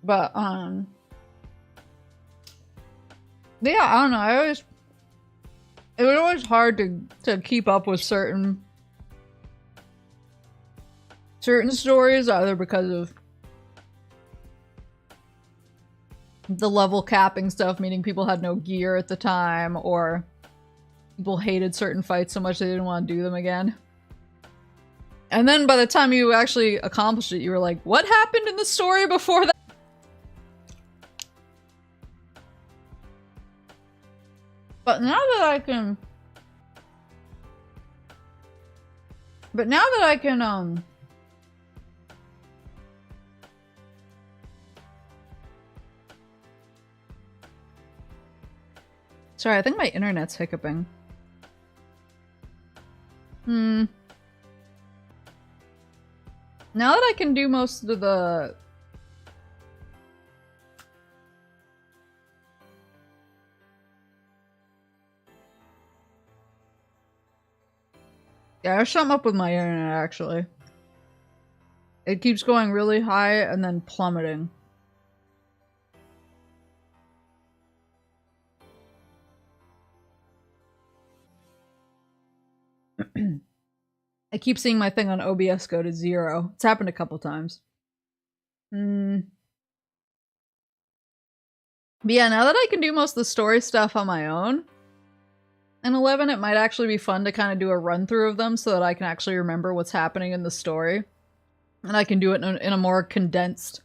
But, yeah, I don't know, it was always hard to keep up with certain stories, either because of the level capping stuff, meaning people had no gear at the time, or people hated certain fights so much they didn't want to do them again. And then by the time you actually accomplished it, you were like, what happened in the story before that? But now that I can... Sorry, I think my internet's hiccuping. Now that I can do most of the... Yeah, there's something up with my internet, actually. It keeps going really high and then plummeting. I keep seeing my thing on OBS go to 0. It's happened a couple times. But yeah, now that I can do most of the story stuff on my own, in 11, it might actually be fun to kind of do a run-through of them so that I can actually remember what's happening in the story. And I can do it in a more condensed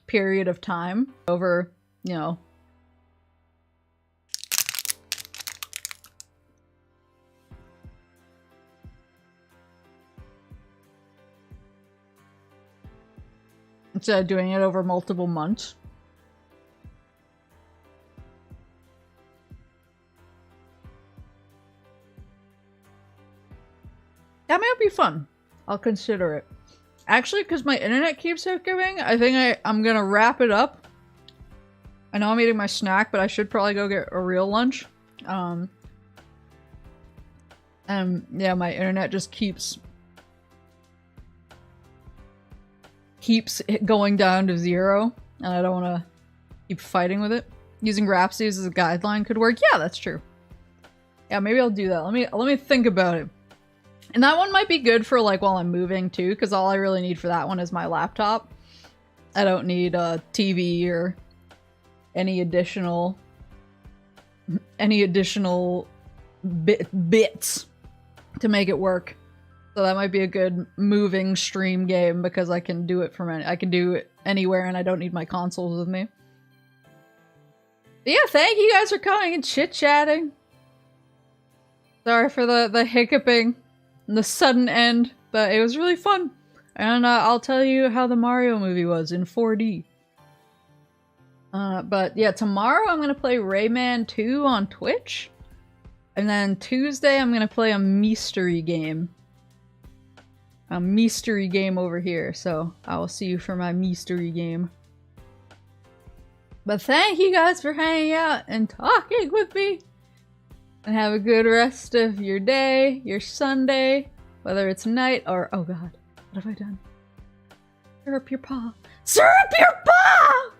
period of time over, you know... instead of doing it over multiple months. That might be fun. I'll consider it. Actually, because my internet keeps hiccuping, I think I'm gonna wrap it up I know I'm eating my snack, but I should probably go get a real lunch. Yeah, my internet just keeps going down to 0, and I don't want to keep fighting with it. Using Rhapsodies as a guideline could work. Yeah, that's true. Yeah, maybe I'll do that. Let me think about it. And that one might be good for like while I'm moving too, because all I really need for that one is my laptop. I don't need a TV or any additional bits to make it work. So that might be a good moving stream game because I can do it from I can do it anywhere and I don't need my consoles with me. But yeah, thank you guys for coming and chit-chatting. Sorry for the hiccuping and the sudden end, but it was really fun. And I'll tell you how the Mario movie was in 4D. But yeah, tomorrow I'm gonna play Rayman 2 on Twitch. And then Tuesday I'm gonna play a mystery game. A mystery game over here, so I will see you for my mystery game. But thank you guys for hanging out and talking with me. And have a good rest of your day, your Sunday, whether it's night or— oh god, what have I done? Stir up your paw. Stir up your paw!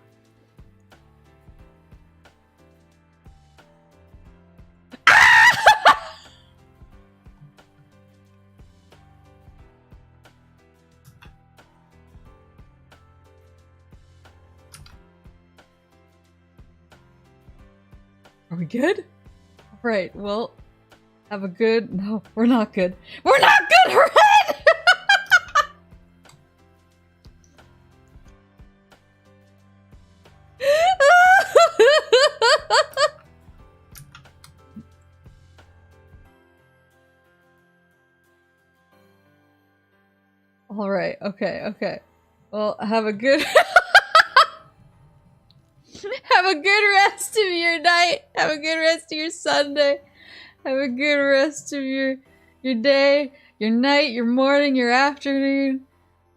Are we good? Right, well, have a good— no, we're not good. We're not good, Red! Alright, okay. Well, have a good— have a good rest of your night. Have a good rest of your Sunday. Have a good rest of your day, your night, your morning, your afternoon,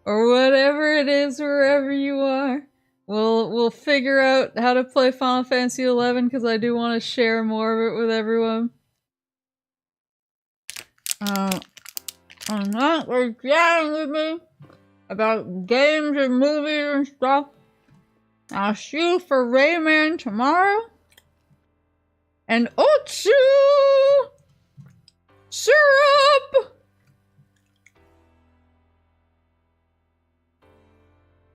or whatever it is, wherever you are. We'll figure out how to play Final Fantasy XI because I do want to share more of it with everyone. I'm not like chatting with me about games and movies and stuff. I'll shoot for Rayman tomorrow. And Otsu! Syrup!